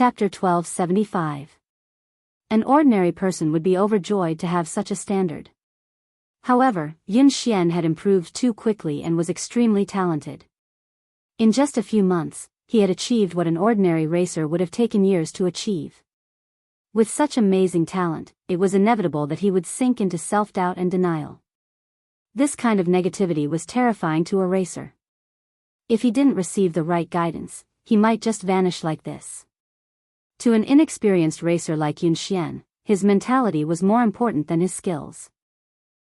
Chapter 1275. An ordinary person would be overjoyed to have such a standard. However, Yun Xian had improved too quickly and was extremely talented. In just a few months, he had achieved what an ordinary racer would have taken years to achieve. With such amazing talent, it was inevitable that he would sink into self-doubt and denial. This kind of negativity was terrifying to a racer. If he didn't receive the right guidance, he might just vanish like this. To an inexperienced racer like Yun Xian, his mentality was more important than his skills.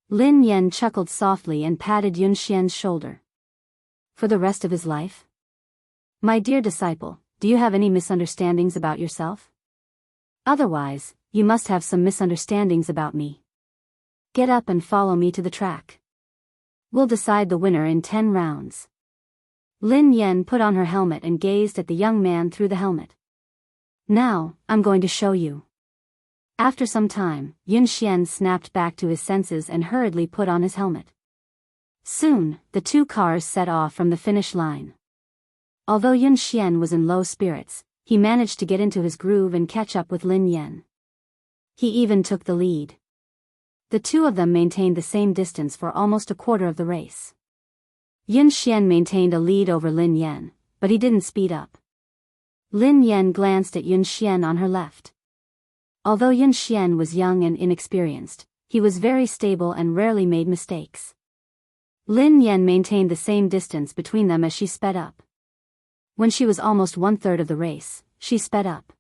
Lin Yan chuckled softly and patted Yun Xian's shoulder. For the rest of his life? My dear disciple, do you have any misunderstandings about yourself? Otherwise, you must have some misunderstandings about me. Get up and follow me to the track. We'll decide the winner in 10 rounds. Lin Yan put on her helmet and gazed at the young man through the helmet. Now, I'm going to show you. After some time, Yun Xian snapped back to his senses and hurriedly put on his helmet. Soon, the two cars set off from the finish line. Although Yun Xian was in low spirits, he managed to get into his groove and catch up with Lin Yan. He even took the lead. The two of them maintained the same distance for almost a quarter of the race. Yun Xian maintained a lead over Lin Yan, but he didn't speed up. Lin Yan glanced at Yun Xian on her left. Although Yun Xian was young and inexperienced, he was very stable and rarely made mistakes. Lin Yan maintained the same distance between them as she sped up. When she was almost 1/3 of the race, she sped up.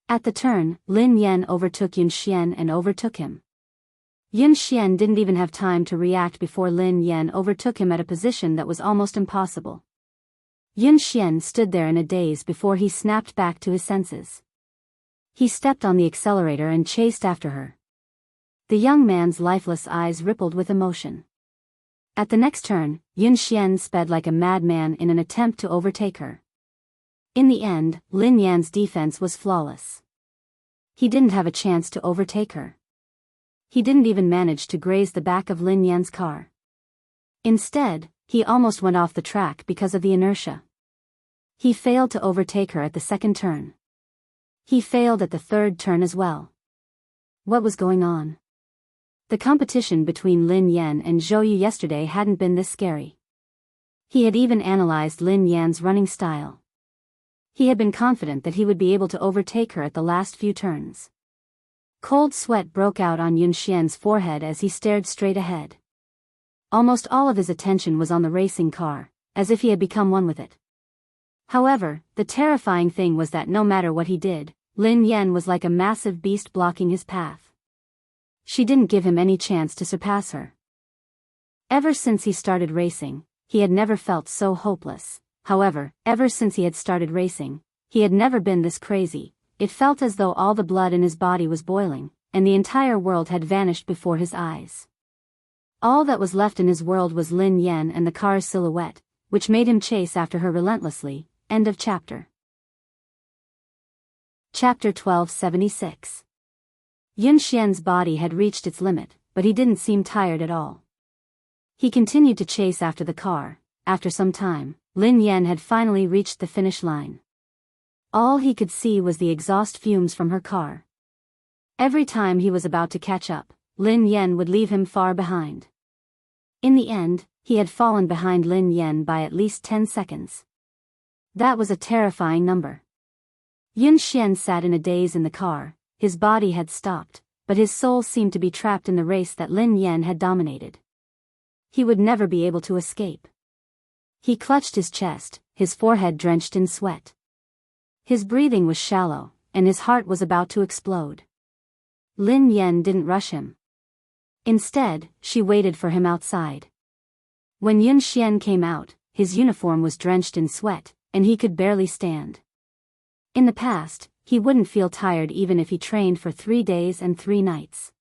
At the turn, Lin Yan overtook Yun Xian and overtook him. Yun Xian didn't even have time to react before Lin Yan overtook him at a position that was almost impossible. Yun Xian stood there in a daze before he snapped back to his senses. He stepped on the accelerator and chased after her. The young man's lifeless eyes rippled with emotion. At the next turn, Yun Xian sped like a madman in an attempt to overtake her. In the end, Lin Yan's defense was flawless. He didn't have a chance to overtake her. He didn't even manage to graze the back of Lin Yan's car. Instead, he almost went off the track because of the inertia. He failed to overtake her at the second turn. He failed at the third turn as well. What was going on? The competition between Lin Yan and Zhou Yu yesterday hadn't been this scary. He had even analyzed Lin Yan's running style. He had been confident that he would be able to overtake her at the last few turns. Cold sweat broke out on Yun Xian's forehead as he stared straight ahead. Almost all of his attention was on the racing car, as if he had become one with it. However, the terrifying thing was that no matter what he did, Lin Yan was like a massive beast blocking his path. She didn't give him any chance to surpass her. Ever since he started racing, he had never felt so hopeless. However, ever since he had started racing, he had never been this crazy. It felt as though all the blood in his body was boiling, and the entire world had vanished before his eyes. All that was left in his world was Lin Yan and the car's silhouette, which made him chase after her relentlessly. End of chapter. Chapter 1276. Yun Xian's body had reached its limit, but he didn't seem tired at all. He continued to chase after the car. After some time, Lin Yan had finally reached the finish line. All he could see was the exhaust fumes from her car. Every time he was about to catch up, Lin Yan would leave him far behind. In the end, he had fallen behind Lin Yan by at least 10 seconds. That was a terrifying number. Yun Xian sat in a daze in the car. His body had stopped, but his soul seemed to be trapped in the race that Lin Yan had dominated. He would never be able to escape. He clutched his chest, his forehead drenched in sweat. His breathing was shallow, and his heart was about to explode. Lin Yan didn't rush him. Instead, she waited for him outside. When Yun Xian came out, his uniform was drenched in sweat, and he could barely stand. In the past, he wouldn't feel tired even if he trained for 3 days and 3 nights.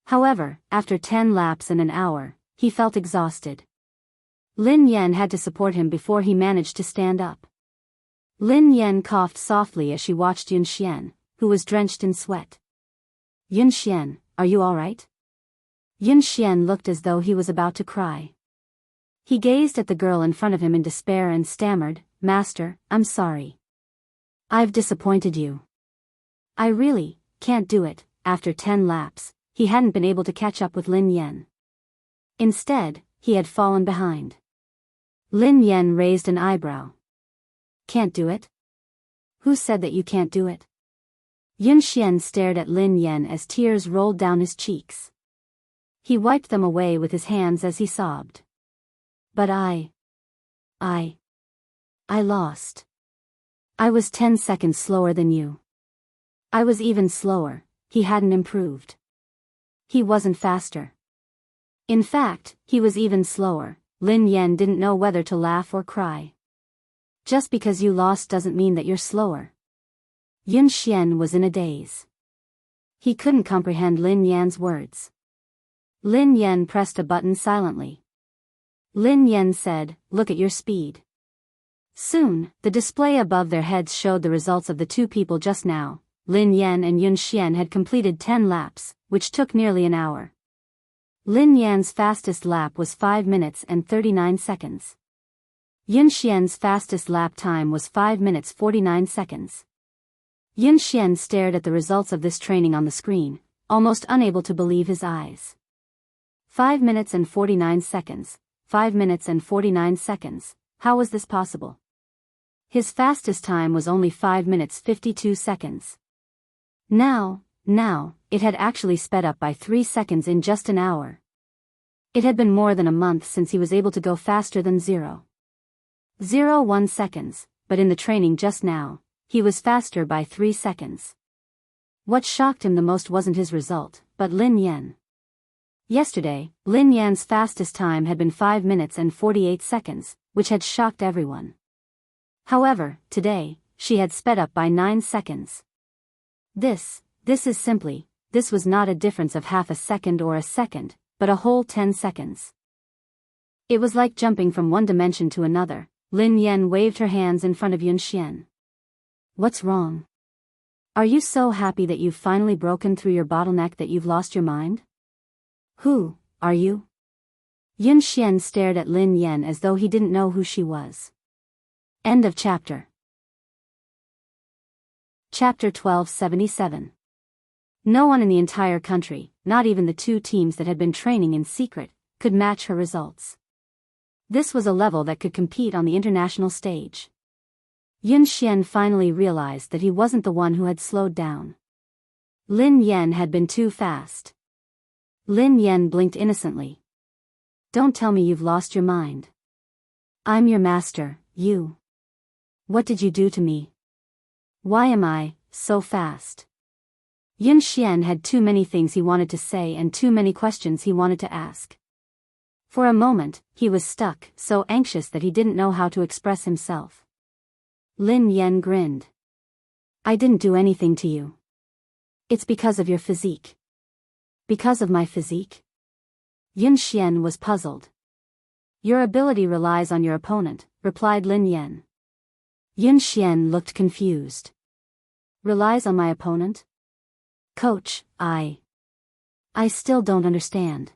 However, after 10 laps and an hour, he felt exhausted. Lin Yan had to support him before he managed to stand up. Lin Yan coughed softly as she watched Yun Xian, who was drenched in sweat. Yun Xian, are you all right? Yun Xian looked as though he was about to cry. He gazed at the girl in front of him in despair and stammered, "Master, I'm sorry." I've disappointed you. I really can't do it. After 10 laps, he hadn't been able to catch up with Lin Yan. Instead, he had fallen behind. Lin Yan raised an eyebrow. Can't do it? Who said that you can't do it? Yun Xian stared at Lin Yan as tears rolled down his cheeks. He wiped them away with his hands as he sobbed. But I lost. I was 10 seconds slower than you. I was even slower. He hadn't improved. He wasn't faster. In fact, he was even slower. Lin Yan didn't know whether to laugh or cry. Just because you lost doesn't mean that you're slower. Yun Xian was in a daze. He couldn't comprehend Lin Yan's words. Lin Yan pressed a button silently. Lin Yan said, "Look at your speed." Soon, the display above their heads showed the results of the two people just now. Lin Yan and Yun Xian had completed 10 laps, which took nearly an hour. Lin Yan's fastest lap was 5 minutes and 39 seconds. Yun Xian's fastest lap time was 5 minutes 49 seconds. Yun Xian stared at the results of this training on the screen, almost unable to believe his eyes. 5 minutes and 49 seconds, 5 minutes and 49 seconds, how was this possible? His fastest time was only 5 minutes 52 seconds. Now, it had actually sped up by 3 seconds in just an hour. It had been more than a month since he was able to go faster than 0.01 seconds, but in the training just now, he was faster by 3 seconds. What shocked him the most wasn't his result, but Lin Yan. Yesterday, Lin Yan's fastest time had been 5 minutes and 48 seconds, which had shocked everyone. However, today, she had sped up by 9 seconds. This was not a difference of half a second or a second, but a whole 10 seconds. It was like jumping from one dimension to another. Lin Yan waved her hands in front of Yun Xian. What's wrong? Are you so happy that you've finally broken through your bottleneck that you've lost your mind? Who are you? Yun Xian stared at Lin Yan as though he didn't know who she was. End of chapter. Chapter 1277. No one in the entire country, not even the two teams that had been training in secret, could match her results. This was a level that could compete on the international stage. Yun Xian finally realized that he wasn't the one who had slowed down. Lin Yan had been too fast. Lin Yan blinked innocently. Don't tell me you've lost your mind. I'm your master, you. What did you do to me? Why am I so fast? Yun Xian had too many things he wanted to say and too many questions he wanted to ask. For a moment, he was stuck, so anxious that he didn't know how to express himself. Lin Yan grinned. I didn't do anything to you. It's because of your physique. Because of my physique? Yun Xian was puzzled. Your ability relies on your opponent, replied Lin Yan. Yun Xian looked confused. Relies on my opponent? Coach, I still don't understand.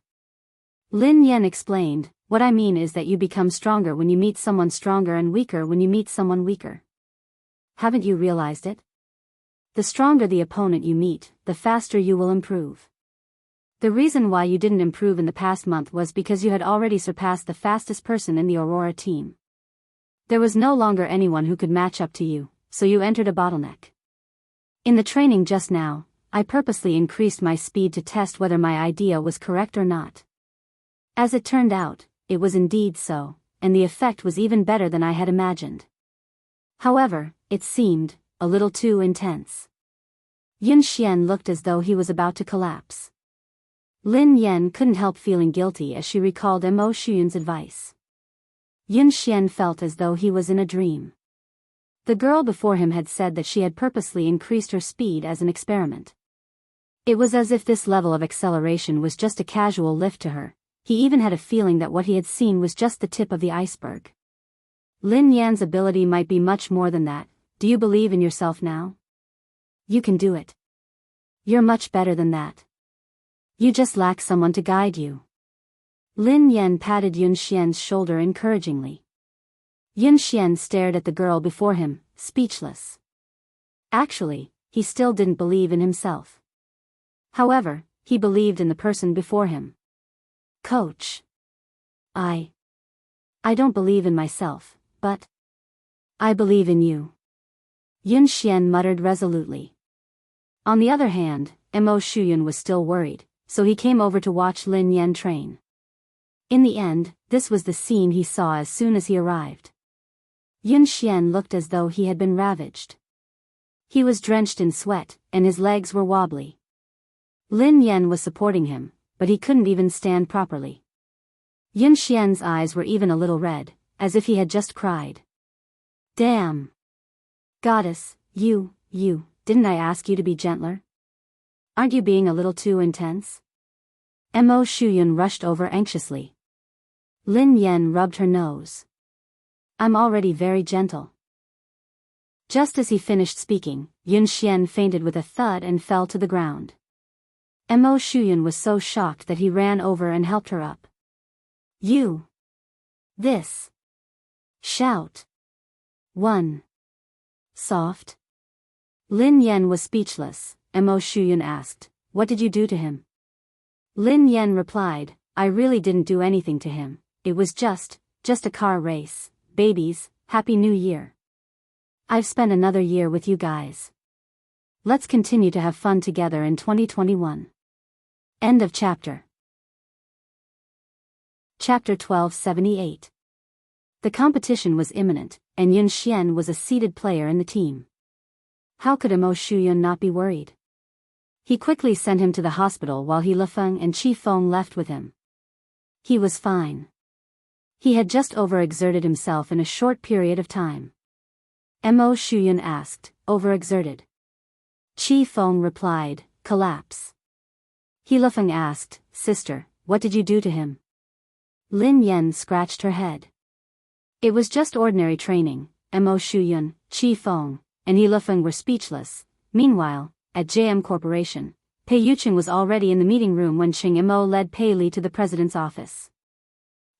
Lin Yan explained, what I mean is that you become stronger when you meet someone stronger and weaker when you meet someone weaker. Haven't you realized it? The stronger the opponent you meet, the faster you will improve. The reason why you didn't improve in the past month was because you had already surpassed the fastest person in the Aurora team. There was no longer anyone who could match up to you, so you entered a bottleneck. In the training just now, I purposely increased my speed to test whether my idea was correct or not. As it turned out, it was indeed so, and the effect was even better than I had imagined. However, it seemed a little too intense. Yun Xian looked as though he was about to collapse. Lin Yan couldn't help feeling guilty as she recalled Mo Shuyun's advice. Yun Xian felt as though he was in a dream. The girl before him had said that she had purposely increased her speed as an experiment. It was as if this level of acceleration was just a casual lift to her. He even had a feeling that what he had seen was just the tip of the iceberg. Lin Yan's ability might be much more than that. Do you believe in yourself now? You can do it. You're much better than that. You just lack someone to guide you. Lin Yan patted Yun Xian's shoulder encouragingly. Yun Xian stared at the girl before him, speechless. Actually, he still didn't believe in himself. However, he believed in the person before him. Coach. I don't believe in myself, but I believe in you. Yun Xian muttered resolutely. On the other hand, Mo Shuyun was still worried, so he came over to watch Lin Yan train. In the end, this was the scene he saw as soon as he arrived. Yun Xian looked as though he had been ravaged. He was drenched in sweat, and his legs were wobbly. Lin Yan was supporting him, but he couldn't even stand properly. Yun Xian's eyes were even a little red, as if he had just cried. Damn! Goddess, you, didn't I ask you to be gentler? Aren't you being a little too intense? Mo Shuyun rushed over anxiously. Lin Yan rubbed her nose. I'm already very gentle. Just as he finished speaking, Yun Xian fainted with a thud and fell to the ground. Mo Shuyun was so shocked that he ran over and helped her up. You! This! Shout! 1. Soft. Lin Yan was speechless. Mo Shuyun asked, what did you do to him? Lin Yan replied, I really didn't do anything to him, it was just a car race. Babies, Happy New Year. I've spent another year with you guys. Let's continue to have fun together in 2021. End of chapter. Chapter 1278. The competition was imminent, and Yun Xian was a seeded player in the team. How could Mo Shuyun not be worried? He quickly sent him to the hospital while He Lefeng and Qi Feng left with him. He was fine. He had just overexerted himself in a short period of time. Mo Shuyun asked, overexerted? Qi Feng replied, collapse. He Lefeng asked, sister, what did you do to him? Lin Yan scratched her head. It was just ordinary training. Mo Shuyun, Qi Feng, and He Lefeng were speechless. Meanwhile, at JM Corporation, Pei Yuqing was already in the meeting room when Ching Mo led Pei Li to the president's office.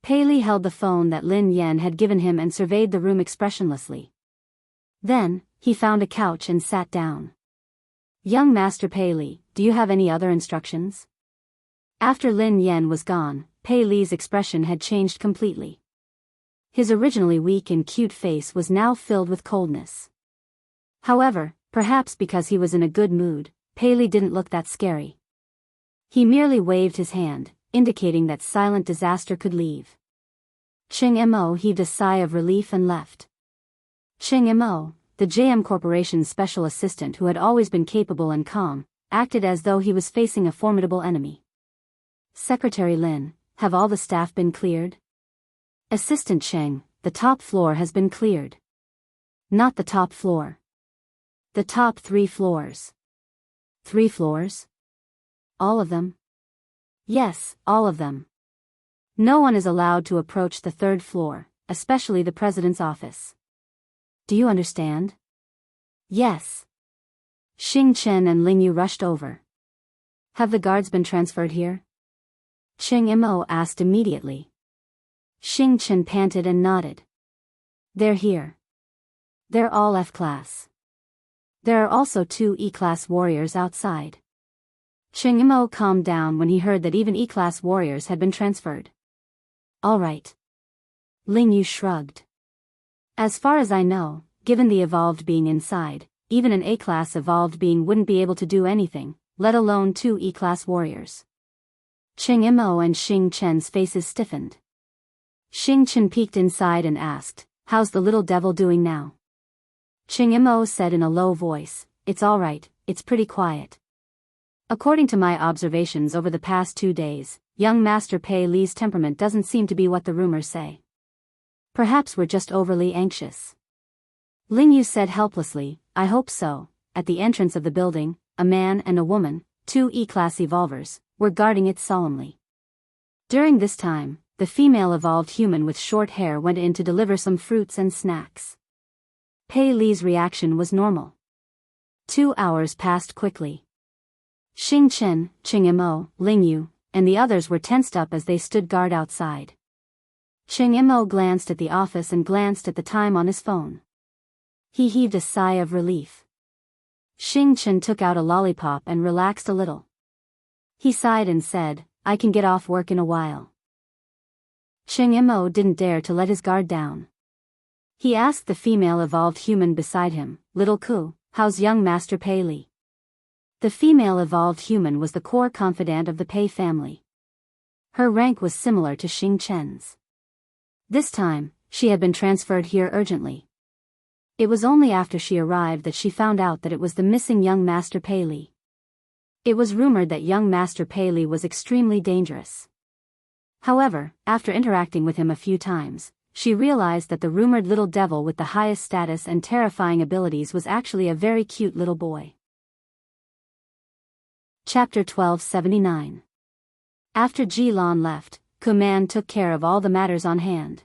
Pei Li held the phone that Lin Yan had given him and surveyed the room expressionlessly. Then, he found a couch and sat down. Young Master Pei Li, do you have any other instructions? After Lin Yan was gone, Pei Li's expression had changed completely. His originally weak and cute face was now filled with coldness. However, perhaps because he was in a good mood, Pei Li didn't look that scary. He merely waved his hand, indicating that silent disaster could leave. Ching Mo heaved a sigh of relief and left. Ching Mo, the JM Corporation's special assistant who had always been capable and calm, acted as though he was facing a formidable enemy. Secretary Lin, have all the staff been cleared? Assistant Cheng, the top floor has been cleared. Not the top floor. The top 3 floors. 3 floors? All of them? Yes, all of them. No one is allowed to approach the 3rd floor, especially the president's office. Do you understand? Yes. Xing Chen and Ling Yu rushed over. Have the guards been transferred here? Ching Mo asked immediately. Xing Chen panted and nodded. They're here. They're all F-class. There are also 2 E-class warriors outside. Ching Mo calmed down when he heard that even E-class warriors had been transferred. All right. Ling Yu shrugged. As far as I know, given the evolved being inside, even an A-class evolved being wouldn't be able to do anything, let alone 2 E-class warriors. Ching Mo and Xing Chen's faces stiffened. Xing Chen peeked inside and asked, how's the little devil doing now? Ching Mo said in a low voice, it's all right, it's pretty quiet. According to my observations over the past 2 days, young Master Pei Li's temperament doesn't seem to be what the rumors say. Perhaps we're just overly anxious. Ling Yu said helplessly, I hope so. At the entrance of the building, a man and a woman, 2 E-class evolvers, were guarding it solemnly. During this time, the female evolved human with short hair went in to deliver some fruits and snacks. Pei Li's reaction was normal. 2 hours passed quickly. Xing Chen, Ching Mo, Ling Yu, and the others were tensed up as they stood guard outside. Ching Mo glanced at the office and glanced at the time on his phone. He heaved a sigh of relief. Xing Chen took out a lollipop and relaxed a little. He sighed and said, I can get off work in a while. Cheng Mo didn't dare to let his guard down. He asked the female evolved human beside him, Little Ku, how's young Master Pei Li? The female evolved human was the core confidant of the Pei family. Her rank was similar to Xing Chen's. This time, she had been transferred here urgently. It was only after she arrived that she found out that it was the missing young Master Pei Li. It was rumored that young Master Pei Li was extremely dangerous. However, after interacting with him a few times, she realized that the rumored little devil with the highest status and terrifying abilities was actually a very cute little boy. Chapter 1279. After Ji Lan left, Kuman took care of all the matters on hand.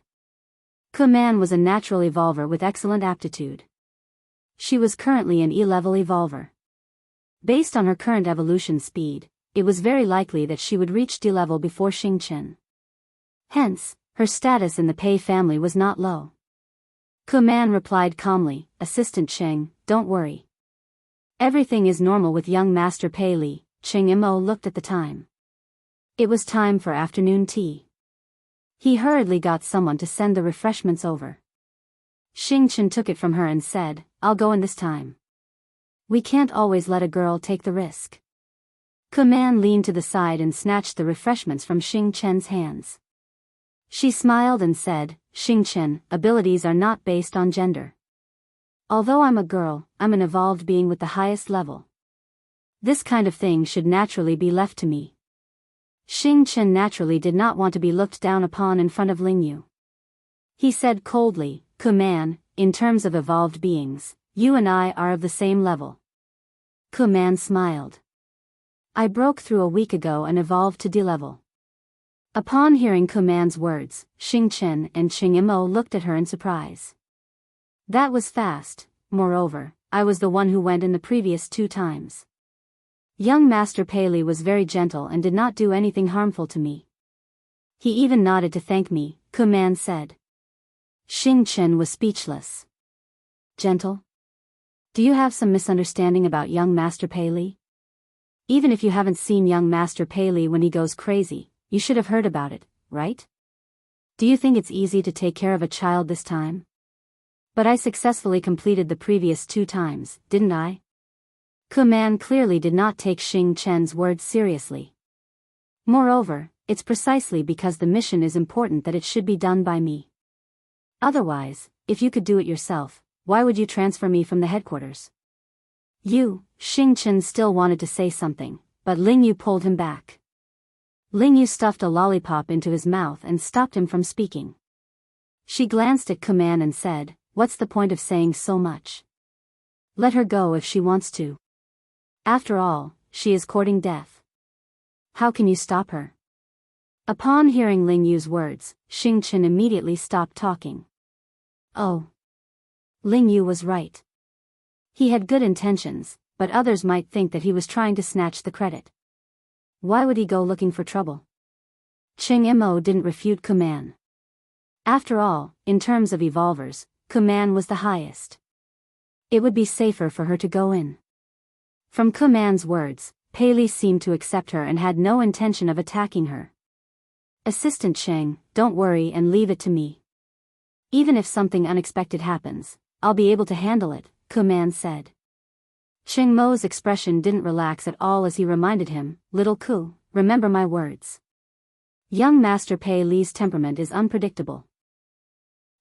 Kuman was a natural evolver with excellent aptitude. She was currently an E-level evolver. Based on her current evolution speed, it was very likely that she would reach D-level before Xing Chen. Hence, her status in the Pei family was not low. Kuman replied calmly, Assistant Cheng, don't worry. Everything is normal with young Master Pei Li. Cheng Mo looked at the time. It was time for afternoon tea. He hurriedly got someone to send the refreshments over. Xing Chen took it from her and said, I'll go in this time. We can't always let a girl take the risk. Kuman leaned to the side and snatched the refreshments from Xing Chen's hands. She smiled and said, Xing Chen, abilities are not based on gender. Although I'm a girl, I'm an evolved being with the highest level. This kind of thing should naturally be left to me. Xing Chen naturally did not want to be looked down upon in front of Lingyu. He said coldly, Kuman, in terms of evolved beings, you and I are of the same level. Kuman smiled. I broke through a week ago and evolved to D-level. Upon hearing Kuman's words, Xing Chen and Cheng Mo looked at her in surprise. That was fast. Moreover, I was the one who went in the previous 2 times. Young Master Pei Li was very gentle and did not do anything harmful to me. He even nodded to thank me, Kuman said. Xing Chen was speechless. Gentle? Do you have some misunderstanding about young Master Pei Li? Even if you haven't seen young Master Pei Li when he goes crazy, you should have heard about it, right? Do you think it's easy to take care of a child this time? But I successfully completed the previous 2 times, didn't I? Kuman clearly did not take Xing Chen's words seriously. Moreover, it's precisely because the mission is important that it should be done by me. Otherwise, if you could do it yourself, why would you transfer me from the headquarters? Xing Chen still wanted to say something, but Lingyu pulled him back. Lingyu stuffed a lollipop into his mouth and stopped him from speaking. She glanced at Kuman and said, What's the point of saying so much? Let her go if she wants to. After all, she is courting death. How can you stop her? Upon hearing Lingyu's words, Xing Chen immediately stopped talking. Oh. Lingyu was right. He had good intentions, but others might think that he was trying to snatch the credit. Why would he go looking for trouble? Cheng Mo didn't refute Kuman. After all, in terms of evolvers, Kuman was the highest. It would be safer for her to go in. From Kuman's words, Pei Li seemed to accept her and had no intention of attacking her. Assistant Cheng, don't worry and leave it to me. Even if something unexpected happens, I'll be able to handle it, Kuman said. Cheng Mo's expression didn't relax at all as he reminded him, Little Ku, remember my words. Young Master Pei Li's temperament is unpredictable.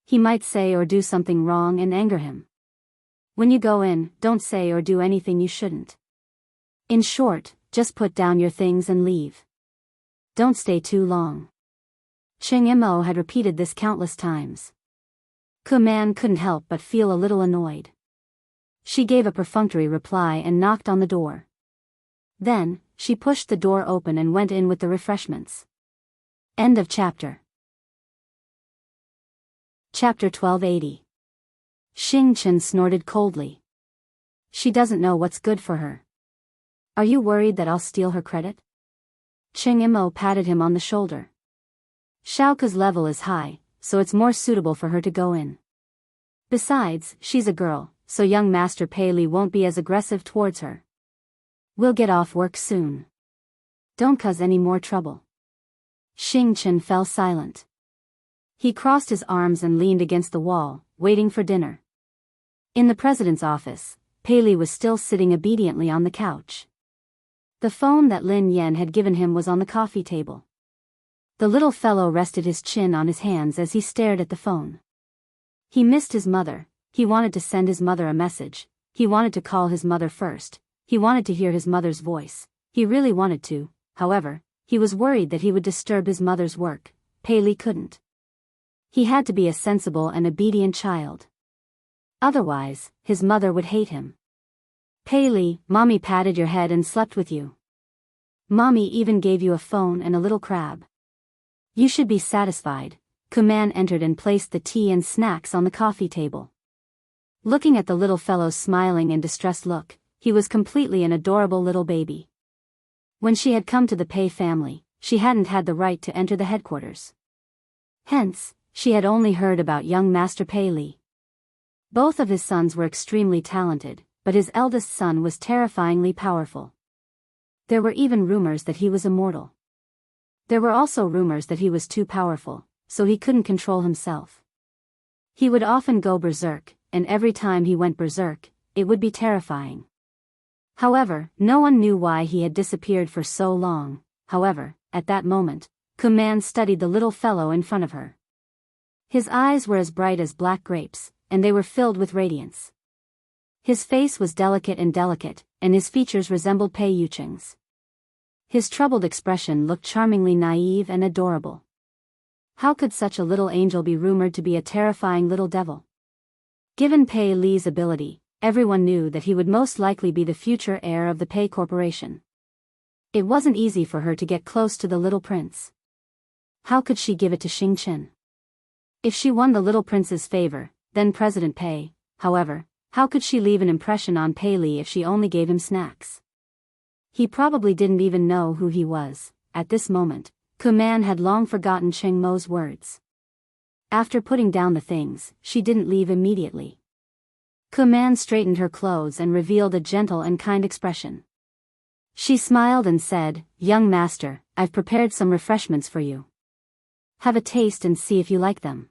He might say or do something wrong and anger him. When you go in, don't say or do anything you shouldn't. In short, just put down your things and leave. Don't stay too long. Cheng Mo had repeated this countless times. Kuman couldn't help but feel a little annoyed. She gave a perfunctory reply and knocked on the door. Then, she pushed the door open and went in with the refreshments. End of chapter. Chapter 1280. Xing Chen snorted coldly. She doesn't know what's good for her. Are you worried that I'll steal her credit? Cheng Mo patted him on the shoulder. Xiaoke's level is high, so it's more suitable for her to go in. Besides, she's a girl, so young Master Pei Li won't be as aggressive towards her. We'll get off work soon. Don't cause any more trouble. Xing Chen fell silent. He crossed his arms and leaned against the wall, waiting for dinner. In the president's office, Pei Li was still sitting obediently on the couch. The phone that Lin Yan had given him was on the coffee table. The little fellow rested his chin on his hands as he stared at the phone. He missed his mother, he wanted to send his mother a message, he wanted to call his mother first, he wanted to hear his mother's voice, he really wanted to, however, he was worried that he would disturb his mother's work. Pei Li couldn't. He had to be a sensible and obedient child. Otherwise, his mother would hate him. Pei Li, Mommy patted your head and slept with you. Mommy even gave you a phone and a little crab. You should be satisfied. Kuman entered and placed the tea and snacks on the coffee table. Looking at the little fellow's smiling and distressed look, he was completely an adorable little baby. When she had come to the Pei family, she hadn't had the right to enter the headquarters. Hence, she had only heard about young Master Pei Li. Both of his sons were extremely talented, but his eldest son was terrifyingly powerful. There were even rumors that he was immortal. There were also rumors that he was too powerful, so he couldn't control himself. He would often go berserk, and every time he went berserk, it would be terrifying. However, no one knew why he had disappeared for so long. However, at that moment, Kuman studied the little fellow in front of her. His eyes were as bright as black grapes, and they were filled with radiance. His face was delicate, and his features resembled Pei Yucheng's. His troubled expression looked charmingly naive and adorable. How could such a little angel be rumored to be a terrifying little devil? Given Pei Li's ability, everyone knew that he would most likely be the future heir of the Pei Corporation. It wasn't easy for her to get close to the little prince. How could she give it to Xing Chen? If she won the little prince's favor, then President Pei, however, how could she leave an impression on Pei Li if she only gave him snacks? He probably didn't even know who he was. At this moment, Kuman had long forgotten Cheng Mo's words. After putting down the things, she didn't leave immediately. Kuman straightened her clothes and revealed a gentle and kind expression. She smiled and said, "Young master, I've prepared some refreshments for you. Have a taste and see if you like them.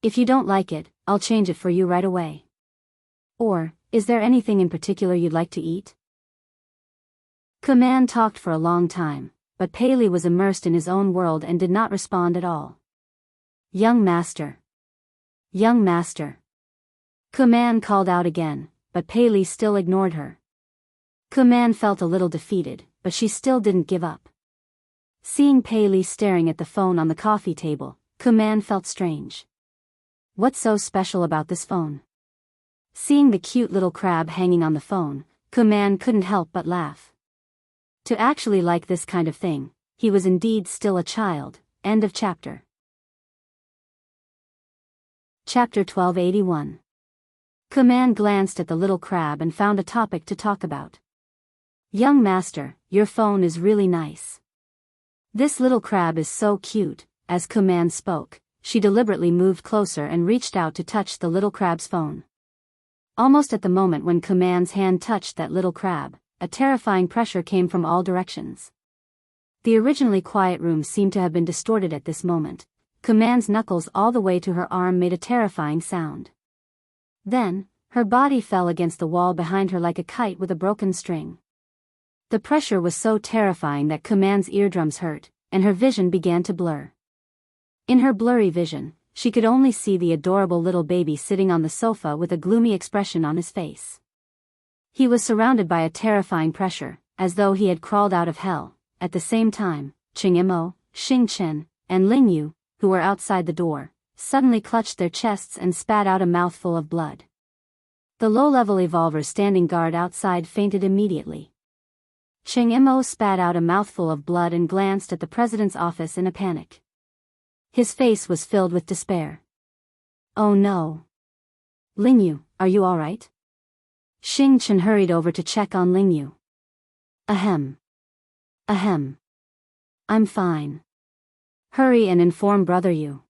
If you don't like it, I'll change it for you right away. Or, is there anything in particular you'd like to eat?" Kuman talked for a long time, but Pei Li was immersed in his own world and did not respond at all. "Young master. Young master." Kuman called out again, but Pei Li still ignored her. Kuman felt a little defeated, but she still didn't give up. Seeing Pei Li staring at the phone on the coffee table, Kuman felt strange. What's so special about this phone? Seeing the cute little crab hanging on the phone, Kuman couldn't help but laugh. To actually like this kind of thing, he was indeed still a child. End of chapter. Chapter 1281. Kuman glanced at the little crab and found a topic to talk about. "Young master, your phone is really nice. This little crab is so cute." As Kuman spoke, she deliberately moved closer and reached out to touch the little crab's phone. Almost at the moment when Kuman's hand touched that little crab, a terrifying pressure came from all directions. The originally quiet room seemed to have been distorted at this moment. Kuman's knuckles all the way to her arm made a terrifying sound. Then, her body fell against the wall behind her like a kite with a broken string. The pressure was so terrifying that Kuman's eardrums hurt, and her vision began to blur. In her blurry vision, she could only see the adorable little baby sitting on the sofa with a gloomy expression on his face. He was surrounded by a terrifying pressure, as though he had crawled out of hell. At the same time, Cheng Mo, Xing Chen, and Ling Yu, who were outside the door, suddenly clutched their chests and spat out a mouthful of blood. The low-level evolver standing guard outside fainted immediately. Cheng Mo spat out a mouthful of blood and glanced at the president's office in a panic. His face was filled with despair. "Oh no. Ling Yu, are you all right?" Xing Chen hurried over to check on Ling Yu. Ahem. Ahem. I'm fine. Hurry and inform Brother Yu."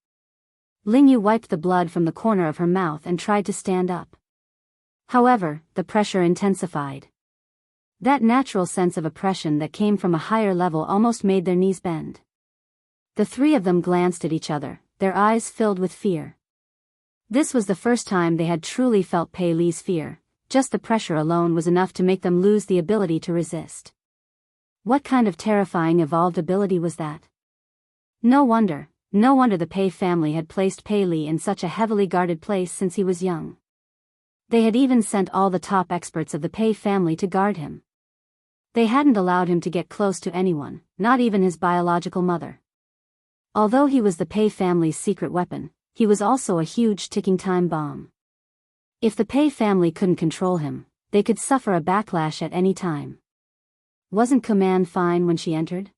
Ling Yu wiped the blood from the corner of her mouth and tried to stand up. However, the pressure intensified. That natural sense of oppression that came from a higher level almost made their knees bend. The three of them glanced at each other, their eyes filled with fear. This was the first time they had truly felt Pei Li's fear. Just the pressure alone was enough to make them lose the ability to resist. What kind of terrifying evolved ability was that? No wonder the Pei family had placed Pei Li in such a heavily guarded place since he was young. They had even sent all the top experts of the Pei family to guard him. They hadn't allowed him to get close to anyone, not even his biological mother. Although he was the Pei family's secret weapon, he was also a huge ticking time bomb. If the Pei family couldn't control him, they could suffer a backlash at any time. Wasn't Kuman fine when she entered?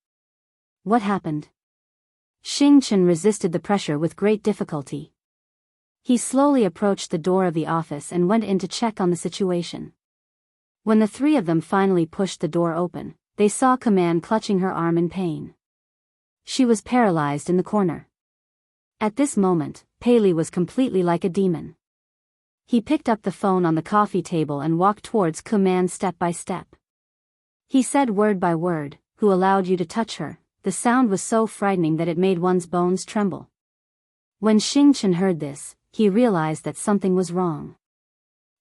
What happened? Xing Chen resisted the pressure with great difficulty. He slowly approached the door of the office and went in to check on the situation. When the three of them finally pushed the door open, they saw Kuman clutching her arm in pain. She was paralyzed in the corner. At this moment, Pei Li was completely like a demon. He picked up the phone on the coffee table and walked towards Kuman step by step. He said word by word, "Who allowed you to touch her?" The sound was so frightening that it made one's bones tremble. When Xing Chen heard this, he realized that something was wrong.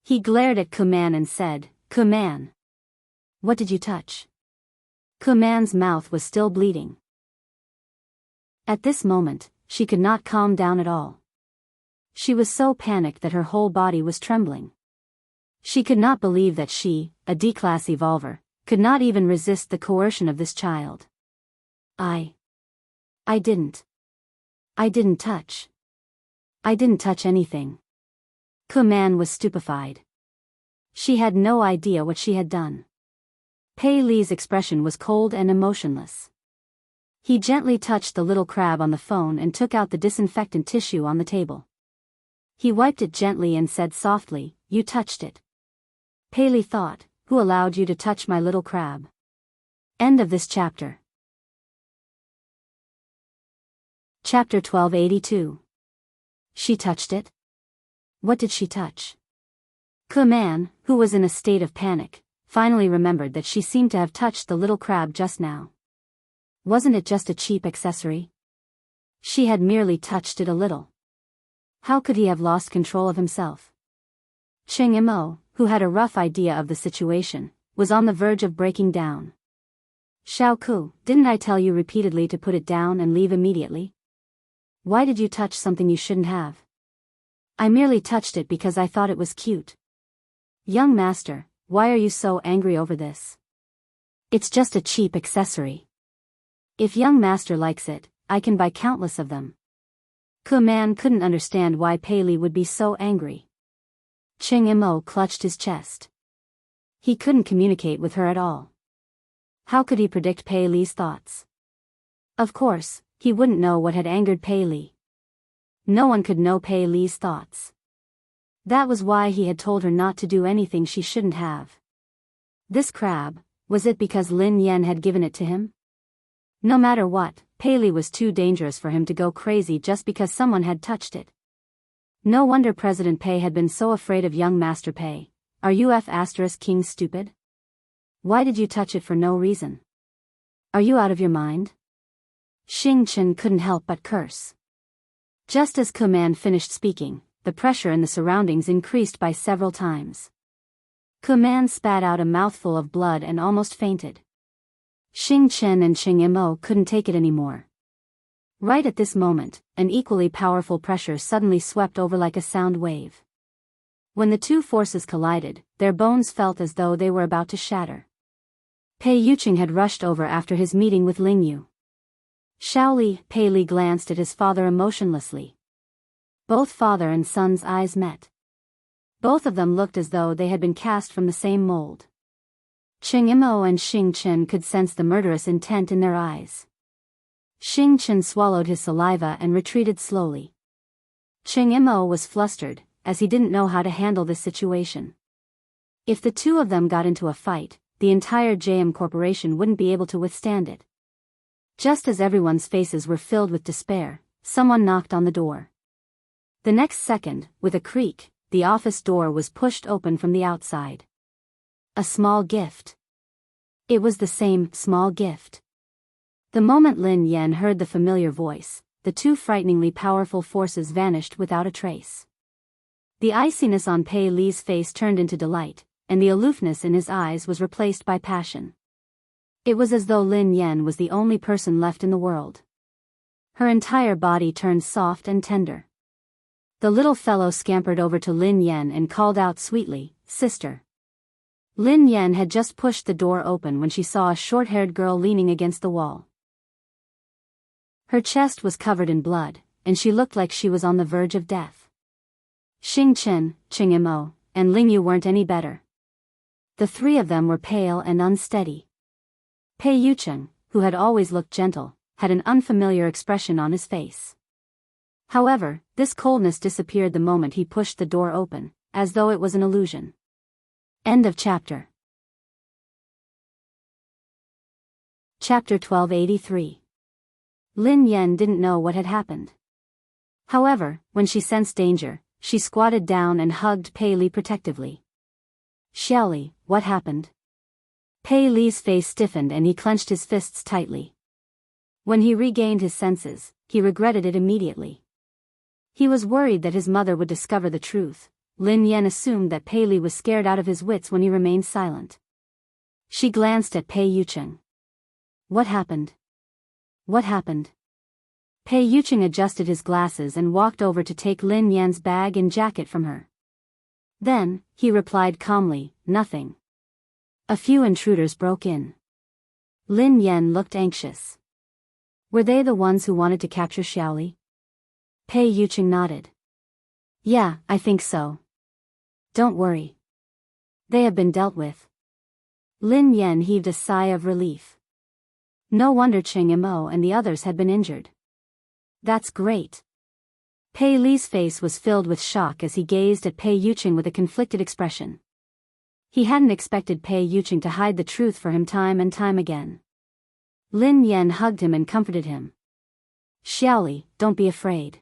He glared at Kuman and said, "Kuman, what did you touch?" Kuman's mouth was still bleeding. At this moment, she could not calm down at all. She was so panicked that her whole body was trembling. She could not believe that she, a D-class evolver, could not even resist the coercion of this child. I didn't touch. I didn't touch anything. Kuman was stupefied. She had no idea what she had done. Pei Li's expression was cold and emotionless. He gently touched the little crab on the phone and took out the disinfectant tissue on the table. He wiped it gently and said softly, "You touched it." Pei Li thought, "Who allowed you to touch my little crab?" End of this chapter. Chapter 1282. She touched it? What did she touch? Kuman, who was in a state of panic, finally remembered that she seemed to have touched the little crab just now. Wasn't it just a cheap accessory? She had merely touched it a little. How could he have lost control of himself? Cheng Imo, who had a rough idea of the situation, was on the verge of breaking down. "Xiao Ku, didn't I tell you repeatedly to put it down and leave immediately? Why did you touch something you shouldn't have?" "I merely touched it because I thought it was cute." "Young master, why are you so angry over this? It's just a cheap accessory. If young master likes it, I can buy countless of them." Kuman couldn't understand why Pei Li would be so angry. Cheng Imo clutched his chest. He couldn't communicate with her at all. How could he predict Pei Li's thoughts? Of course, he wouldn't know what had angered Pei Li. No one could know Pei Li's thoughts. That was why he had told her not to do anything she shouldn't have. This crab, was it because Lin Yan had given it to him? No matter what, Pei Li was too dangerous for him to go crazy just because someone had touched it. No wonder President Pei had been so afraid of young Master Pei. Are you King stupid? Why did you touch it for no reason? Are you out of your mind? Xing Chen couldn't help but curse. Just as Kuman finished speaking, the pressure in the surroundings increased by several times. Kuman spat out a mouthful of blood and almost fainted. Xing Chen and Cheng Imo couldn't take it anymore. Right at this moment, an equally powerful pressure suddenly swept over like a sound wave. When the two forces collided, their bones felt as though they were about to shatter. Pei Yuqing had rushed over after his meeting with Ling Yu. Shaoli, Pei Li glanced at his father emotionlessly. Both father and son's eyes met. Both of them looked as though they had been cast from the same mold. Cheng Imo and Xing Chen could sense the murderous intent in their eyes. Xing Chen swallowed his saliva and retreated slowly. Cheng Imo was flustered, as he didn't know how to handle this situation. If the two of them got into a fight, the entire JM Corporation wouldn't be able to withstand it. Just as everyone's faces were filled with despair, someone knocked on the door. The next second, with a creak, the office door was pushed open from the outside. A small gift. It was the same small gift. The moment Lin Yan heard the familiar voice, the two frighteningly powerful forces vanished without a trace. The iciness on Pei Li's face turned into delight, and the aloofness in his eyes was replaced by passion. It was as though Lin Yan was the only person left in the world. Her entire body turned soft and tender. The little fellow scampered over to Lin Yan and called out sweetly, "Sister." Lin Yan had just pushed the door open when she saw a short-haired girl leaning against the wall. Her chest was covered in blood, and she looked like she was on the verge of death. Xing Chen, Ching Mo, and Ling Yu weren't any better. The three of them were pale and unsteady. Pei Yucheng, who had always looked gentle, had an unfamiliar expression on his face. However, this coldness disappeared the moment he pushed the door open, as though it was an illusion. End of chapter. Chapter 1283. Lin Yan didn't know what had happened. However, when she sensed danger, she squatted down and hugged Pei Li protectively. "Xiaoli, what happened?" Pei Li's face stiffened and he clenched his fists tightly. When he regained his senses, he regretted it immediately. He was worried that his mother would discover the truth. Lin Yan assumed that Pei Li was scared out of his wits when he remained silent. She glanced at Pei Yucheng. "What happened? What happened?" Pei Yucheng adjusted his glasses and walked over to take Lin Yan's bag and jacket from her. Then, he replied calmly, "Nothing. A few intruders broke in." Lin Yan looked anxious. "Were they the ones who wanted to capture Xiaoli?" Pei Yucheng nodded. "Yeah, I think so. Don't worry. They have been dealt with." Lin Yan heaved a sigh of relief. No wonder Ching Mo and the others had been injured. "That's great." Pei Li's face was filled with shock as he gazed at Pei Yucheng with a conflicted expression. He hadn't expected Pei Yucheng to hide the truth for him time and time again. Lin Yan hugged him and comforted him. "Xiaoli, don't be afraid.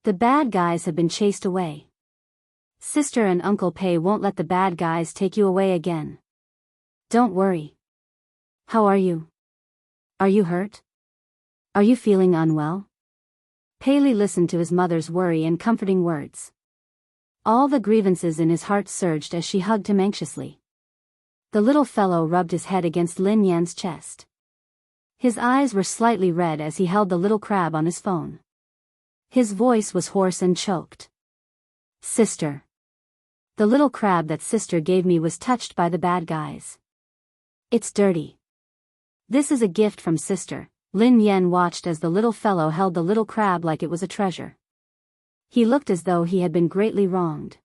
The bad guys have been chased away. Sister and Uncle Pei won't let the bad guys take you away again. Don't worry. How are you? Are you hurt? Are you feeling unwell?" Pei Li listened to his mother's worry and comforting words. All the grievances in his heart surged as she hugged him anxiously. The little fellow rubbed his head against Lin Yan's chest. His eyes were slightly red as he held the little crab on his phone. His voice was hoarse and choked. "Sister. The little crab that sister gave me was touched by the bad guys. It's dirty. This is a gift from sister." Lin Yan watched as the little fellow held the little crab like it was a treasure. He looked as though he had been greatly wronged.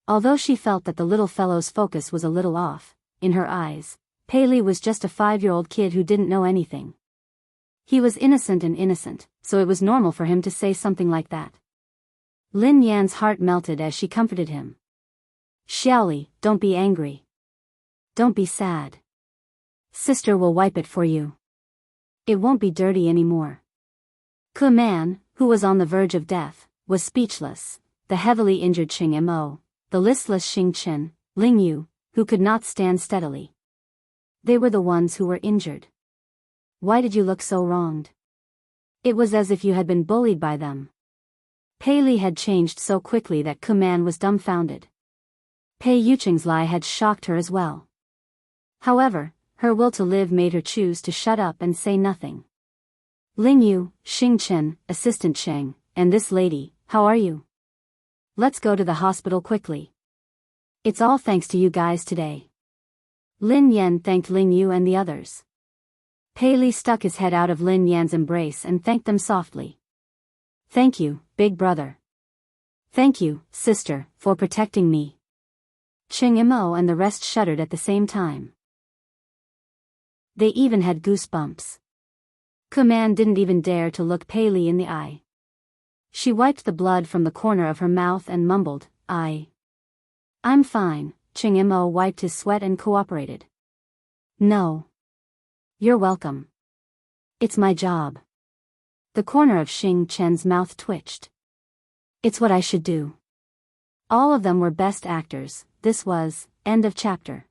Although she felt that the little fellow's focus was a little off, in her eyes, Pei Li was just a 5-year-old kid who didn't know anything. He was innocent, so it was normal for him to say something like that. Lin Yan's heart melted as she comforted him. "Xiaoli, don't be angry. Don't be sad. Sister will wipe it for you. It won't be dirty anymore." Ke Man, who was on the verge of death, was speechless. The heavily injured Ching Mo, the listless Xing Chen, Ling Yu, who could not stand steadily. They were the ones who were injured. "Why did you look so wronged? It was as if you had been bullied by them." Pei Li had changed so quickly that Ke Man was dumbfounded. Pei Yucheng's lie had shocked her as well. However, her will to live made her choose to shut up and say nothing. "Ling Yu, Xing Chen, Assistant Cheng, and this lady, how are you? Let's go to the hospital quickly. It's all thanks to you guys today." Lin Yan thanked Ling Yu and the others. Pei Li stuck his head out of Lin Yan's embrace and thanked them softly. "Thank you, big brother. Thank you, sister, for protecting me." Ching Mo and the rest shuddered at the same time. They even had goosebumps. Ke Man didn't even dare to look Pei Li in the eye. She wiped the blood from the corner of her mouth and mumbled, I'm fine." Ching Mo wiped his sweat and cooperated. "No. You're welcome. It's my job." The corner of Xing Chen's mouth twitched. "It's what I should do." All of them were best actors. This was, end of chapter.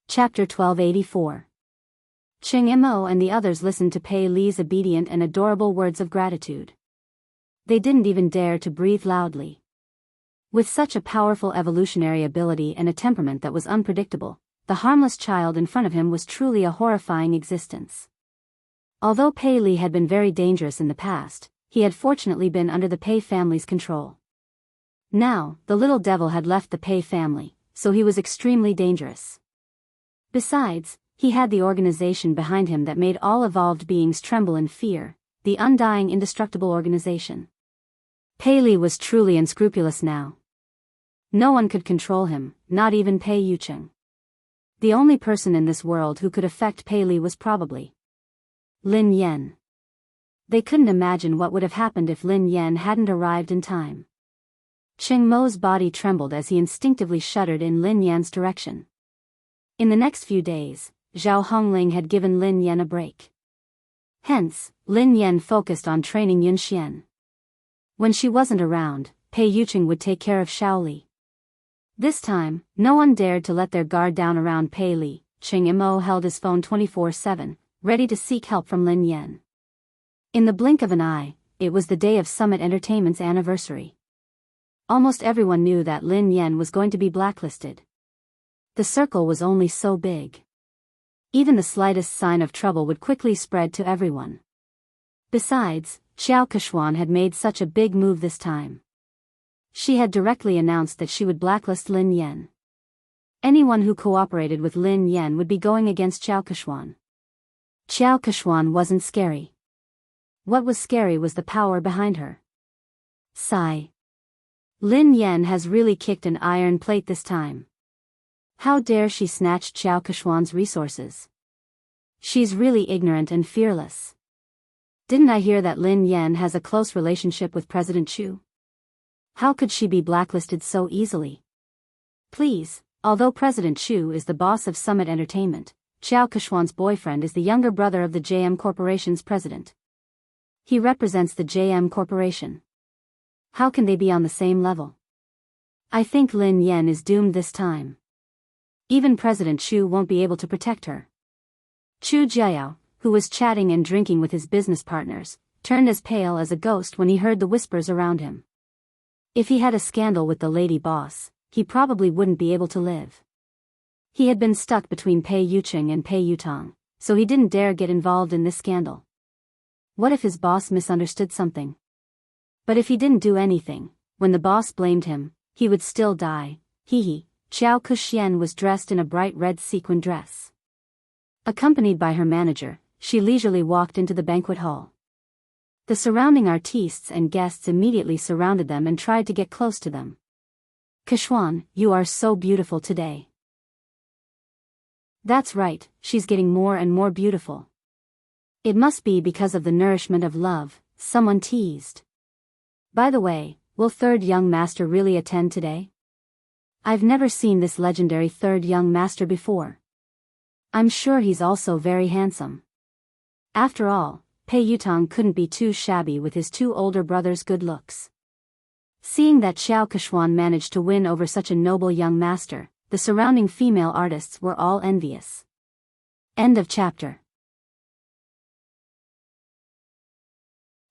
Chapter 1284. Ching Mo and the others listened to Pei Li's obedient and adorable words of gratitude. They didn't even dare to breathe loudly. With such a powerful evolutionary ability and a temperament that was unpredictable, the harmless child in front of him was truly a horrifying existence. Although Pei Li had been very dangerous in the past, he had fortunately been under the Pei family's control. Now, the little devil had left the Pei family, so he was extremely dangerous. Besides, he had the organization behind him that made all evolved beings tremble in fear, the undying indestructible organization. Pei Li was truly unscrupulous now. No one could control him, not even Pei Yucheng. The only person in this world who could affect Pei Li was probably Lin Yan. They couldn't imagine what would have happened if Lin Yan hadn't arrived in time. Cheng Mo's body trembled as he instinctively shuddered in Lin Yan's direction. In the next few days, Zhao Hongling had given Lin Yan a break. Hence, Lin Yan focused on training Yun Xian. When she wasn't around, Pei Yucheng would take care of Shaoli. This time, no one dared to let their guard down around Pei Li. Cheng Mo held his phone 24/7, ready to seek help from Lin Yan. In the blink of an eye, it was the day of Summit Entertainment's anniversary. Almost everyone knew that Lin Yan was going to be blacklisted. The circle was only so big. Even the slightest sign of trouble would quickly spread to everyone. Besides, Xiao Kechuan had made such a big move this time. She had directly announced that she would blacklist Lin Yan. Anyone who cooperated with Lin Yan would be going against Xiao Kechuan. Xiao Kechuan wasn't scary. What was scary was the power behind her. Sigh. Lin Yan has really kicked an iron plate this time. How dare she snatch Xiao Kechuan's resources? She's really ignorant and fearless. Didn't I hear that Lin Yan has a close relationship with President Chu? How could she be blacklisted so easily? Please, although President Chu is the boss of Summit Entertainment, Xiao Kechuan's boyfriend is the younger brother of the JM Corporation's president. He represents the JM Corporation. How can they be on the same level? I think Lin Yan is doomed this time. Even President Chu won't be able to protect her. Chu Jiao, who was chatting and drinking with his business partners, turned as pale as a ghost when he heard the whispers around him. If he had a scandal with the lady boss, he probably wouldn't be able to live. He had been stuck between Pei Yucheng and Pei Yutong, so he didn't dare get involved in this scandal. What if his boss misunderstood something? But if he didn't do anything, when the boss blamed him, he would still die. Hee. Xiao Kexian was dressed in a bright red sequin dress. Accompanied by her manager, she leisurely walked into the banquet hall. The surrounding artistes and guests immediately surrounded them and tried to get close to them. Kechuan, you are so beautiful today. That's right, she's getting more and more beautiful. It must be because of the nourishment of love, someone teased. By the way, will third young master really attend today? I've never seen this legendary third young master before. I'm sure he's also very handsome. After all, Pei Yutong couldn't be too shabby with his two older brothers' good looks. Seeing that Xiao Kechuan managed to win over such a noble young master, the surrounding female artists were all envious. End of chapter.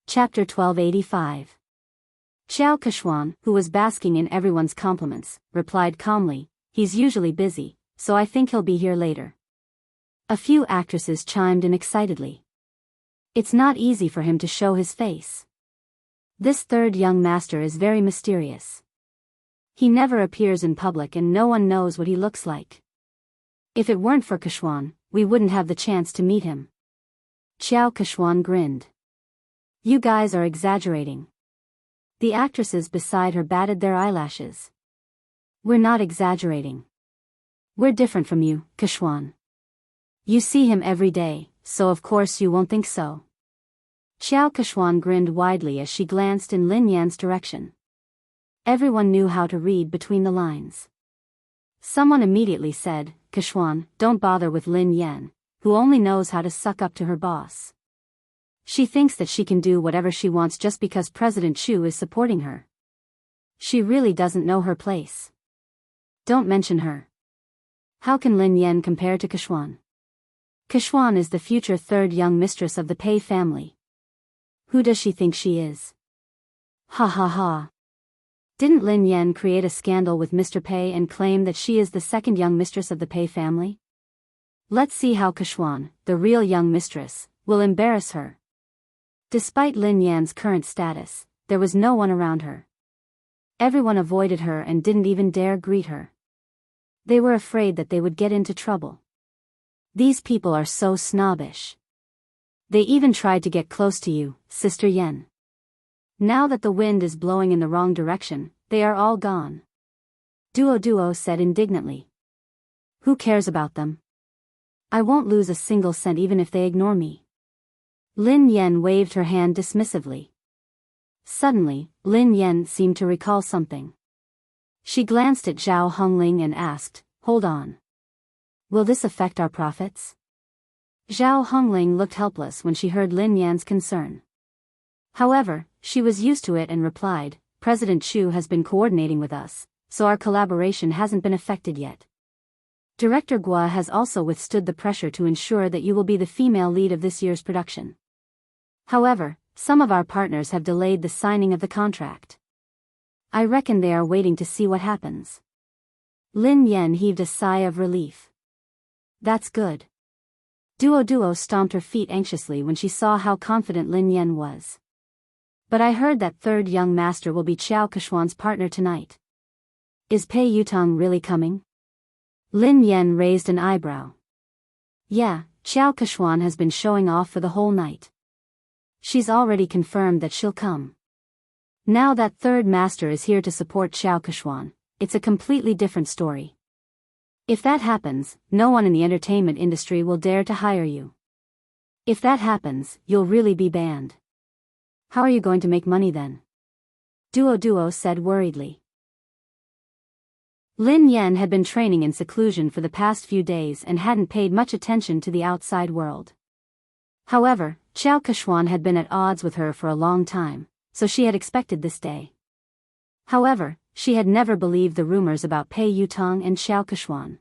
Chapter 1285. Xiao Kechuan, who was basking in everyone's compliments, replied calmly, "He's usually busy, so I think he'll be here later." A few actresses chimed in excitedly. It's not easy for him to show his face. This third young master is very mysterious. He never appears in public and no one knows what he looks like. If it weren't for Kechuan, we wouldn't have the chance to meet him. Xiao Kechuan grinned. You guys are exaggerating. The actresses beside her batted their eyelashes. We're not exaggerating. We're different from you, Kechuan. You see him every day, so of course you won't think so. Xiao Kechuan grinned widely as she glanced in Lin Yan's direction. Everyone knew how to read between the lines. Someone immediately said, Kechuan, don't bother with Lin Yan, who only knows how to suck up to her boss. She thinks that she can do whatever she wants just because President Chu is supporting her. She really doesn't know her place. Don't mention her. How can Lin Yan compare to Keshuan? Keshuan is the future third young mistress of the Pei family. Who does she think she is? Ha ha ha. Didn't Lin Yan create a scandal with Mr. Pei and claim that she is the second young mistress of the Pei family? Let's see how Keshuan, the real young mistress, will embarrass her. Despite Lin Yan's current status, there was no one around her. Everyone avoided her and didn't even dare greet her. They were afraid that they would get into trouble. These people are so snobbish. They even tried to get close to you, Sister Yen. Now that the wind is blowing in the wrong direction, they are all gone. Duo said indignantly. Who cares about them? I won't lose a single cent even if they ignore me. Lin Yan waved her hand dismissively. Suddenly, Lin Yan seemed to recall something. She glanced at Zhao Hongling and asked, "Hold on. Will this affect our profits?" Zhao Hongling looked helpless when she heard Lin Yan's concern. However, she was used to it and replied, "President Chu has been coordinating with us, so our collaboration hasn't been affected yet. Director Gua has also withstood the pressure to ensure that you will be the female lead of this year's production. However, some of our partners have delayed the signing of the contract. I reckon they are waiting to see what happens." Lin Yan heaved a sigh of relief. That's good. Duo stomped her feet anxiously when she saw how confident Lin Yan was. But I heard that third young master will be Qiao Keshuan's partner tonight. Is Pei Yutong really coming? Lin Yan raised an eyebrow. Yeah, Qiao Keshuan has been showing off for the whole night. She's already confirmed that she'll come. Now that third master is here to support Qiao Keshuan, it's a completely different story. If that happens, no one in the entertainment industry will dare to hire you. If that happens, you'll really be banned. How are you going to make money then? Duo said worriedly. Lin Yan had been training in seclusion for the past few days and hadn't paid much attention to the outside world. However, Qiao Keshuan had been at odds with her for a long time, so she had expected this day. However, she had never believed the rumors about Pei Yutong and Qiao Keshuan.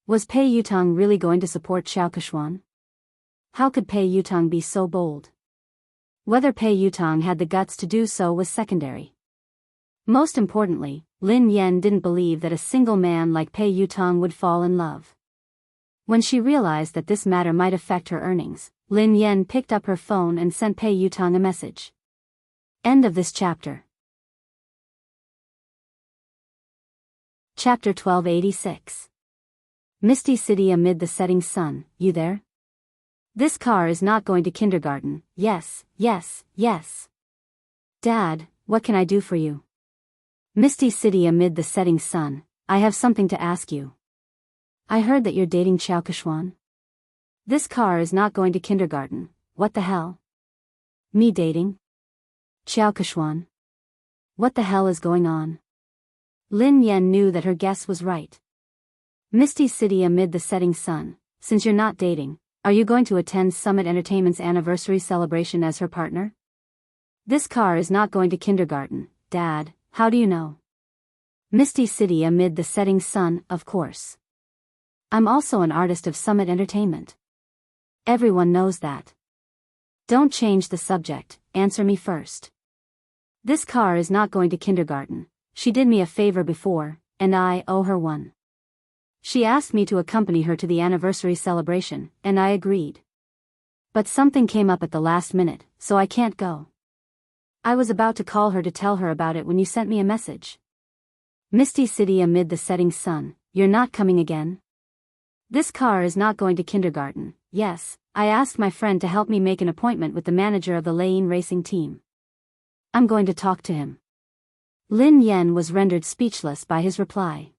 Was Pei Yutong really going to support Qiao Keshuan? How could Pei Yutong be so bold? Whether Pei Yutong had the guts to do so was secondary. Most importantly, Lin Yan didn't believe that a single man like Pei Yutong would fall in love. When she realized that this matter might affect her earnings, Lin Yan picked up her phone and sent Pei Yutong a message. End of this chapter. Chapter 1286. Misty City amid the setting sun, you there? This car is not going to kindergarten, yes. Dad, what can I do for you? Misty City amid the setting sun, I have something to ask you. I heard that you're dating Qiao Keshuan. This car is not going to kindergarten, what the hell? Me dating? Qiao Keshuan? What the hell is going on? Lin Yan knew that her guess was right. Misty City amid the setting sun, since you're not dating, are you going to attend Summit Entertainment's anniversary celebration as her partner? This car is not going to kindergarten, Dad, how do you know? Misty City amid the setting sun, of course. I'm also an artist of Summit Entertainment. Everyone knows that. Don't change the subject, answer me first. This car is not going to kindergarten. She did me a favor before, and I owe her one. She asked me to accompany her to the anniversary celebration, and I agreed. But something came up at the last minute, so I can't go. I was about to call her to tell her about it when you sent me a message. Misty City amid the setting sun, you're not coming again? This car is not going to kindergarten, yes, I asked my friend to help me make an appointment with the manager of the Lane racing team. I'm going to talk to him. Lin Yan was rendered speechless by his reply.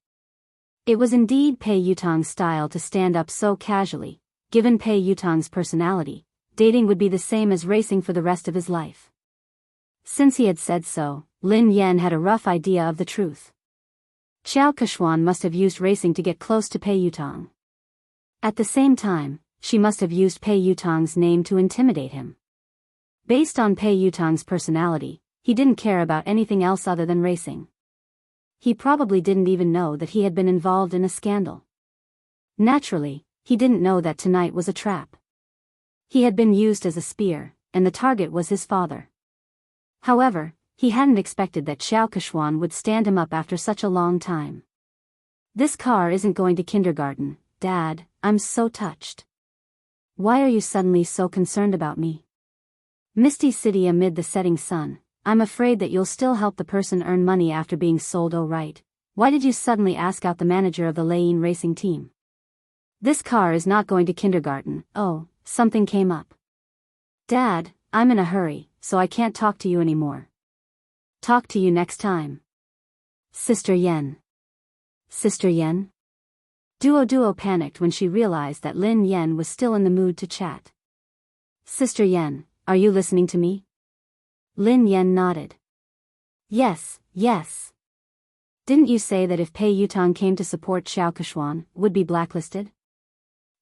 It was indeed Pei Yutong's style to stand up so casually. Given Pei Yutong's personality, dating would be the same as racing for the rest of his life. Since he had said so, Lin Yan had a rough idea of the truth. Qiao Keshuan must have used racing to get close to Pei Yutong. At the same time, she must have used Pei Yutong's name to intimidate him. Based on Pei Yutong's personality, he didn't care about anything else other than racing. He probably didn't even know that he had been involved in a scandal. Naturally, he didn't know that tonight was a trap. He had been used as a spear, and the target was his father. However, he hadn't expected that Xiao Keshuan would stand him up after such a long time. This car isn't going to kindergarten, Dad, I'm so touched. Why are you suddenly so concerned about me? Misty City amid the setting sun, I'm afraid that you'll still help the person earn money after being sold. Oh right, why did you suddenly ask out the manager of the Lane racing team? This car is not going to kindergarten. Oh, something came up. Dad, I'm in a hurry, so I can't talk to you anymore. Talk to you next time. Sister Yen. Sister Yen? Duo panicked when she realized that Lin Yen was still in the mood to chat. Sister Yen, are you listening to me? Lin Yen nodded. Yes. Didn't you say that if Pei Yutong came to support Xiao Keshuan, would be blacklisted?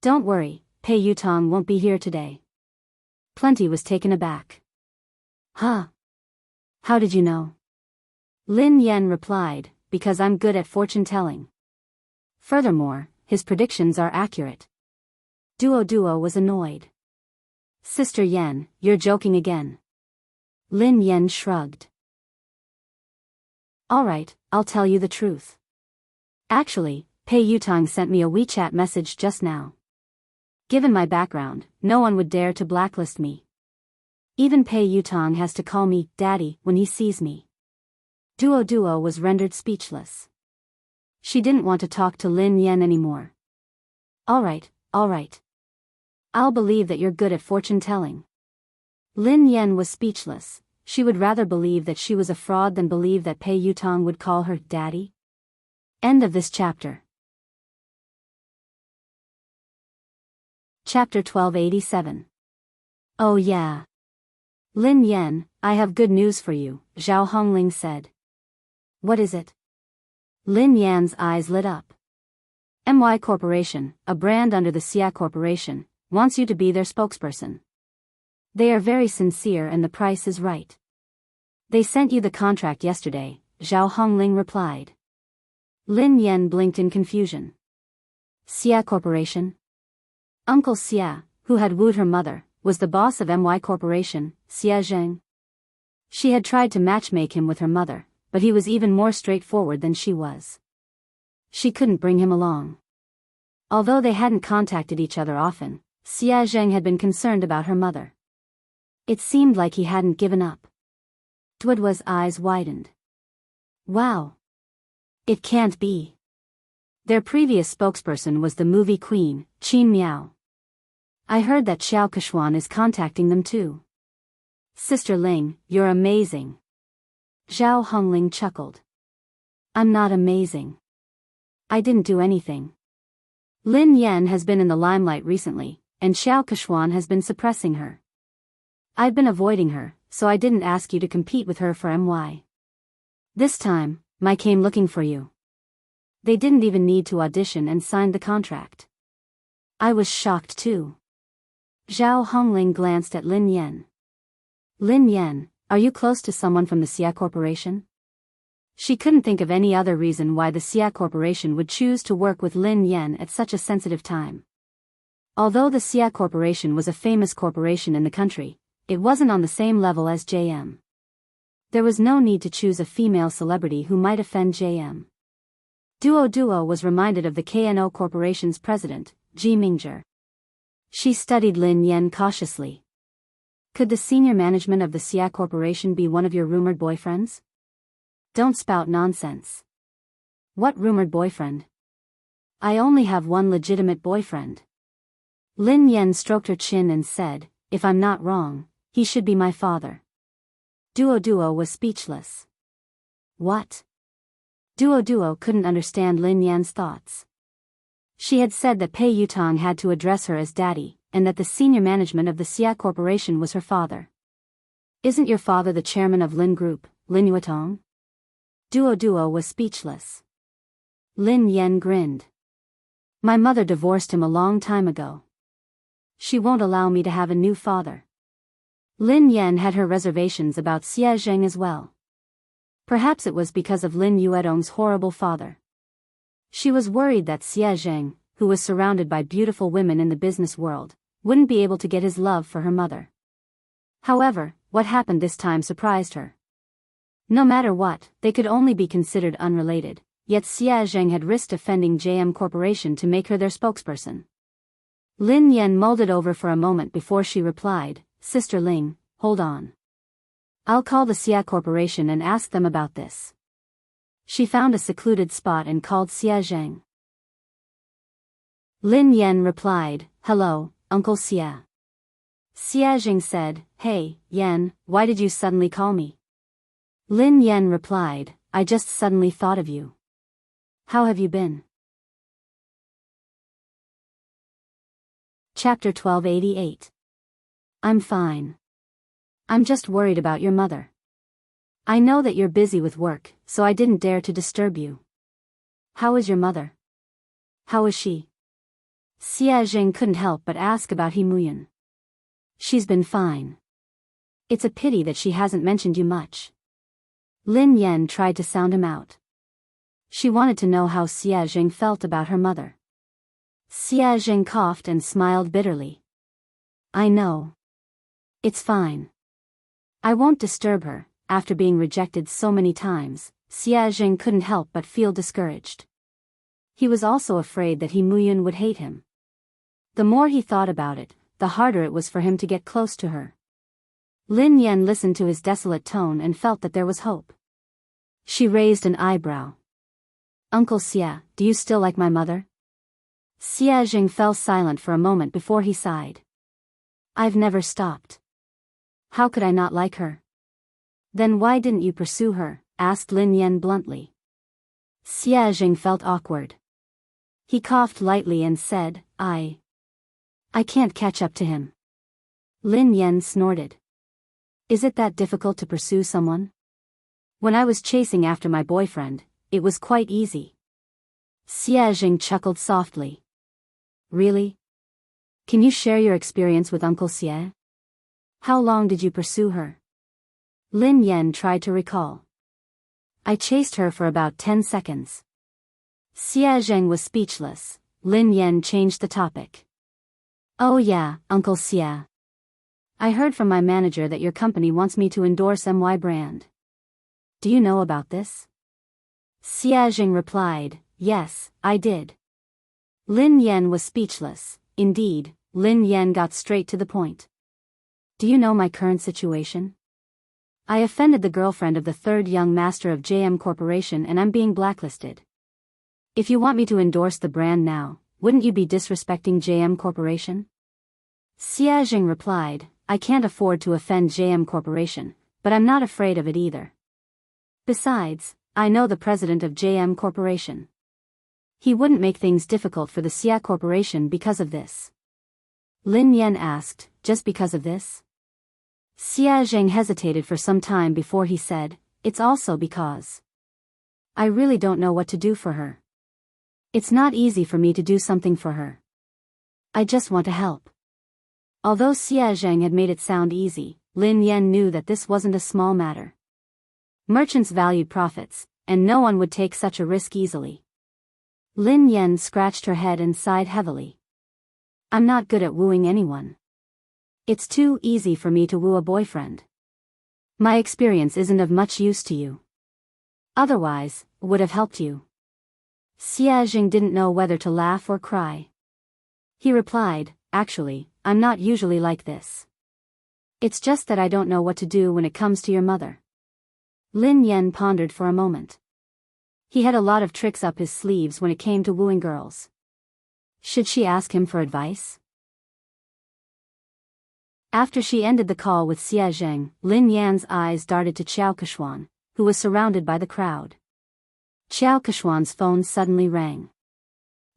Don't worry, Pei Yutong won't be here today. Plenty was taken aback. Huh? How did you know? Lin Yen replied, because I'm good at fortune-telling. Furthermore, his predictions are accurate. Duo was annoyed. Sister Yen, you're joking again. Lin Yen shrugged. Alright, I'll tell you the truth. Actually, Pei Yutong sent me a WeChat message just now. Given my background, no one would dare to blacklist me. Even Pei Yutong has to call me Daddy when he sees me. Duo was rendered speechless. She didn't want to talk to Lin Yen anymore. Alright. I'll believe that you're good at fortune-telling. Lin Yen was speechless. She would rather believe that she was a fraud than believe that Pei Yutong would call her Daddy. End of this chapter. Chapter 1287. Oh yeah. Lin Yen, I have good news for you, Zhao Hongling said. What is it? Lin Yan's eyes lit up. MY Corporation, a brand under the Xia Corporation, wants you to be their spokesperson. They are very sincere and the price is right. They sent you the contract yesterday, Zhao Hongling replied. Lin Yen blinked in confusion. Xia Corporation? Uncle Xia, who had wooed her mother, was the boss of MY Corporation, Xia Zheng. She had tried to matchmake him with her mother, but he was even more straightforward than she was. She couldn't bring him along. Although they hadn't contacted each other often, Xia Zheng had been concerned about her mother. It seemed like he hadn't given up. Duoduo's eyes widened. Wow. It can't be. Their previous spokesperson was the movie queen, Qin Miao. I heard that Xiao Keshuan is contacting them too. Sister Ling, you're amazing. Zhao Hongling chuckled. I'm not amazing. I didn't do anything. Lin Yen has been in the limelight recently, and Xiao Keshuan has been suppressing her. I've been avoiding her, so I didn't ask you to compete with her for MY. This time, I came looking for you. They didn't even need to audition and sign the contract. I was shocked too. Zhao Hongling glanced at Lin Yen. Lin Yen, are you close to someone from the Xia Corporation? She couldn't think of any other reason why the Xia Corporation would choose to work with Lin Yen at such a sensitive time. Although the Xia Corporation was a famous corporation in the country, it wasn't on the same level as JM. There was no need to choose a female celebrity who might offend JM. Duo was reminded of the KNO Corporation's president, Ji Mingzhi. She studied Lin Yen cautiously. Could the senior management of the Xia Corporation be one of your rumored boyfriends? Don't spout nonsense. What rumored boyfriend? I only have one legitimate boyfriend. Lin Yen stroked her chin and said, if I'm not wrong, he should be my father. Duo was speechless. What? Duo couldn't understand Lin Yan's thoughts. She had said that Pei Yutong had to address her as daddy, and that the senior management of the Xia Corporation was her father. Isn't your father the chairman of Lin Group, Lin Yuetong? Duo was speechless. Lin Yen grinned. My mother divorced him a long time ago. She won't allow me to have a new father. Lin Yan had her reservations about Xie Zheng as well. Perhaps it was because of Lin Yuedong's horrible father. She was worried that Xie Zheng, who was surrounded by beautiful women in the business world, wouldn't be able to get his love for her mother. However, what happened this time surprised her. No matter what, they could only be considered unrelated, yet Xie Zheng had risked offending JM Corporation to make her their spokesperson. Lin Yan mulled it over for a moment before she replied, "Sister Ling, hold on. I'll call the Xia Corporation and ask them about this." She found a secluded spot and called Xie Zheng. Lin Yan replied, "Hello, Uncle Xie." Xie Zheng said, "Hey, Yan, why did you suddenly call me?" Lin Yan replied, "I just suddenly thought of you. How have you been?" Chapter 1288. I'm fine. I'm just worried about your mother. I know that you're busy with work, so I didn't dare to disturb you. How is your mother? How is she? Xie Zheng couldn't help but ask about Himuyan. She's been fine. It's a pity that she hasn't mentioned you much. Lin Yan tried to sound him out. She wanted to know how Xie Zheng felt about her mother. Xie Zheng coughed and smiled bitterly. I know. It's fine. I won't disturb her. After being rejected so many times, Xie Zheng couldn't help but feel discouraged. He was also afraid that Himuyan would hate him. The more he thought about it, the harder it was for him to get close to her. Lin Yan listened to his desolate tone and felt that there was hope. She raised an eyebrow. Uncle Xie, do you still like my mother? Xie Zheng fell silent for a moment before he sighed. I've never stopped. How could I not like her? Then why didn't you pursue her? Asked Lin Yan bluntly. Xie Zheng felt awkward. He coughed lightly and said, I can't catch up to him. Lin Yan snorted. Is it that difficult to pursue someone? When I was chasing after my boyfriend, it was quite easy. Xie Zheng chuckled softly. Really? Can you share your experience with Uncle Xie? How long did you pursue her? Lin Yan tried to recall. I chased her for about 10 seconds. Xie Zheng was speechless. Lin Yan changed the topic. Oh yeah, Uncle Xie. I heard from my manager that your company wants me to endorse MY brand. Do you know about this? Xie Zheng replied, yes, I did. Lin Yan was speechless. Indeed, Lin Yan got straight to the point. Do you know my current situation? I offended the girlfriend of the third young master of JM Corporation and I'm being blacklisted. If you want me to endorse the brand now, wouldn't you be disrespecting JM Corporation? Xie Zheng replied, I can't afford to offend JM Corporation, but I'm not afraid of it either. Besides, I know the president of JM Corporation. He wouldn't make things difficult for the Xia Corporation because of this. Lin Yan asked, just because of this? Xie Zheng hesitated for some time before he said, it's also because I really don't know what to do for her. It's not easy for me to do something for her. I just want to help. Although Xie Zheng had made it sound easy, Lin Yan knew that this wasn't a small matter. Merchants valued profits, and no one would take such a risk easily. Lin Yan scratched her head and sighed heavily. I'm not good at wooing anyone. It's too easy for me to woo a boyfriend. My experience isn't of much use to you. Otherwise, would have helped you. Xie Zheng didn't know whether to laugh or cry. He replied, actually, I'm not usually like this. It's just that I don't know what to do when it comes to your mother. Lin Yan pondered for a moment. He had a lot of tricks up his sleeves when it came to wooing girls. Should she ask him for advice? After she ended the call with Xie Zheng, Lin Yan's eyes darted to Qiao Keshuan, who was surrounded by the crowd. Qiao Keshuan's phone suddenly rang.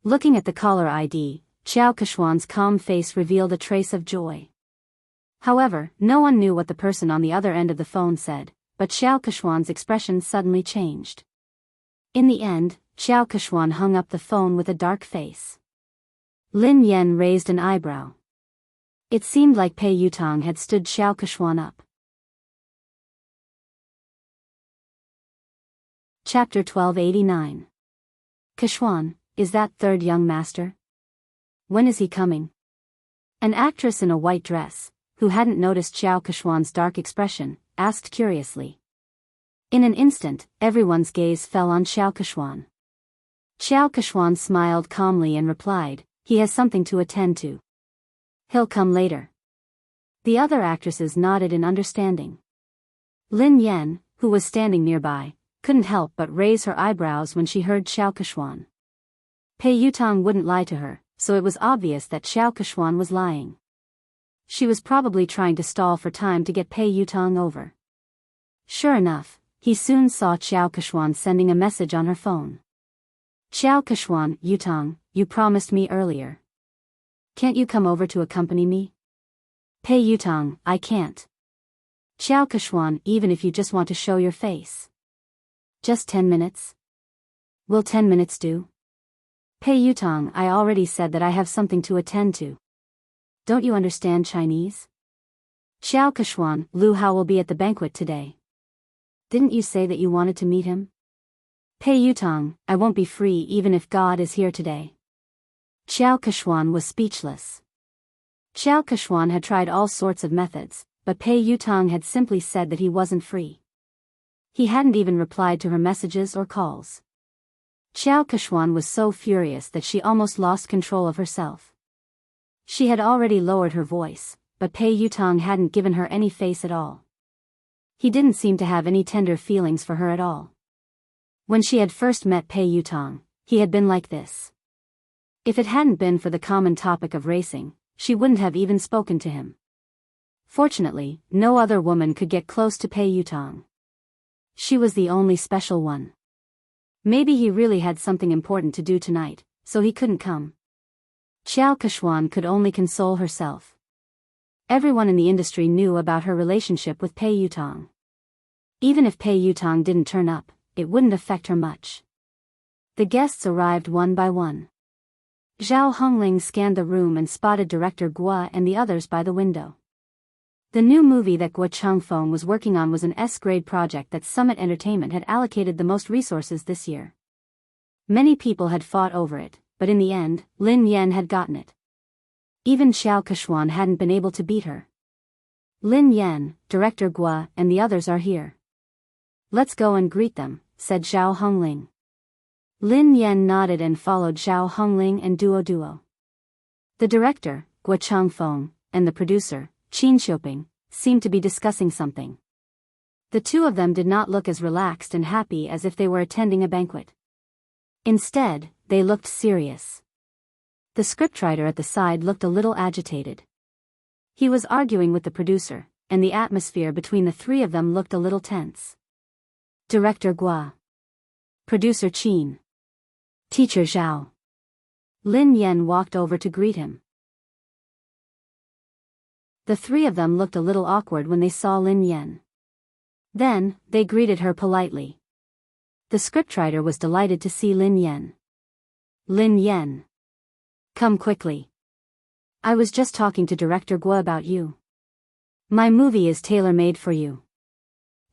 Looking at the caller ID, Qiao Keshuan's calm face revealed a trace of joy. However, no one knew what the person on the other end of the phone said, but Qiao Keshuan's expression suddenly changed. In the end, Qiao Keshuan hung up the phone with a dark face. Lin Yan raised an eyebrow. It seemed like Pei Yutong had stood Xiao Kechuan up. Chapter 1289. Kechuan, is that third young master? When is he coming? An actress in a white dress, who hadn't noticed Xiao Kechuan's dark expression, asked curiously. In an instant, everyone's gaze fell on Xiao Kechuan. Xiao Kechuan smiled calmly and replied, he has something to attend to. He'll come later. The other actresses nodded in understanding. Lin Yan, who was standing nearby, couldn't help but raise her eyebrows when she heard Xiao Kechuan. Pei Yutong wouldn't lie to her, so it was obvious that Xiao Kechuan was lying. She was probably trying to stall for time to get Pei Yutong over. Sure enough, he soon saw Xiao Kechuan sending a message on her phone. Xiao Kechuan, Yutong, you promised me earlier. Can't you come over to accompany me? Pei Yutong, I can't. Xiao Kechuan, even if you just want to show your face. Just 10 minutes? Will 10 minutes do? Pei Yutong, I already said that I have something to attend to. Don't you understand Chinese? Xiao Kechuan, Lu Hao will be at the banquet today. Didn't you say that you wanted to meet him? Pei Yutong, I won't be free even if God is here today. Xiao Kechuan was speechless. Xiao Kechuan had tried all sorts of methods, but Pei Yutong had simply said that he wasn't free. He hadn't even replied to her messages or calls. Xiao Kechuan was so furious that she almost lost control of herself. She had already lowered her voice, but Pei Yutong hadn't given her any face at all. He didn't seem to have any tender feelings for her at all. When she had first met Pei Yutong, he had been like this. If it hadn't been for the common topic of racing, she wouldn't have even spoken to him. Fortunately, no other woman could get close to Pei Yutong. She was the only special one. Maybe he really had something important to do tonight, so he couldn't come. Xiao Kechuan could only console herself. Everyone in the industry knew about her relationship with Pei Yutong. Even if Pei Yutong didn't turn up, it wouldn't affect her much. The guests arrived one by one. Zhao Hongling scanned the room and spotted director Guo and the others by the window. The new movie that Guo Changfeng was working on was an S-grade project that Summit Entertainment had allocated the most resources this year. Many people had fought over it, but in the end, Lin Yan had gotten it. Even Xiao Kechuan hadn't been able to beat her. Lin Yan, director Guo, and the others are here. Let's go and greet them, said Zhao Hongling. Lin Yan nodded and followed Zhao Hongling and Duo. The director, Guo Changfeng, and the producer, Qin Xiuping, seemed to be discussing something. The two of them did not look as relaxed and happy as if they were attending a banquet. Instead, they looked serious. The scriptwriter at the side looked a little agitated. He was arguing with the producer, and the atmosphere between the three of them looked a little tense. Director Guo. Producer Qin. Teacher Zhao. Lin Yan walked over to greet him. The three of them looked a little awkward when they saw Lin Yan. Then, they greeted her politely. The scriptwriter was delighted to see Lin Yan. Lin Yan. Come quickly. I was just talking to Director Guo about you. My movie is tailor-made for you.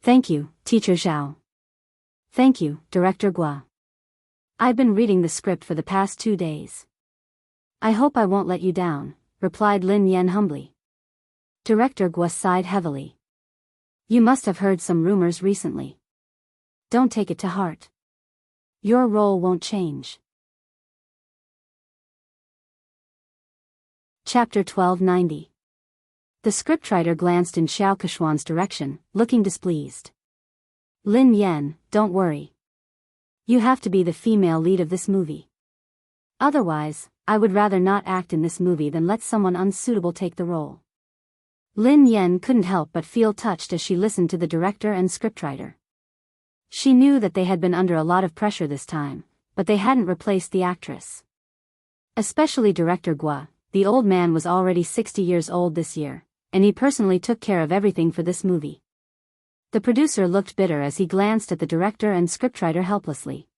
Thank you, Teacher Zhao. Thank you, Director Guo. I've been reading the script for the past 2 days. I hope I won't let you down, replied Lin Yan humbly. Director Guo sighed heavily. You must have heard some rumors recently. Don't take it to heart. Your role won't change. Chapter 1290. The scriptwriter glanced in Xiao Kechuan's direction, looking displeased. Lin Yan, don't worry. You have to be the female lead of this movie. Otherwise, I would rather not act in this movie than let someone unsuitable take the role. Lin Yan couldn't help but feel touched as she listened to the director and scriptwriter. She knew that they had been under a lot of pressure this time, but they hadn't replaced the actress. Especially Director Guo. The old man was already 60 years old this year, and he personally took care of everything for this movie. The producer looked bitter as he glanced at the director and scriptwriter helplessly.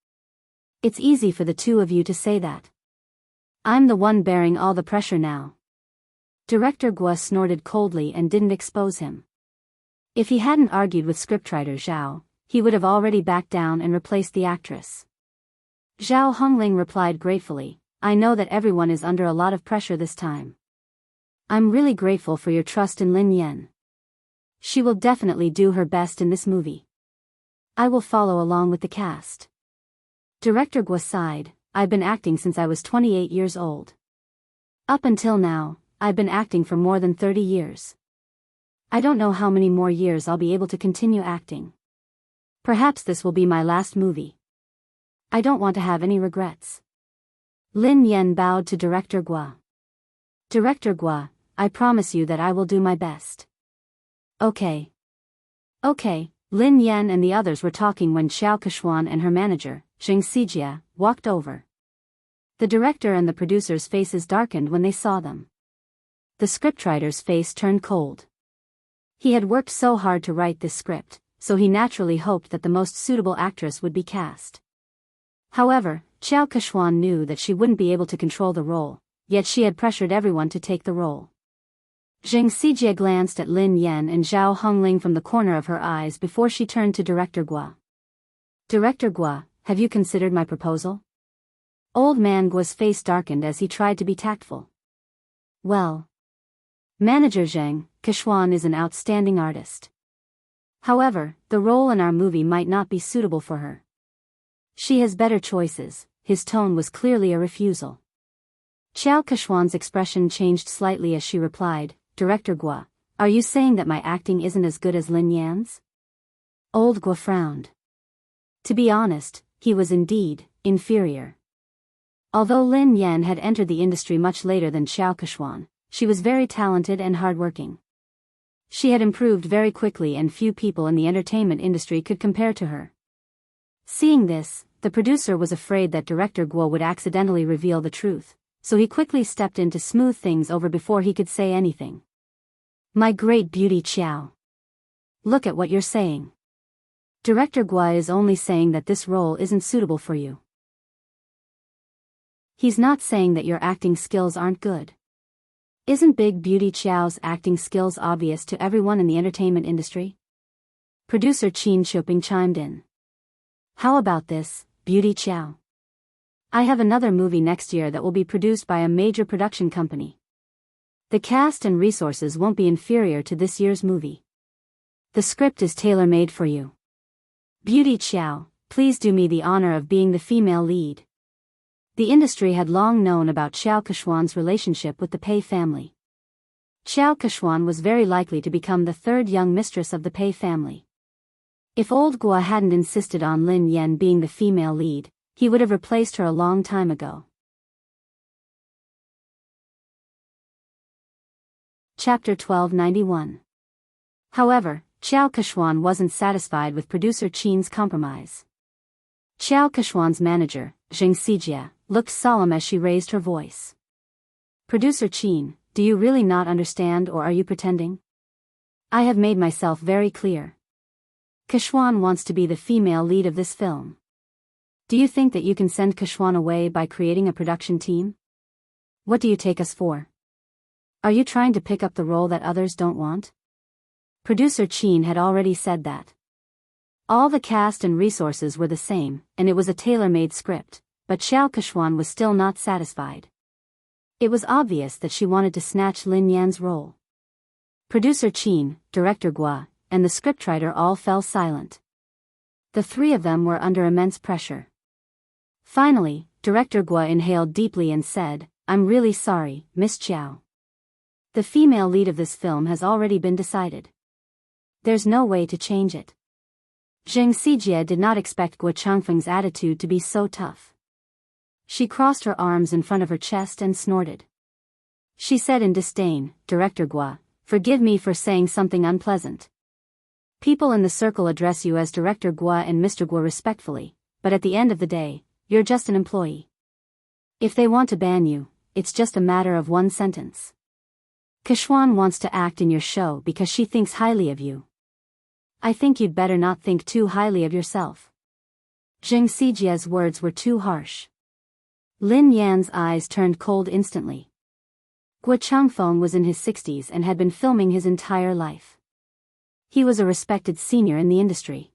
It's easy for the two of you to say that. I'm the one bearing all the pressure now. Director Guo snorted coldly and didn't expose him. If he hadn't argued with scriptwriter Zhao, he would have already backed down and replaced the actress. Zhao Hongling replied gratefully, I know that everyone is under a lot of pressure this time. I'm really grateful for your trust in Lin Yan. She will definitely do her best in this movie. I will follow along with the cast. Director Guo sighed, I've been acting since I was 28 years old. Up until now, I've been acting for more than 30 years. I don't know how many more years I'll be able to continue acting. Perhaps this will be my last movie. I don't want to have any regrets. Lin Yan bowed to Director Guo. Director Guo, I promise you that I will do my best. Okay. Okay, Lin Yan and the others were talking when Xiao Kechuan and her manager, Zheng Xijie, walked over. The director and the producer's faces darkened when they saw them. The scriptwriter's face turned cold. He had worked so hard to write this script, so he naturally hoped that the most suitable actress would be cast. However, Xiao Kechuan knew that she wouldn't be able to control the role, yet she had pressured everyone to take the role. Zheng Xijie glanced at Lin Yan and Zhao Hongling from the corner of her eyes before she turned to Director Guo. Director Guo, have you considered my proposal? Old man Guo's face darkened as he tried to be tactful. Well, Manager Zheng, Kechuan is an outstanding artist. However, the role in our movie might not be suitable for her. She has better choices. His tone was clearly a refusal. Xiao Kechuan's expression changed slightly as she replied, Director Guo, are you saying that my acting isn't as good as Lin Yan's? Old Guo frowned. To be honest, he was indeed inferior. Although Lin Yan had entered the industry much later than Xiao Kechuan, she was very talented and hardworking. She had improved very quickly and few people in the entertainment industry could compare to her. Seeing this, the producer was afraid that Director Guo would accidentally reveal the truth, so he quickly stepped in to smooth things over before he could say anything. My great beauty Xiao. Look at what you're saying. Director Guo is only saying that this role isn't suitable for you. He's not saying that your acting skills aren't good. Isn't Big Beauty Xiao's acting skills obvious to everyone in the entertainment industry? Producer Qin Shuping chimed in. How about this, Beauty Xiao? I have another movie next year that will be produced by a major production company. The cast and resources won't be inferior to this year's movie. The script is tailor-made for you. Beauty Xiao, please do me the honor of being the female lead. The industry had long known about Xiao Kechuan's relationship with the Pei family. Xiao Kechuan was very likely to become the third young mistress of the Pei family. If old Guo hadn't insisted on Lin Yan being the female lead, he would have replaced her a long time ago. Chapter 1291. However, Xiao Kechuan wasn't satisfied with producer Qin's compromise. Xiao Kechuan's manager, Zheng Xijie, looked solemn as she raised her voice. Producer Qin, do you really not understand or are you pretending? I have made myself very clear. Kechuan wants to be the female lead of this film. Do you think that you can send Kechuan away by creating a production team? What do you take us for? Are you trying to pick up the role that others don't want? Producer Qin had already said that. All the cast and resources were the same, and it was a tailor-made script, but Xiao Kechuan was still not satisfied. It was obvious that she wanted to snatch Lin Yan's role. Producer Qin, Director Guo, and the scriptwriter all fell silent. The three of them were under immense pressure. Finally, Director Guo inhaled deeply and said, I'm really sorry, Miss Xiao. The female lead of this film has already been decided. There's no way to change it. Zheng Xijie did not expect Guo Changfeng's attitude to be so tough. She crossed her arms in front of her chest and snorted. She said in disdain, Director Guo, forgive me for saying something unpleasant. People in the circle address you as Director Guo and Mr. Guo respectfully, but at the end of the day, you're just an employee. If they want to ban you, it's just a matter of one sentence. Kechuan wants to act in your show because she thinks highly of you. I think you'd better not think too highly of yourself. Zheng Xijie's words were too harsh. Lin Yan's eyes turned cold instantly. Guo Changfeng was in his 60s and had been filming his entire life. He was a respected senior in the industry.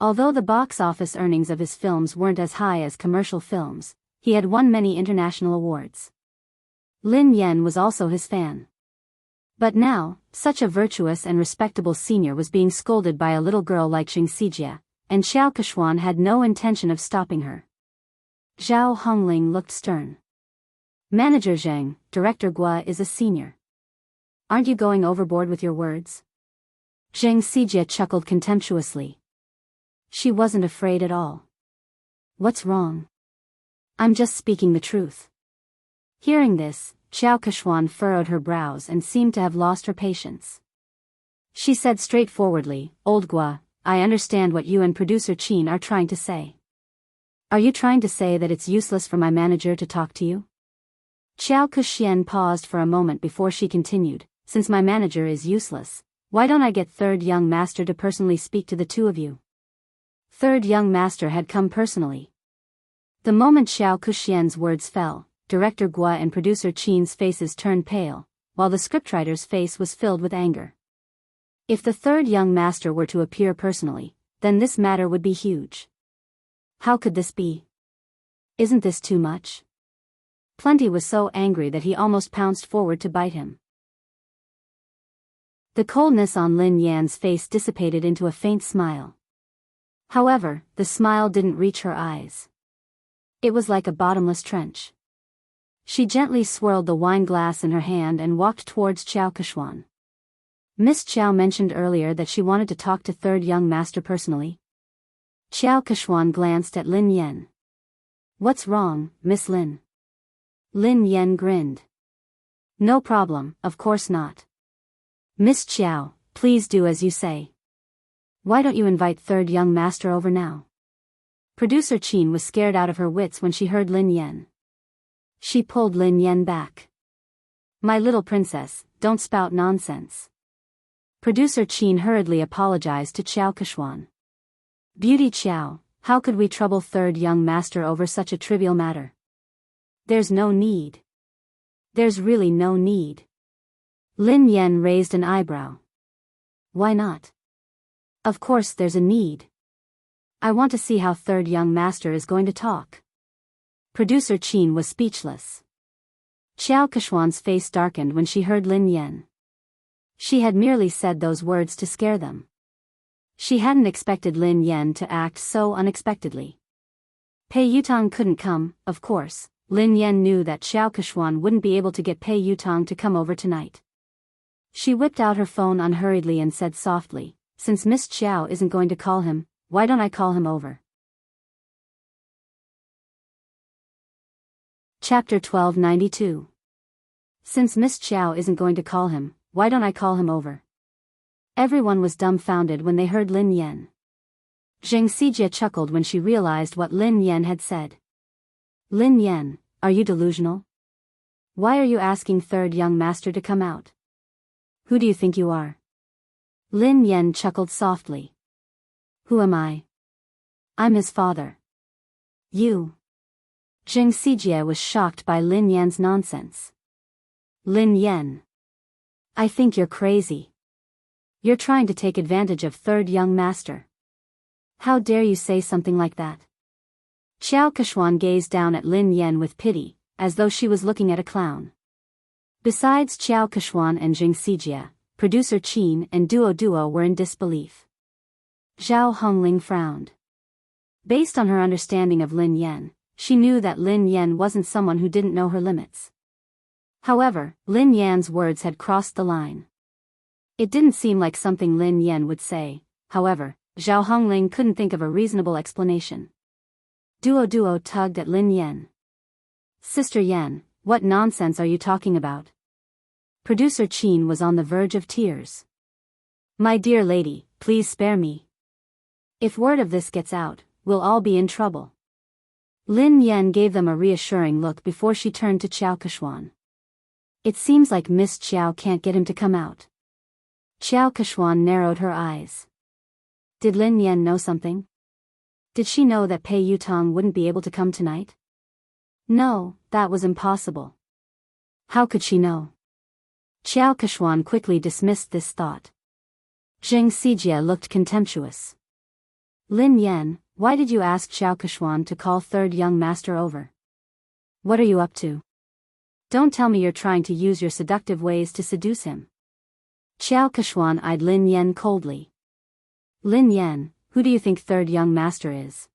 Although the box office earnings of his films weren't as high as commercial films, he had won many international awards. Lin Yan was also his fan. But now, such a virtuous and respectable senior was being scolded by a little girl like Xing Xijie, and Xiao Keshuan had no intention of stopping her. Zhao Hongling looked stern. Manager Zheng, Director Guo is a senior. Aren't you going overboard with your words? Xing Xijie chuckled contemptuously. She wasn't afraid at all. What's wrong? I'm just speaking the truth. Hearing this, Xiao Keshuan furrowed her brows and seemed to have lost her patience. She said straightforwardly, Old Guo, I understand what you and producer Qin are trying to say. Are you trying to say that it's useless for my manager to talk to you? Xiao Kexian paused for a moment before she continued, since my manager is useless, why don't I get Third Young Master to personally speak to the two of you? Third Young Master had come personally. The moment Xiao Kexian's words fell, Director Guo and producer Qin's faces turned pale, while the scriptwriter's face was filled with anger. If the Third Young Master were to appear personally, then this matter would be huge. How could this be? Isn't this too much? Plenty was so angry that he almost pounced forward to bite him. The coldness on Lin Yan's face dissipated into a faint smile. However, the smile didn't reach her eyes. It was like a bottomless trench. She gently swirled the wine glass in her hand and walked towards Xiao Keshuan. Miss Xiao mentioned earlier that she wanted to talk to Third Young Master personally. Xiao Keshuan glanced at Lin Yan. What's wrong, Miss Lin? Lin Yan grinned. No problem, of course not. Miss Xiao, please do as you say. Why don't you invite Third Young Master over now? Producer Qin was scared out of her wits when she heard Lin Yan. She pulled Lin Yan back. My little princess, don't spout nonsense. Producer Qin hurriedly apologized to Xiao Keshuan. Beauty Xiao, how could we trouble Third Young Master over such a trivial matter? There's no need. There's really no need. Lin Yan raised an eyebrow. Why not? Of course there's a need. I want to see how Third Young Master is going to talk. Producer Qin was speechless. Xiao Keshuan's face darkened when she heard Lin Yan. She had merely said those words to scare them. She hadn't expected Lin Yan to act so unexpectedly. Pei Yutong couldn't come, of course. Lin Yan knew that Xiao Keshuan wouldn't be able to get Pei Yutong to come over tonight. She whipped out her phone unhurriedly and said softly, since Miss Xiao isn't going to call him, why don't I call him over? Chapter 1292. Since Miss Xiao isn't going to call him, why don't I call him over? Everyone was dumbfounded when they heard Lin Yan. Zheng Xijie chuckled when she realized what Lin Yan had said. Lin Yan, are you delusional? Why are you asking Third Young Master to come out? Who do you think you are? Lin Yan chuckled softly. Who am I? I'm his father. You. Zheng Xijie was shocked by Lin Yan's nonsense. Lin Yan. I think you're crazy. You're trying to take advantage of Third Young Master. How dare you say something like that? Xiao Keshuan gazed down at Lin Yan with pity, as though she was looking at a clown. Besides Xiao Keshuan and Zheng Xijie, producer Qin and Duo were in disbelief. Zhao Hongling frowned. Based on her understanding of Lin Yan, she knew that Lin Yan wasn't someone who didn't know her limits. However, Lin Yan's words had crossed the line. It didn't seem like something Lin Yan would say. However, Zhao Hongling couldn't think of a reasonable explanation. Duo tugged at Lin Yan. Sister Yan, what nonsense are you talking about? Producer Qin was on the verge of tears. My dear lady, please spare me. If word of this gets out, we'll all be in trouble. Lin Yan gave them a reassuring look before she turned to Xiao Keshuan. It seems like Miss Xiao can't get him to come out. Xiao Keshuan narrowed her eyes. Did Lin Yan know something? Did she know that Pei Yutong wouldn't be able to come tonight? No, that was impossible. How could she know? Xiao Keshuan quickly dismissed this thought. Zheng Sijie looked contemptuous. Lin Yan, why did you ask Xiao Keshuan to call third young master over? What are you up to? Don't tell me you're trying to use your seductive ways to seduce him. Xiao Keshuan eyed Lin Yan coldly. Lin Yan, who do you think third young master is?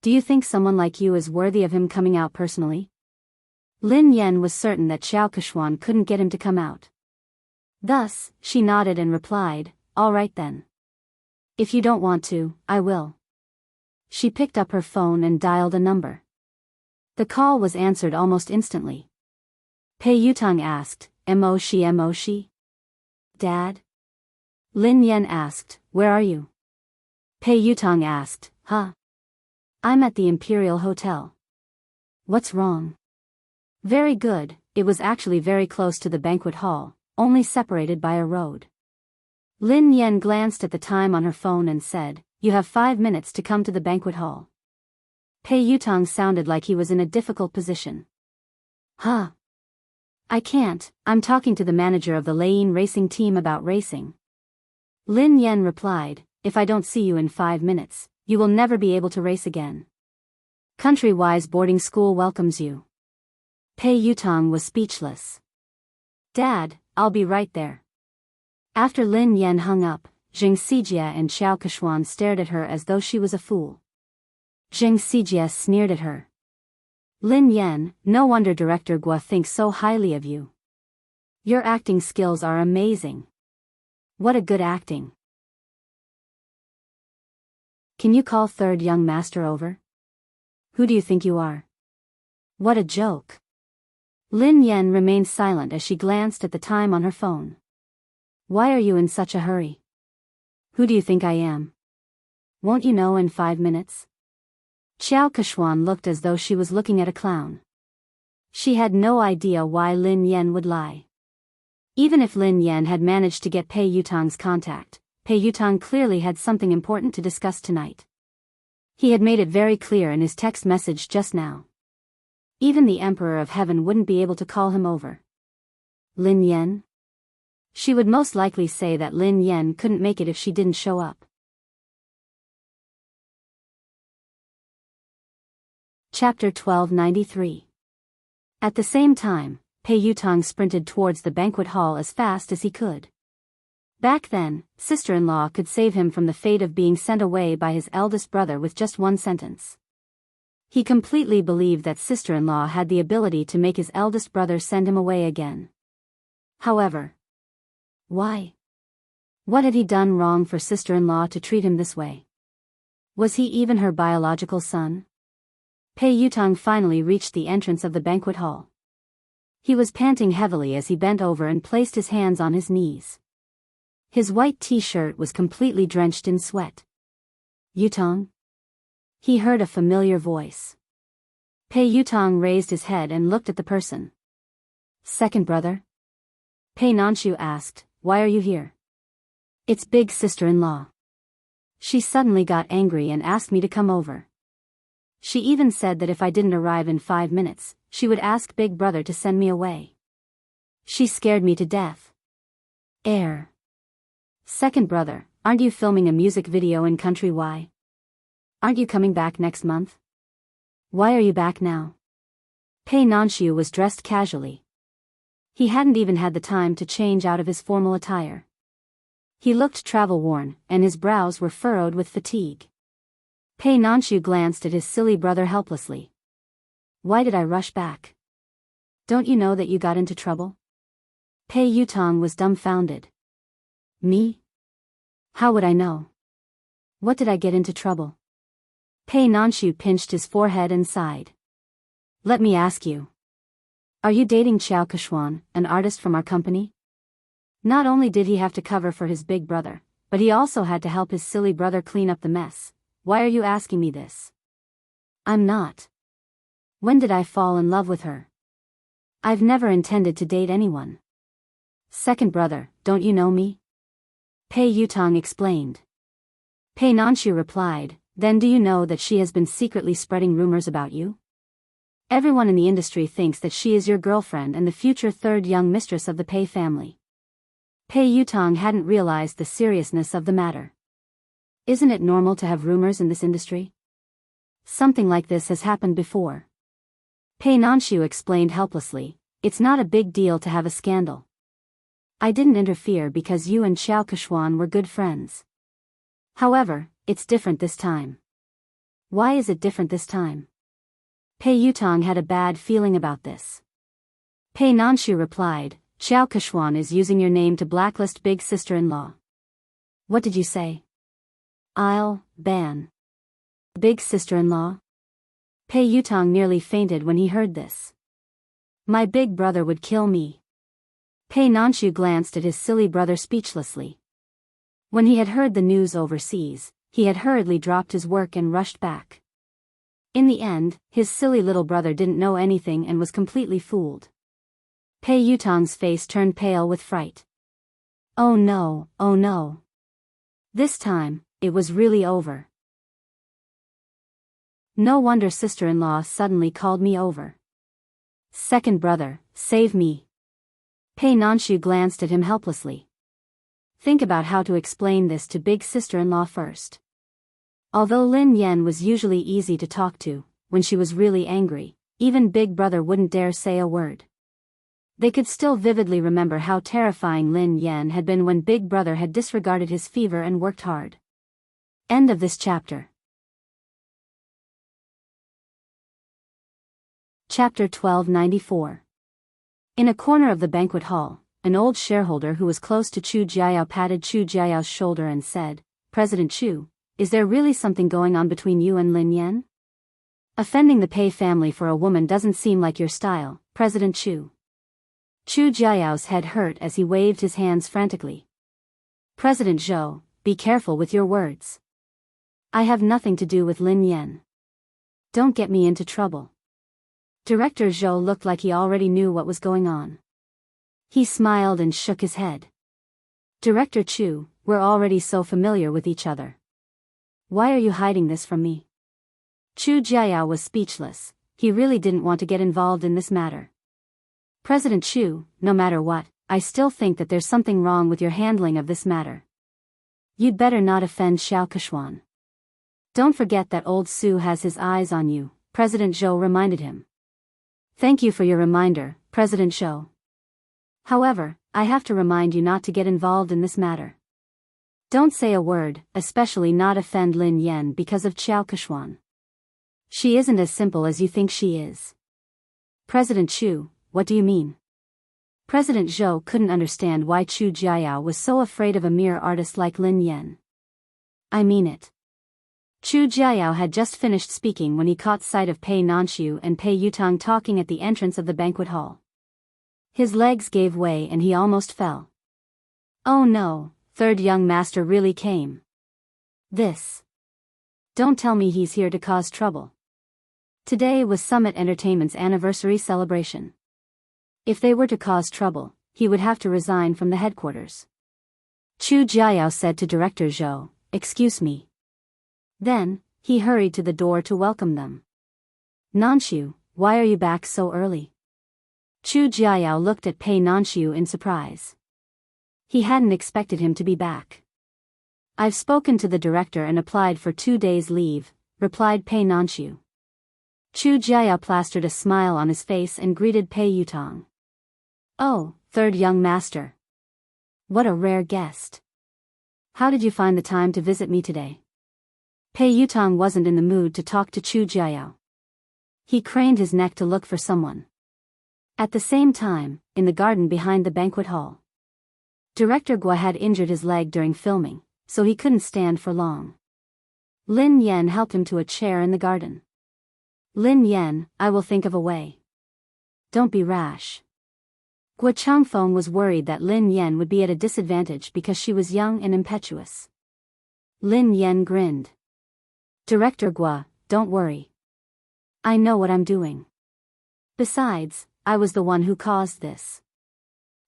Do you think someone like you is worthy of him coming out personally? Lin Yan was certain that Xiao Keshuan couldn't get him to come out. Thus, she nodded and replied, all right then. If you don't want to, I will. She picked up her phone and dialed a number. The call was answered almost instantly. Pei Yutang asked, Mo shi? Dad? Lin Yan asked, where are you? Pei Yutang asked, huh? I'm at the Imperial Hotel. What's wrong? Very good, it was actually very close to the banquet hall, only separated by a road. Lin Yan glanced at the time on her phone and said, you have 5 minutes to come to the banquet hall. Pei Yutang sounded like he was in a difficult position. Huh? I can't, I'm talking to the manager of the Lane racing team about racing. Lin Yan replied, if I don't see you in 5 minutes, you will never be able to race again. Country-wise boarding school welcomes you. Pei Yutang was speechless. Dad, I'll be right there. After Lin Yan hung up, Zheng Sijie and Xiao Keshuan stared at her as though she was a fool. Zheng Sijie sneered at her. Lin Yan, no wonder Director Guo thinks so highly of you. Your acting skills are amazing. What a good acting. Can you call third young master over? Who do you think you are? What a joke. Lin Yan remained silent as she glanced at the time on her phone. Why are you in such a hurry? Who do you think I am? Won't you know in 5 minutes? Xiao Keshuan looked as though she was looking at a clown. She had no idea why Lin Yan would lie. Even if Lin Yan had managed to get Pei Yutang's contact, Pei Yutang clearly had something important to discuss tonight. He had made it very clear in his text message just now. Even the Emperor of Heaven wouldn't be able to call him over. Lin Yan? She would most likely say that Lin Yan couldn't make it if she didn't show up. Chapter 1293. At the same time, Pei Yutang sprinted towards the banquet hall as fast as he could. Back then, sister-in-law could save him from the fate of being sent away by his eldest brother with just one sentence. He completely believed that sister-in-law had the ability to make his eldest brother send him away again. However, why? What had he done wrong for sister-in-law to treat him this way? Was he even her biological son? Pei Yutang finally reached the entrance of the banquet hall. He was panting heavily as he bent over and placed his hands on his knees. His white t-shirt was completely drenched in sweat. Yutang? He heard a familiar voice. Pei Yutang raised his head and looked at the person. Second brother? Pei Nanshu asked, why are you here? It's big sister-in-law. She suddenly got angry and asked me to come over. She even said that if I didn't arrive in 5 minutes, she would ask big brother to send me away. She scared me to death. Second brother, aren't you filming a music video in Country Y? Aren't you coming back next month? Why are you back now? Pei Nanshu was dressed casually. He hadn't even had the time to change out of his formal attire. He looked travel-worn, and his brows were furrowed with fatigue. Pei Nanshu glanced at his silly brother helplessly. Why did I rush back? Don't you know that you got into trouble? Pei Yutang was dumbfounded. Me? How would I know? What did I get into trouble? Pei Nanshu pinched his forehead and sighed. Let me ask you. Are you dating Xiao Keshuan, an artist from our company? Not only did he have to cover for his big brother, but he also had to help his silly brother clean up the mess. Why are you asking me this? I'm not. When did I fall in love with her? I've never intended to date anyone. Second brother, don't you know me? Pei Yutang explained. Pei Nanshu replied, then do you know that she has been secretly spreading rumors about you? Everyone in the industry thinks that she is your girlfriend and the future third young mistress of the Pei family. Pei Yutong hadn't realized the seriousness of the matter. Isn't it normal to have rumors in this industry? Something like this has happened before. Pei Nanshu explained helplessly, it's not a big deal to have a scandal. I didn't interfere because you and Xiao Keshuan were good friends. However, it's different this time. Why is it different this time? Pei Yutong had a bad feeling about this. Pei Nanshu replied, Xiao Keshuan is using your name to blacklist big sister-in-law. What did you say? I'll ban big sister-in-law? Pei Yutong nearly fainted when he heard this. My big brother would kill me. Pei Nanshu glanced at his silly brother speechlessly. When he had heard the news overseas, he had hurriedly dropped his work and rushed back. In the end, his silly little brother didn't know anything and was completely fooled. Pei Yutong's face turned pale with fright. Oh no, oh no. This time, it was really over. No wonder sister-in-law suddenly called me over. Second brother, save me. Pei Nanshu glanced at him helplessly. Think about how to explain this to big sister-in-law first. Although Lin Yan was usually easy to talk to, when she was really angry, even big brother wouldn't dare say a word. They could still vividly remember how terrifying Lin Yan had been when big brother had disregarded his fever and worked hard. End of this chapter. Chapter 1294. In a corner of the banquet hall, an old shareholder who was close to Chu Jiayao patted Chu Jiayao's shoulder and said, President Chu, is there really something going on between you and Lin Yan? Offending the Pei family for a woman doesn't seem like your style, President Chu. Chu Jiayao's head hurt as he waved his hands frantically. President Zhou, be careful with your words. I have nothing to do with Lin Yan. Don't get me into trouble. Director Zhou looked like he already knew what was going on. He smiled and shook his head. Director Chu, we're already so familiar with each other. Why are you hiding this from me? Chu Jiayao was speechless. He really didn't want to get involved in this matter. President Chu, no matter what, I still think that there's something wrong with your handling of this matter. You'd better not offend Xiao Keshuan. Don't forget that old Su has his eyes on you, President Zhou reminded him. Thank you for your reminder, President Zhou. However, I have to remind you not to get involved in this matter. Don't say a word, especially not offend Lin Yan because of Xiao Keshuan. She isn't as simple as you think she is. President Chu, what do you mean? President Zhou couldn't understand why Chu Jiayao was so afraid of a mere artist like Lin Yan. I mean it. Chu Jiayao had just finished speaking when he caught sight of Pei Nanshu and Pei Yutong talking at the entrance of the banquet hall. His legs gave way and he almost fell. Oh no, third young master really came. This. Don't tell me he's here to cause trouble. Today was Summit Entertainment's anniversary celebration. If they were to cause trouble, he would have to resign from the headquarters. Chu Jiayao said to Director Zhou, Excuse me. Then, he hurried to the door to welcome them. Nanshu, why are you back so early? Chu Jiayao looked at Pei Nanshu in surprise. He hadn't expected him to be back. I've spoken to the director and applied for 2 days leave, replied Pei Nanshu. Chu Jiayao plastered a smile on his face and greeted Pei Yutong. Oh, third young master. What a rare guest. How did you find the time to visit me today? Pei Yutong wasn't in the mood to talk to Chu Jiayao. He craned his neck to look for someone. At the same time, in the garden behind the banquet hall, Director Gua had injured his leg during filming, so he couldn't stand for long. Lin Yan helped him to a chair in the garden. Lin Yan, I will think of a way. Don't be rash. Gua Changfeng was worried that Lin Yan would be at a disadvantage because she was young and impetuous. Lin Yan grinned. Director Gua, don't worry. I know what I'm doing. Besides, I was the one who caused this.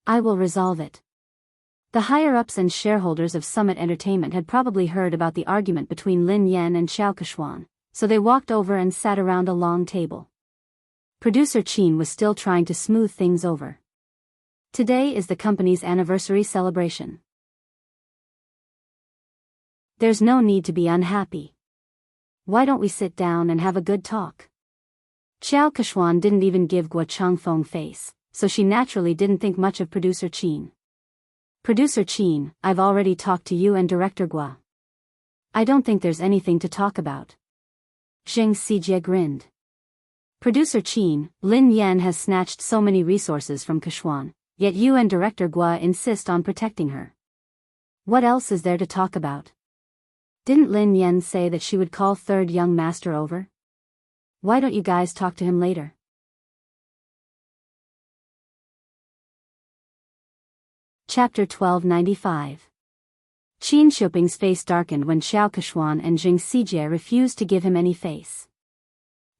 I will resolve it. The higher-ups and shareholders of Summit Entertainment had probably heard about the argument between Lin Yan and Xiao Keshuan, so they walked over and sat around a long table. Producer Qin was still trying to smooth things over. Today is the company's anniversary celebration. There's no need to be unhappy. Why don't we sit down and have a good talk? Xiao Keshuan didn't even give Guo Changfeng face, so she naturally didn't think much of Producer Qin. Producer Qin, I've already talked to you and Director Guo. I don't think there's anything to talk about. Zheng Xijie grinned. Producer Qin, Lin Yan has snatched so many resources from Keshuan, yet you and Director Guo insist on protecting her. What else is there to talk about? Didn't Lin Yan say that she would call third young master over? Why don't you guys talk to him later? Chapter 1295. Qin Shuping's face darkened when Xiao Keshuan and Zheng Xijie refused to give him any face.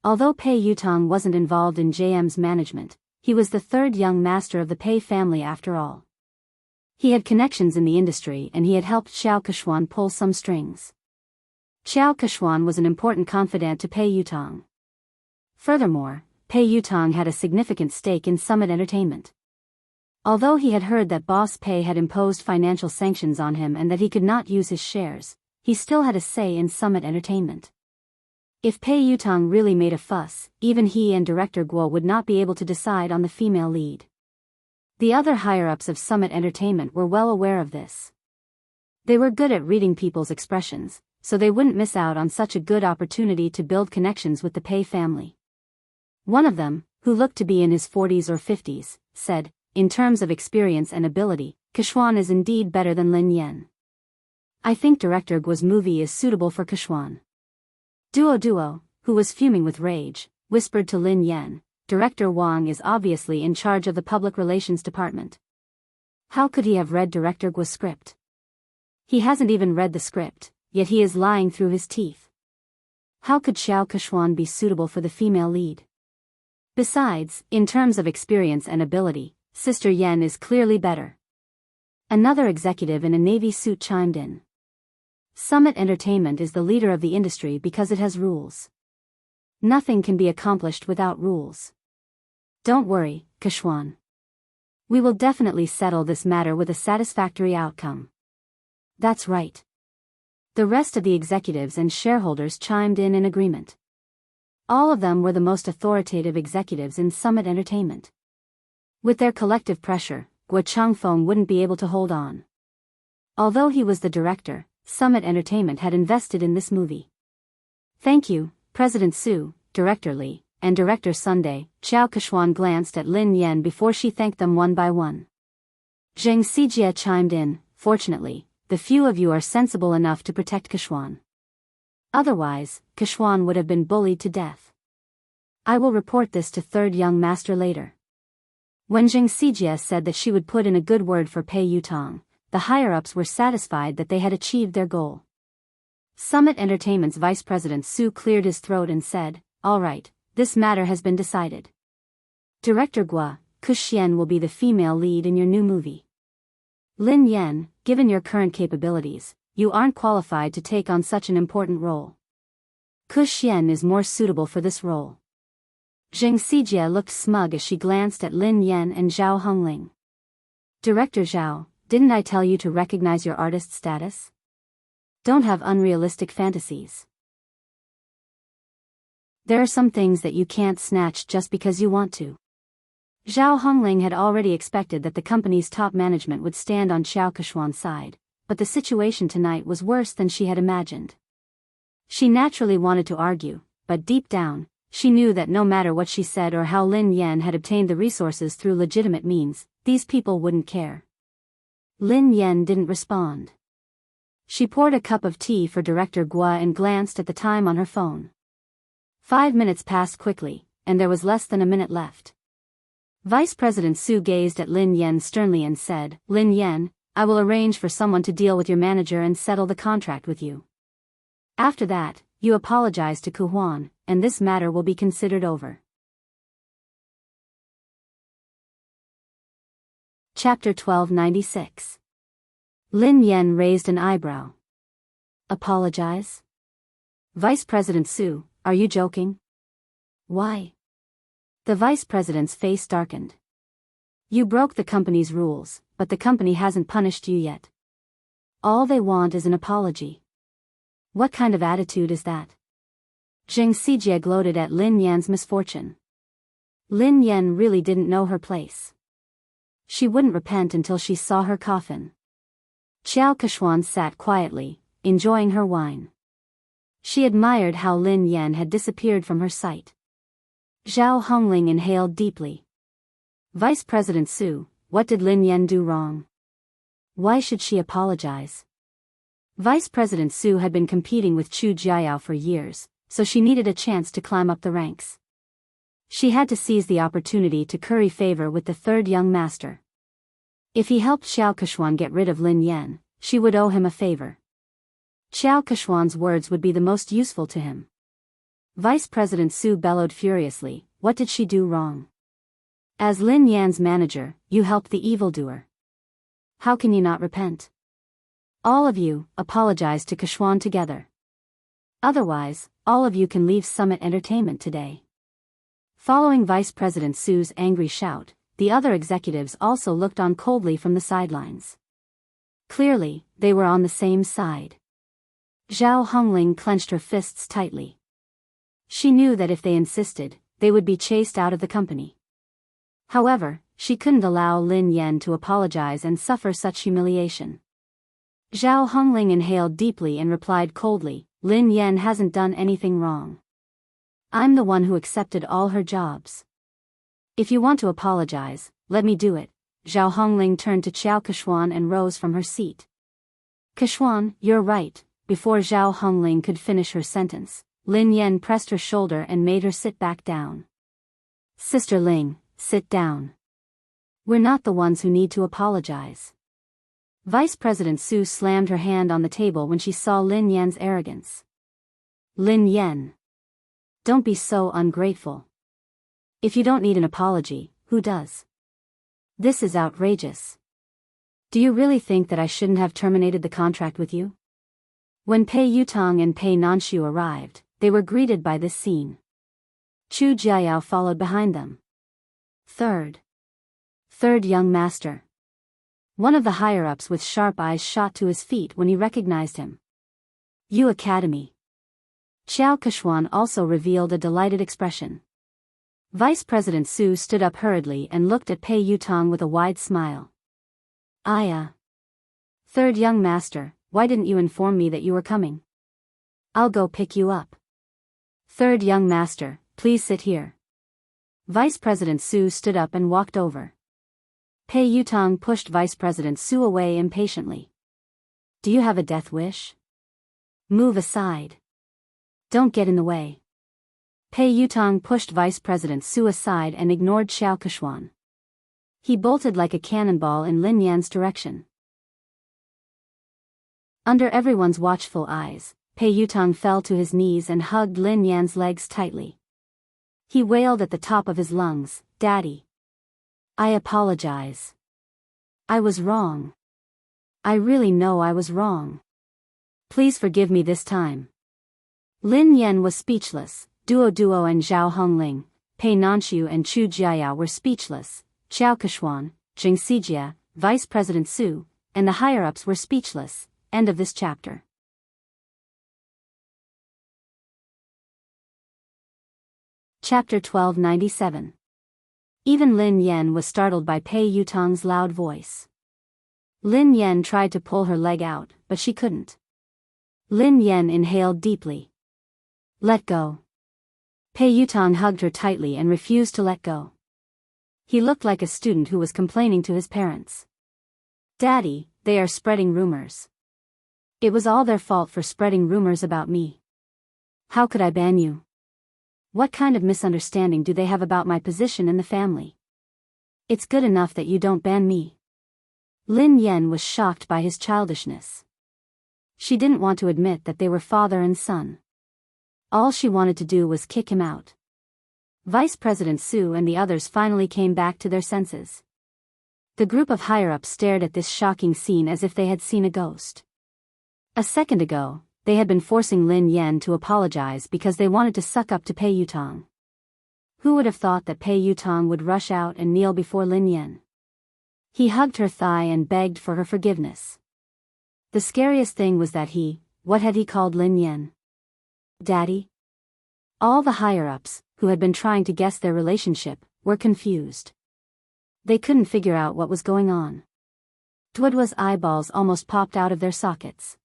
Although Pei Yutong wasn't involved in JM's management, he was the third young master of the Pei family after all. He had connections in the industry and he had helped Xiao Keshuan pull some strings. Xiao Keshuan was an important confidant to Pei Yutong. Furthermore, Pei Yutong had a significant stake in Summit Entertainment. Although he had heard that Boss Pei had imposed financial sanctions on him and that he could not use his shares, he still had a say in Summit Entertainment. If Pei Yutong really made a fuss, even he and Director Guo would not be able to decide on the female lead. The other higher-ups of Summit Entertainment were well aware of this. They were good at reading people's expressions, so they wouldn't miss out on such a good opportunity to build connections with the Pei family. One of them, who looked to be in his 40s or 50s, said, in terms of experience and ability, Keshuan is indeed better than Lin Yan. I think Director Guo's movie is suitable for Keshuan. Duo, who was fuming with rage, whispered to Lin Yan, Director Wang is obviously in charge of the public relations department. How could he have read Director Guo's script? He hasn't even read the script, yet he is lying through his teeth. How could Xiao Keshuan be suitable for the female lead? Besides, in terms of experience and ability, Sister Yen is clearly better. Another executive in a navy suit chimed in. Summit Entertainment is the leader of the industry because it has rules. Nothing can be accomplished without rules. Don't worry, Keshuan. We will definitely settle this matter with a satisfactory outcome. That's right. The rest of the executives and shareholders chimed in agreement. All of them were the most authoritative executives in Summit Entertainment. With their collective pressure, Guo Changfeng wouldn't be able to hold on. Although he was the director, Summit Entertainment had invested in this movie. Thank you, President Su, Director Li, and Director Sunday. Xiao Keshuan glanced at Lin Yan before she thanked them one by one. Zheng Xijie chimed in, fortunately, the few of you are sensible enough to protect Keshuan. Otherwise, Keshuan would have been bullied to death. I will report this to third young master later. When Zheng Xijie said that she would put in a good word for Pei Yutong, the higher-ups were satisfied that they had achieved their goal. Summit Entertainment's Vice President Su cleared his throat and said, all right, this matter has been decided. Director Guo, Kuxian will be the female lead in your new movie. Lin Yan, given your current capabilities, you aren't qualified to take on such an important role. Kuxian is more suitable for this role. Zheng Xijie looked smug as she glanced at Lin Yan and Zhao Hongling. Director Zhao, didn't I tell you to recognize your artist status? Don't have unrealistic fantasies. There are some things that you can't snatch just because you want to. Zhao Hongling had already expected that the company's top management would stand on Xiao Keshuan's side, but the situation tonight was worse than she had imagined. She naturally wanted to argue, but deep down, she knew that no matter what she said or how Lin Yan had obtained the resources through legitimate means, these people wouldn't care. Lin Yan didn't respond. She poured a cup of tea for Director Guo and glanced at the time on her phone. 5 minutes passed quickly, and there was less than a minute left. Vice President Su gazed at Lin Yan sternly and said, Lin Yan, I will arrange for someone to deal with your manager and settle the contract with you. After that, you apologize to Ku Huan, and this matter will be considered over. Chapter 1296. Lin Yan raised an eyebrow. Apologize? Vice President Su, are you joking? Why? The vice president's face darkened. You broke the company's rules, but the company hasn't punished you yet. All they want is an apology. What kind of attitude is that? Zheng Xijie gloated at Lin Yan's misfortune. Lin Yan really didn't know her place. She wouldn't repent until she saw her coffin. Xiao Keshuan sat quietly, enjoying her wine. She admired how Lin Yan had disappeared from her sight. Zhao Hongling inhaled deeply. Vice President Su, what did Lin Yan do wrong? Why should she apologize? Vice President Su had been competing with Chu Jiayao for years, so she needed a chance to climb up the ranks. She had to seize the opportunity to curry favor with the third young master. If he helped Xiao Keshuan get rid of Lin Yan, she would owe him a favor. Xiao Keshuan's words would be the most useful to him. Vice President Su bellowed furiously, what did she do wrong? As Lin Yan's manager, you helped the evildoer. How can you not repent? All of you, apologize to Keshuan together. Otherwise, all of you can leave Summit Entertainment today. Following Vice President Su's angry shout, the other executives also looked on coldly from the sidelines. Clearly, they were on the same side. Zhao Hongling clenched her fists tightly. She knew that if they insisted, they would be chased out of the company. However, she couldn't allow Lin Yan to apologize and suffer such humiliation. Zhao Hongling inhaled deeply and replied coldly, Lin Yan hasn't done anything wrong. I'm the one who accepted all her jobs. If you want to apologize, let me do it. Zhao Hongling turned to Xiao Keshuan and rose from her seat. Keshuan, you're right. Before Zhao Hongling could finish her sentence, Lin Yan pressed her shoulder and made her sit back down. Sister Ling, sit down. We're not the ones who need to apologize. Vice President Su slammed her hand on the table when she saw Lin Yan's arrogance. Lin Yan. Don't be so ungrateful. If you don't need an apology, who does? This is outrageous. Do you really think that I shouldn't have terminated the contract with you? When Pei Yutong and Pei Nanshu arrived, they were greeted by this scene. Chu Jiayao followed behind them. Third young master. One of the higher-ups with sharp eyes shot to his feet when he recognized him. Yu Academy. Xiao Keshuan also revealed a delighted expression. Vice President Su stood up hurriedly and looked at Pei Yutong with a wide smile. Third young master, why didn't you inform me that you were coming? I'll go pick you up. Third young master, please sit here. Vice President Su stood up and walked over. Pei Yutong pushed Vice President Su away impatiently. Do you have a death wish? Move aside. Don't get in the way. Pei Yutong pushed Vice President Su aside and ignored Xiao Keshuan. He bolted like a cannonball in Lin Yan's direction. Under everyone's watchful eyes, Pei Yutong fell to his knees and hugged Lin Yan's legs tightly. He wailed at the top of his lungs, Daddy. I apologize. I was wrong. I really know I was wrong. Please forgive me this time. Lin Yan was speechless. Duo and Zhao Hongling, Pei Nanshu and Chu Jiayao were speechless. Xiao Keshuan, Zheng Xijie, Vice President Su, and the higher-ups were speechless. End of this chapter. Chapter 1297. Even Lin Yan was startled by Pei Yutong's loud voice. Lin Yan tried to pull her leg out, but she couldn't. Lin Yan inhaled deeply. Let go. Pei Yutong hugged her tightly and refused to let go. He looked like a student who was complaining to his parents. Daddy, they are spreading rumors. It was all their fault for spreading rumors about me. How could I ban you? What kind of misunderstanding do they have about my position in the family? It's good enough that you don't ban me. Lin Yan was shocked by his childishness. She didn't want to admit that they were father and son. All she wanted to do was kick him out. Vice President Su and the others finally came back to their senses. The group of higher-ups stared at this shocking scene as if they had seen a ghost. A second ago, they had been forcing Lin Yan to apologize because they wanted to suck up to Pei Yutong. Who would have thought that Pei Yutong would rush out and kneel before Lin Yan? He hugged her thigh and begged for her forgiveness. The scariest thing was that what had he called Lin Yan? Daddy? All the higher-ups, who had been trying to guess their relationship, were confused. They couldn't figure out what was going on. Duodwa's eyeballs almost popped out of their sockets.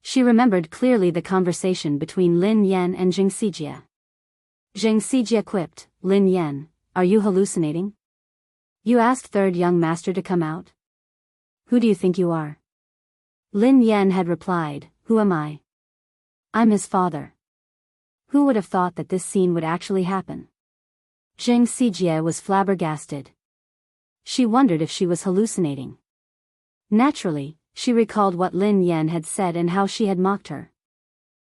She remembered clearly the conversation between Lin Yan and Zheng Xijie. Zheng Xijie quipped, "Lin Yan, are you hallucinating? You asked third young master to come out? Who do you think you are?" Lin Yan had replied, "Who am I? I'm his father." Who would have thought that this scene would actually happen? Zheng Xijie was flabbergasted. She wondered if she was hallucinating. Naturally, she recalled what Lin Yan had said and how she had mocked her.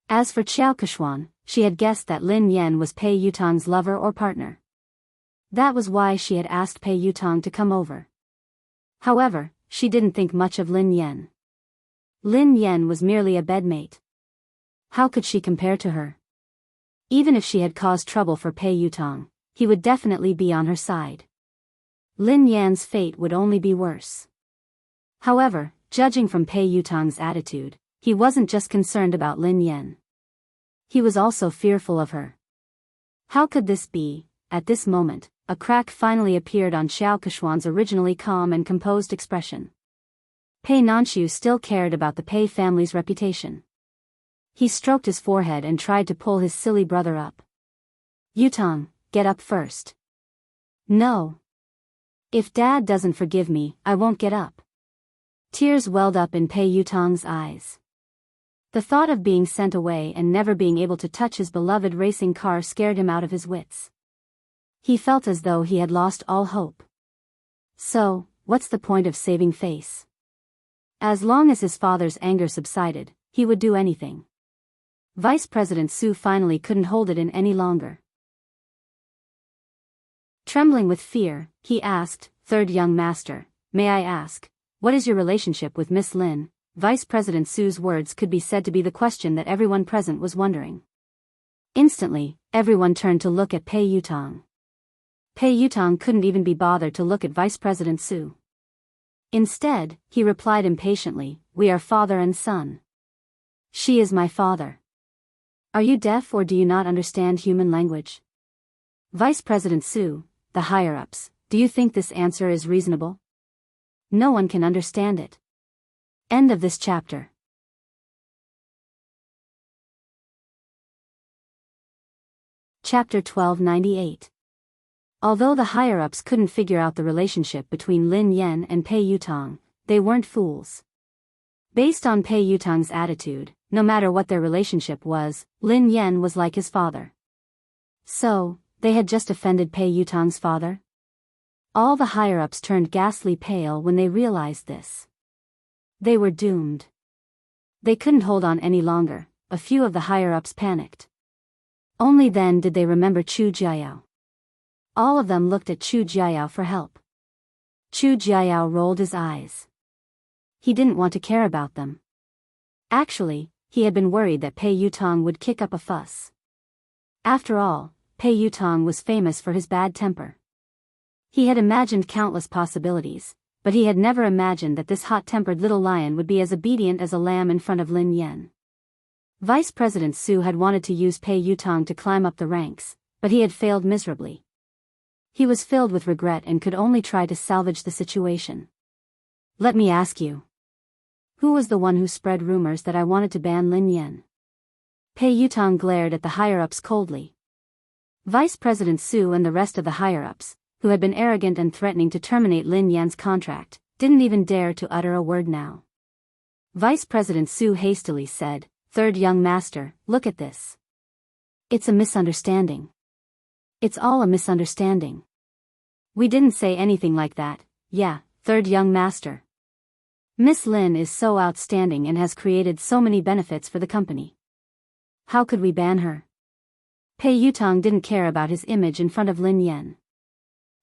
As for Qiao Keshuan, she had guessed that Lin Yan was Pei Yutong's lover or partner. That was why she had asked Pei Yutong to come over. However, she didn't think much of Lin Yan. Lin Yan was merely a bedmate. How could she compare to her? Even if she had caused trouble for Pei Yutong, he would definitely be on her side. Lin Yan's fate would only be worse. However, judging from Pei Yutong's attitude, he wasn't just concerned about Lin Yan. He was also fearful of her. How could this be? At this moment, a crack finally appeared on Xiao Keshuan's originally calm and composed expression. Pei Nanxiu still cared about the Pei family's reputation. He stroked his forehead and tried to pull his silly brother up. "Yutong, get up first." "No. If Dad doesn't forgive me, I won't get up." Tears welled up in Pei Yutong's eyes. The thought of being sent away and never being able to touch his beloved racing car scared him out of his wits. He felt as though he had lost all hope. So, what's the point of saving face? As long as his father's anger subsided, he would do anything. Vice President Su finally couldn't hold it in any longer. Trembling with fear, he asked, "Third young master, may I ask, what is your relationship with Miss Lin?" Vice President Su's words could be said to be the question that everyone present was wondering. Instantly, everyone turned to look at Pei Yutong. Pei Yutong couldn't even be bothered to look at Vice President Su. Instead, he replied impatiently, "We are father and son. She is my father. Are you deaf or do you not understand human language?" Vice President Su, the higher-ups, do you think this answer is reasonable? No one can understand it. End of this chapter. Chapter 1298. Although the higher-ups couldn't figure out the relationship between Lin Yan and Pei Yutong, they weren't fools. Based on Pei Yutong's attitude, no matter what their relationship was, Lin Yan was like his father. So, they had just offended Pei Yutong's father? All the higher-ups turned ghastly pale when they realized this. They were doomed. They couldn't hold on any longer. A few of the higher-ups panicked. Only then did they remember Chu Jiayao. All of them looked at Chu Jiayao for help. Chu Jiayao rolled his eyes. He didn't want to care about them. Actually, he had been worried that Pei Yutong would kick up a fuss. After all, Pei Yutong was famous for his bad temper. He had imagined countless possibilities, but he had never imagined that this hot-tempered little lion would be as obedient as a lamb in front of Lin Yan. Vice President Su had wanted to use Pei Yutong to climb up the ranks, but he had failed miserably. He was filled with regret and could only try to salvage the situation. "Let me ask you. Who was the one who spread rumors that I wanted to ban Lin Yan?" Pei Yutong glared at the higher-ups coldly. Vice President Su and the rest of the higher-ups, who had been arrogant and threatening to terminate Lin Yan's contract, didn't even dare to utter a word now. Vice President Su hastily said, "Third young master, look at this. It's a misunderstanding. It's all a misunderstanding. We didn't say anything like that, yeah, third young master. Miss Lin is so outstanding and has created so many benefits for the company. How could we ban her?" Pei Yutong didn't care about his image in front of Lin Yan.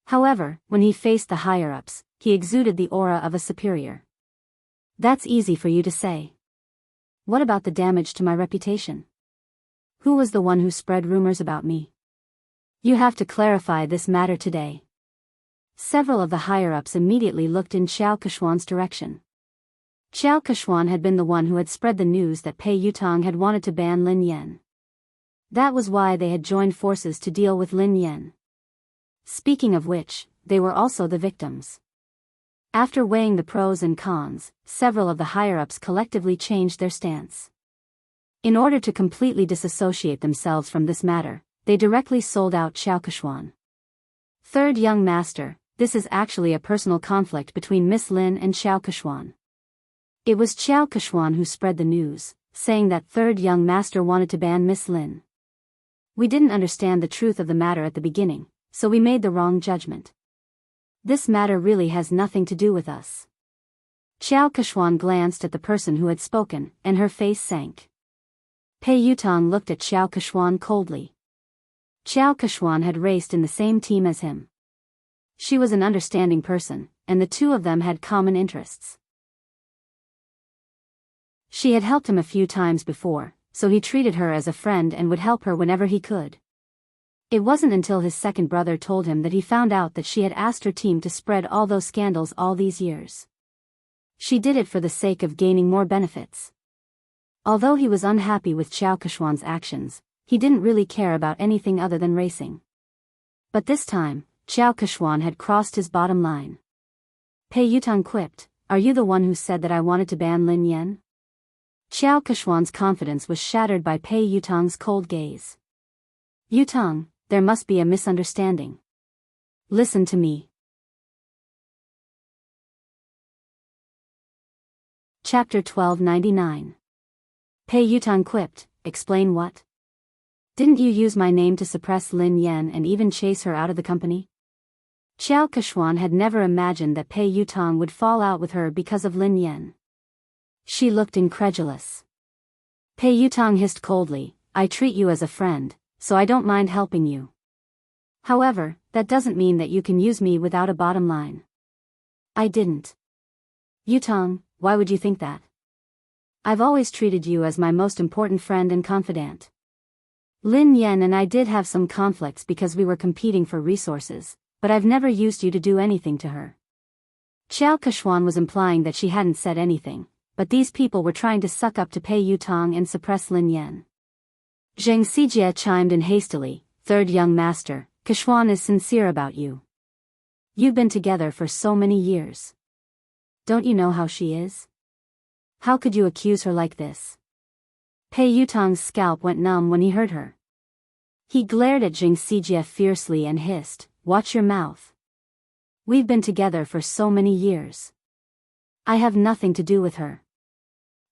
However, when he faced the higher-ups, he exuded the aura of a superior. "That's easy for you to say. What about the damage to my reputation? Who was the one who spread rumors about me?" You have to clarify this matter today. Several of the higher-ups immediately looked in Xiao Keshuan's direction. Xiao Keshuan had been the one who had spread the news that Pei Yutong had wanted to ban Lin Yan. That was why they had joined forces to deal with Lin Yan. Speaking of which, they were also the victims. After weighing the pros and cons, several of the higher-ups collectively changed their stance. In order to completely disassociate themselves from this matter, they directly sold out Xiao Keshuan. Third young master, this is actually a personal conflict between Miss Lin and Xiao Keshuan. It was Xiao Keshuan who spread the news, saying that third young master wanted to ban Miss Lin. We didn't understand the truth of the matter at the beginning, so we made the wrong judgment. This matter really has nothing to do with us. Xiao Keshuan glanced at the person who had spoken, and her face sank. Pei Yutong looked at Xiao Keshuan coldly. Xiao Keshuan had raced in the same team as him. She was an understanding person, and the two of them had common interests. She had helped him a few times before, so he treated her as a friend and would help her whenever he could. It wasn't until his second brother told him that he found out that she had asked her team to spread all those scandals all these years. She did it for the sake of gaining more benefits. Although he was unhappy with Xiao Keshuan's actions, he didn't really care about anything other than racing. But this time, Xiao Keshuan had crossed his bottom line. Pei Yutong quipped, "Are you the one who said that I wanted to ban Lin Yan?" Xiao Keshuan's confidence was shattered by Pei Yutong's cold gaze. "Yutong, there must be a misunderstanding. Listen to me." Chapter 1299. Pei Yutong quipped, "Explain what? Didn't you use my name to suppress Lin Yan and even chase her out of the company?" Xiao Keshuan had never imagined that Pei Yutong would fall out with her because of Lin Yan. She looked incredulous. Pei Yutong hissed coldly, "I treat you as a friend, so I don't mind helping you. However, that doesn't mean that you can use me without a bottom line." "I didn't." "Yutong, why would you think that? I've always treated you as my most important friend and confidant. Lin Yan and I did have some conflicts because we were competing for resources, but I've never used you to do anything to her." Xiao Keshuan was implying that she hadn't said anything, but these people were trying to suck up to Pei Yutong and suppress Lin Yan. Zheng Xijie chimed in hastily, "Third young master, Keshuan is sincere about you. You've been together for so many years. Don't you know how she is? How could you accuse her like this?" Pei Yutong's scalp went numb when he heard her. He glared at Zheng Xijie fiercely and hissed, "Watch your mouth. We've been together for so many years. I have nothing to do with her.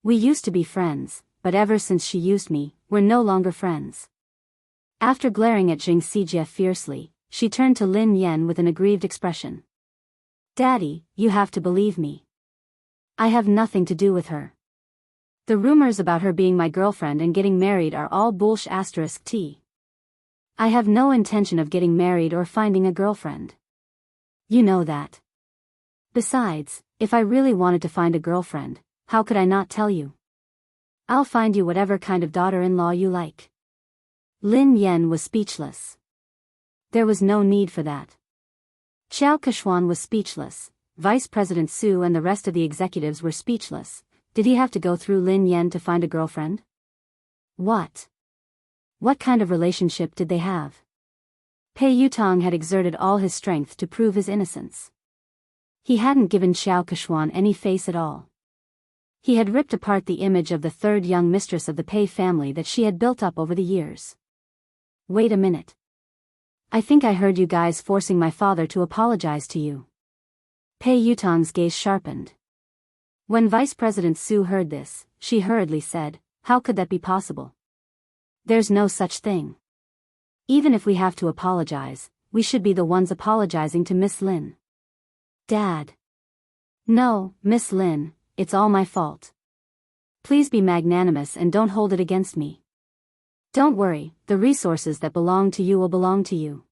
We used to be friends, but ever since she used me, we're no longer friends." After glaring at Zheng Xijie fiercely, she turned to Lin Yan with an aggrieved expression. "Daddy, you have to believe me. I have nothing to do with her. The rumors about her being my girlfriend and getting married are all bullsh*t. I have no intention of getting married or finding a girlfriend. You know that. Besides, if I really wanted to find a girlfriend, how could I not tell you? I'll find you whatever kind of daughter-in-law you like." Lin Yan was speechless. There was no need for that. Xiao Keshuan was speechless, Vice President Su and the rest of the executives were speechless. Did he have to go through Lin Yan to find a girlfriend? What kind of relationship did they have? Pei Yutong had exerted all his strength to prove his innocence. He hadn't given Xiao Keshuan any face at all. He had ripped apart the image of the third young mistress of the Pei family that she had built up over the years. "Wait a minute. I think I heard you guys forcing my father to apologize to you." Pei Yutong's gaze sharpened. When Vice President Su heard this, she hurriedly said, "How could that be possible? There's no such thing. Even if we have to apologize, we should be the ones apologizing to Miss Lin." "Dad." "No, Miss Lin, it's all my fault. Please be magnanimous and don't hold it against me. Don't worry, the resources that belong to you will belong to you.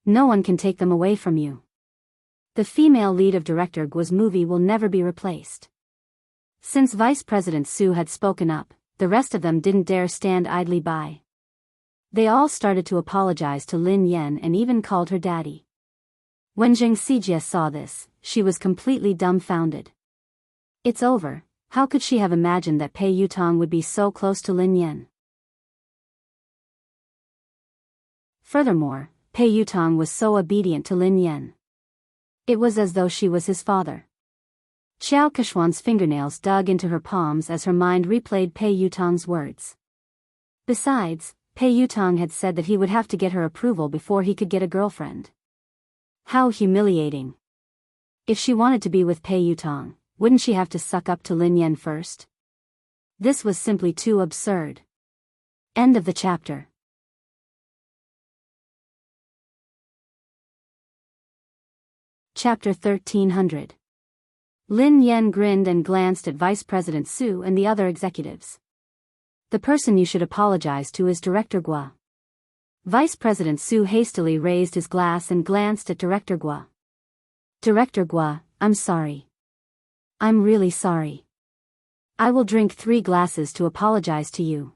No one can take them away from you. The female lead of Director Guo's movie will never be replaced." Since Vice President Su had spoken up, the rest of them didn't dare stand idly by. They all started to apologize to Lin Yan and even called her daddy. When Zheng Xijie saw this, she was completely dumbfounded. It's over. How could she have imagined that Pei Yutong would be so close to Lin Yan? Furthermore, Pei Yutong was so obedient to Lin Yan. It was as though she was his father. Xiao Keshuan's fingernails dug into her palms as her mind replayed Pei Yutong's words. Besides, Pei Yutong had said that he would have to get her approval before he could get a girlfriend. How humiliating. If she wanted to be with Pei Yutong, wouldn't she have to suck up to Lin Yan first? This was simply too absurd. End of the chapter. Chapter 1300. Lin Yan grinned and glanced at Vice President Su and the other executives. The person you should apologize to is Director Gua. Vice President Su hastily raised his glass and glanced at Director Gua. Director Gua, I'm sorry. I'm really sorry. I will drink 3 glasses to apologize to you.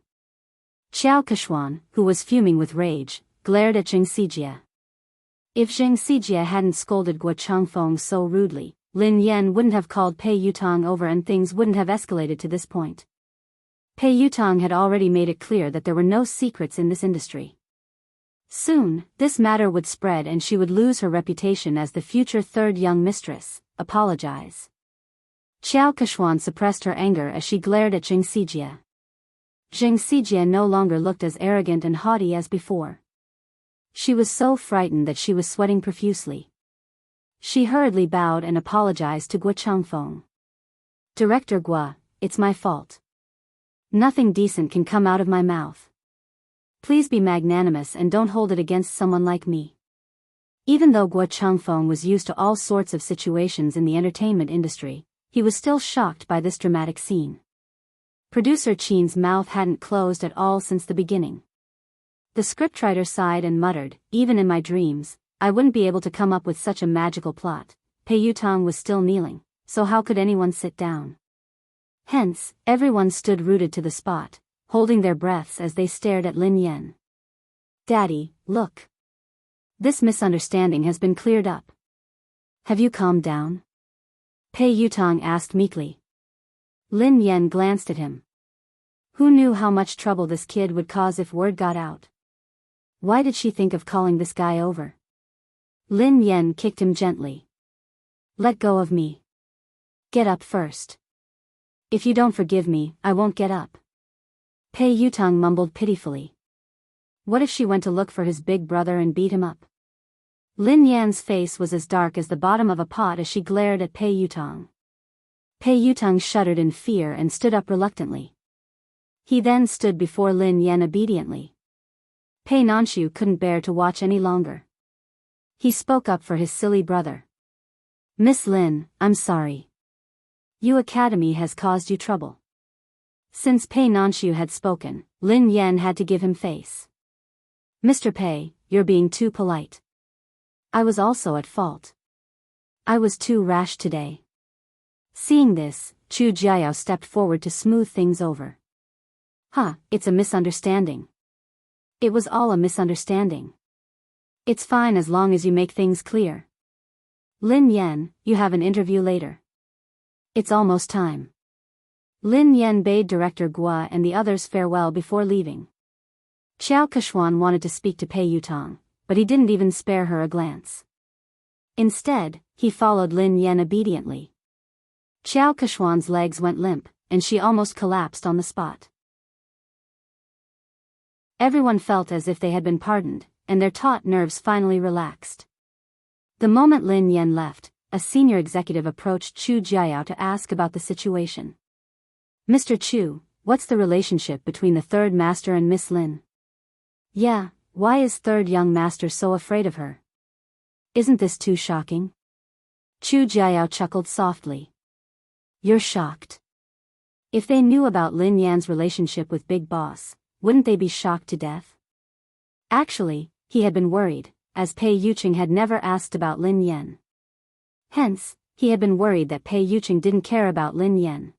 Xiao Keshuan, who was fuming with rage, glared at Zheng Xijie. If Zheng Xijie hadn't scolded Guo Changfeng so rudely, Lin Yan wouldn't have called Pei Yutong over and things wouldn't have escalated to this point. Pei Yutong had already made it clear that there were no secrets in this industry. Soon, this matter would spread and she would lose her reputation as the future third young mistress. Apologize. Xiao Keshuan suppressed her anger as she glared at Zheng Xijie. Zheng Xijie no longer looked as arrogant and haughty as before. She was so frightened that she was sweating profusely. She hurriedly bowed and apologized to Guo Changfeng. Director Gua, it's my fault. Nothing decent can come out of my mouth. Please be magnanimous and don't hold it against someone like me. Even though Guo Changfeng was used to all sorts of situations in the entertainment industry, he was still shocked by this dramatic scene. Producer Qin's mouth hadn't closed at all since the beginning. The scriptwriter sighed and muttered, even in my dreams, I wouldn't be able to come up with such a magical plot. Pei Yutong was still kneeling, so how could anyone sit down? Hence, everyone stood rooted to the spot, holding their breaths as they stared at Lin Yan. Daddy, look. This misunderstanding has been cleared up. Have you calmed down? Pei Yutong asked meekly. Lin Yan glanced at him. Who knew how much trouble this kid would cause if word got out? Why did she think of calling this guy over? Lin Yan kicked him gently. Let go of me. Get up first. If you don't forgive me, I won't get up. Pei Yutong mumbled pitifully. What if she went to look for his big brother and beat him up? Lin Yan's face was as dark as the bottom of a pot as she glared at Pei Yutong. Pei Yutong shuddered in fear and stood up reluctantly. He then stood before Lin Yan obediently. Pei Nanshu couldn't bear to watch any longer. He spoke up for his silly brother. Miss Lin, I'm sorry. Yu Academy has caused you trouble. Since Pei Nanshu had spoken, Lin Yan had to give him face. Mr. Pei, you're being too polite. I was also at fault. I was too rash today. Seeing this, Chu Jiao stepped forward to smooth things over. It's a misunderstanding. It was all a misunderstanding. It's fine as long as you make things clear. Lin Yan, you have an interview later. It's almost time. Lin Yan bade Director Gua and the others farewell before leaving. Xiao Keshuan wanted to speak to Pei Yutong, but he didn't even spare her a glance. Instead, he followed Lin Yan obediently. Xiao Keshuan's legs went limp, and she almost collapsed on the spot. Everyone felt as if they had been pardoned, and their taut nerves finally relaxed. The moment Lin Yan left, a senior executive approached Chu Jiao to ask about the situation. Mr. Chu, what's the relationship between the third master and Miss Lin? Yeah, why is third young master so afraid of her? Isn't this too shocking? Chu Jiao chuckled softly. You're shocked. If they knew about Lin Yan's relationship with Big Boss, wouldn't they be shocked to death? Actually, he had been worried, as Pei Yuqing had never asked about Lin Yan. Hence, he had been worried that Pei Yuqing didn't care about Lin Yan.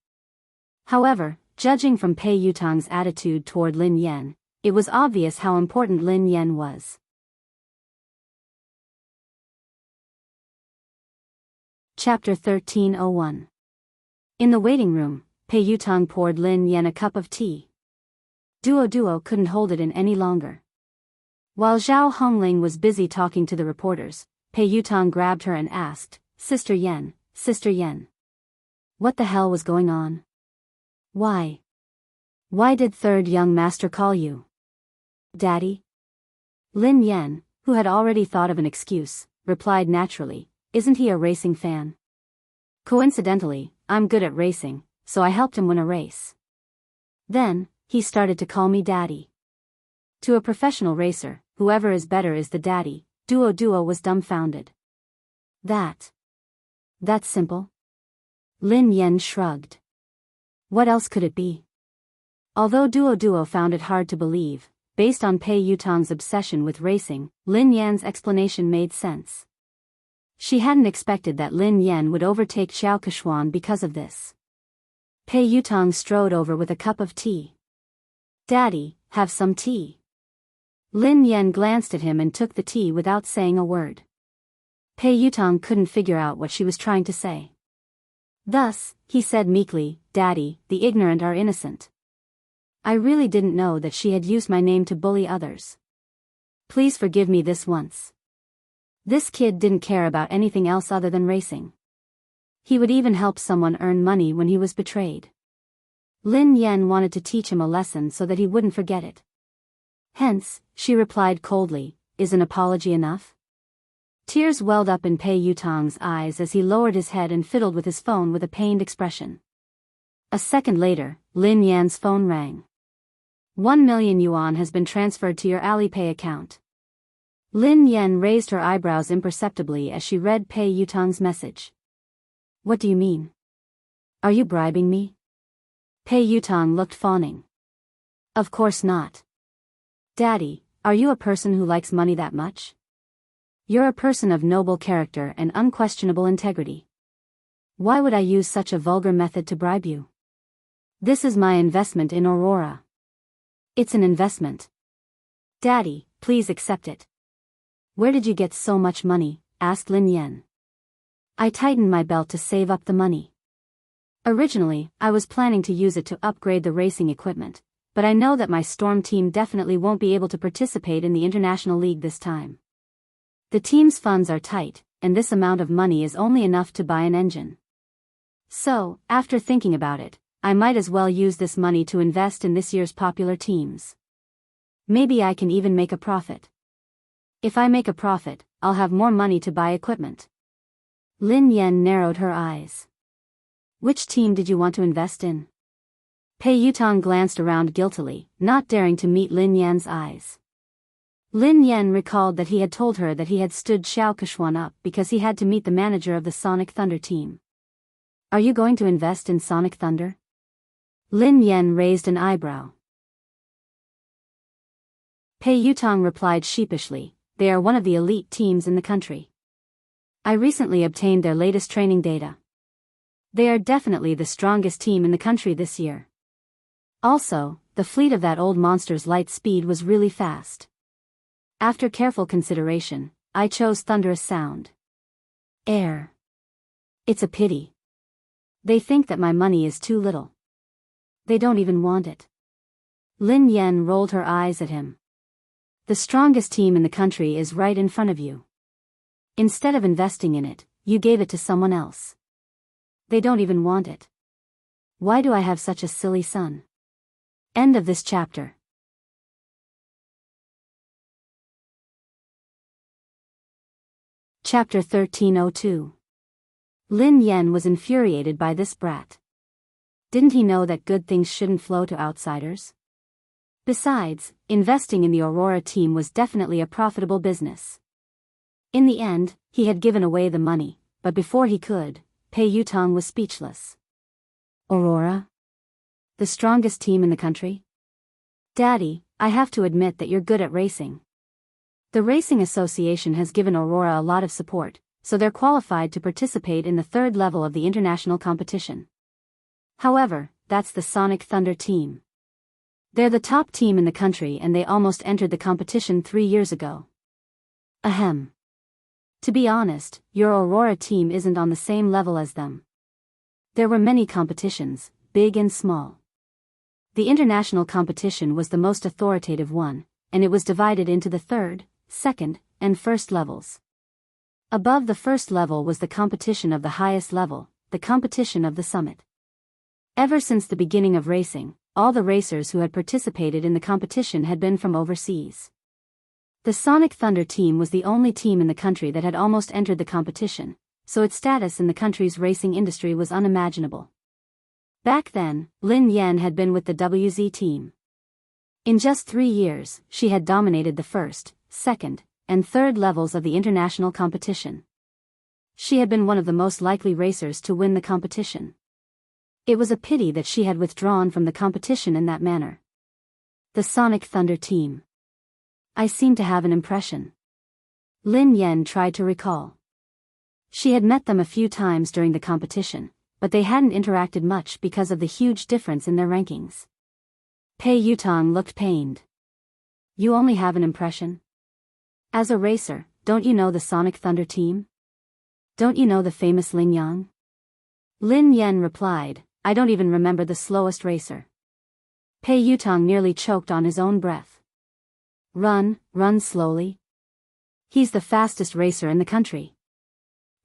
However, judging from Pei Yutong's attitude toward Lin Yan, it was obvious how important Lin Yan was. Chapter 1301. In the waiting room, Pei Yutong poured Lin Yan a cup of tea. Duo couldn't hold it in any longer. While Zhao Hongling was busy talking to the reporters, Pei Yutong grabbed her and asked, Sister Yen, what the hell was going on? Why did third young master call you? Daddy? Lin Yan, who had already thought of an excuse, replied naturally, isn't he a racing fan? Coincidentally, I'm good at racing, so I helped him win a race. Then, he started to call me daddy. To a professional racer, whoever is better is the daddy. Duo was dumbfounded. That's simple? Lin Yan shrugged. What else could it be? Although Duo found it hard to believe, based on Pei Yutong's obsession with racing, Lin Yan's explanation made sense. She hadn't expected that Lin Yan would overtake Xiao Keshuan because of this. Pei Yutong strode over with a cup of tea. Daddy, have some tea. Lin Yan glanced at him and took the tea without saying a word. Pei Yutong couldn't figure out what she was trying to say. Thus, he said meekly, Daddy, the ignorant are innocent. I really didn't know that she had used my name to bully others. Please forgive me this once. This kid didn't care about anything else other than racing. He would even help someone earn money when he was betrayed. Lin Yan wanted to teach him a lesson so that he wouldn't forget it. Hence, she replied coldly, is an apology enough? Tears welled up in Pei Yutong's eyes as he lowered his head and fiddled with his phone with a pained expression. A second later, Lin Yan's phone rang. 1 million yuan has been transferred to your Alipay account. Lin Yan raised her eyebrows imperceptibly as she read Pei Yutong's message. What do you mean? Are you bribing me? Pei Yutong looked fawning. Of course not. Daddy, are you a person who likes money that much? You're a person of noble character and unquestionable integrity. Why would I use such a vulgar method to bribe you? This is my investment in Aurora. It's an investment. Daddy, please accept it. Where did you get so much money? Asked Lin Yan. I tightened my belt to save up the money. Originally, I was planning to use it to upgrade the racing equipment, but I know that my Storm team definitely won't be able to participate in the International League this time. The team's funds are tight, and this amount of money is only enough to buy an engine. So, after thinking about it, I might as well use this money to invest in this year's popular teams. Maybe I can even make a profit. If I make a profit, I'll have more money to buy equipment. Lin Yan narrowed her eyes. Which team did you want to invest in? Pei Yutong glanced around guiltily, not daring to meet Lin Yan's eyes. Lin Yan recalled that he had told her that he had stood Xiao Keshuan up because he had to meet the manager of the Sonic Thunder team. Are you going to invest in Sonic Thunder? Lin Yan raised an eyebrow. Pei Yutong replied sheepishly, they are one of the elite teams in the country. I recently obtained their latest training data. They are definitely the strongest team in the country this year. Also, the fleet of that old monster's light speed was really fast. After careful consideration, I chose Thunderous Sound. Air. It's a pity. They think that my money is too little. They don't even want it. Lin Yan rolled her eyes at him. The strongest team in the country is right in front of you. Instead of investing in it, you gave it to someone else. They don't even want it. Why do I have such a silly son? End of this chapter. Chapter 1302. Lin Yan was infuriated by this brat. Didn't he know that good things shouldn't flow to outsiders? Besides, investing in the Aurora team was definitely a profitable business. In the end, he had given away the money, but before he could, Pei Yutong was speechless. Aurora? The strongest team in the country? Daddy, I have to admit that you're good at racing. The Racing Association has given Aurora a lot of support, so they're qualified to participate in the third level of the international competition. However, that's the Sonic Thunder team. They're the top team in the country and they almost entered the competition 3 years ago. Ahem. To be honest, your Aurora team isn't on the same level as them. There were many competitions, big and small. The international competition was the most authoritative one, and it was divided into the third, second, and first levels. Above the first level was the competition of the highest level, the competition of the summit. Ever since the beginning of racing, all the racers who had participated in the competition had been from overseas. The Sonic Thunder team was the only team in the country that had almost entered the competition, so its status in the country's racing industry was unimaginable. Back then, Lin Yan had been with the WZ team. In just 3 years, she had dominated the first, second, and third levels of the international competition. She had been one of the most likely racers to win the competition. It was a pity that she had withdrawn from the competition in that manner. The Sonic Thunder team. I seem to have an impression. Lin Yan tried to recall. She had met them a few times during the competition, but they hadn't interacted much because of the huge difference in their rankings. Pei Yutong looked pained. You only have an impression? As a racer, don't you know the Sonic Thunder team? Don't you know the famous Lin Yang? Lin Yan replied, I don't even remember the slowest racer. Pei Yutong nearly choked on his own breath. Run slowly. He's the fastest racer in the country.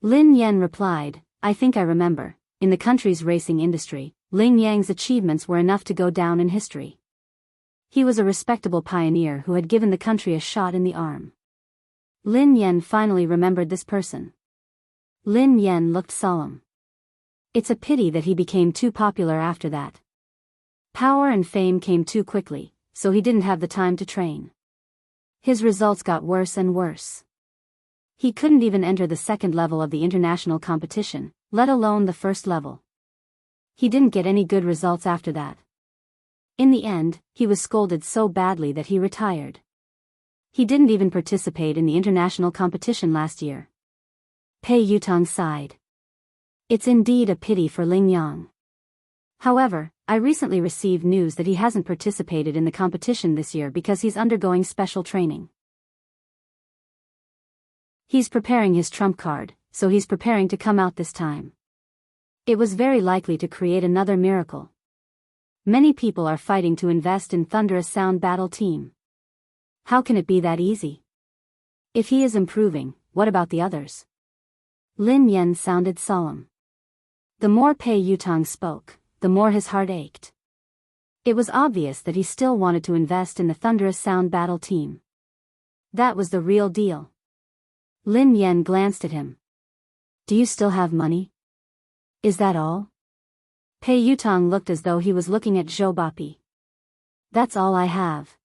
Lin Yan replied, I think I remember, in the country's racing industry, Lin Yang's achievements were enough to go down in history. He was a respectable pioneer who had given the country a shot in the arm. Lin Yan finally remembered this person. Lin Yan looked solemn. It's a pity that he became too popular after that. Power and fame came too quickly, so he didn't have the time to train. His results got worse and worse. He couldn't even enter the second level of the international competition, let alone the first level. He didn't get any good results after that. In the end, he was scolded so badly that he retired. He didn't even participate in the international competition last year. Pei Yutong sighed. It's indeed a pity for Lin Yang. However, I recently received news that he hasn't participated in the competition this year because he's undergoing special training. He's preparing his trump card, so he's preparing to come out this time. It was very likely to create another miracle. Many people are fighting to invest in Thunderous Sound Battle Team. How can it be that easy? If he is improving, what about the others? Lin Yan sounded solemn. The more Pei Yutong spoke, the more his heart ached. It was obvious that he still wanted to invest in the Thunderous Sound Battle Team. That was the real deal. Lin Yan glanced at him. Do you still have money? Is that all? Pei Yutong looked as though he was looking at Zhou Bapi. That's all I have.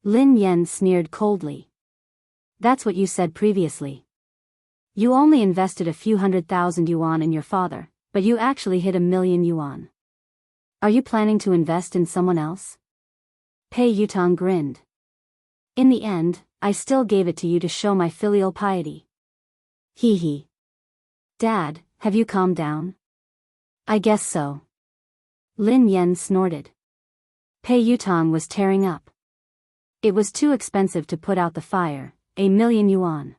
Lin Yan sneered coldly. That's what you said previously. You only invested a few 100,000 yuan in your father, but you actually hit 1,000,000 yuan. Are you planning to invest in someone else? Pei Yutong grinned. In the end, I still gave it to you to show my filial piety. Hee hee. Dad, have you calmed down? I guess so. Lin Yan snorted. Pei Yutong was tearing up. It was too expensive to put out the fire, 1,000,000 yuan.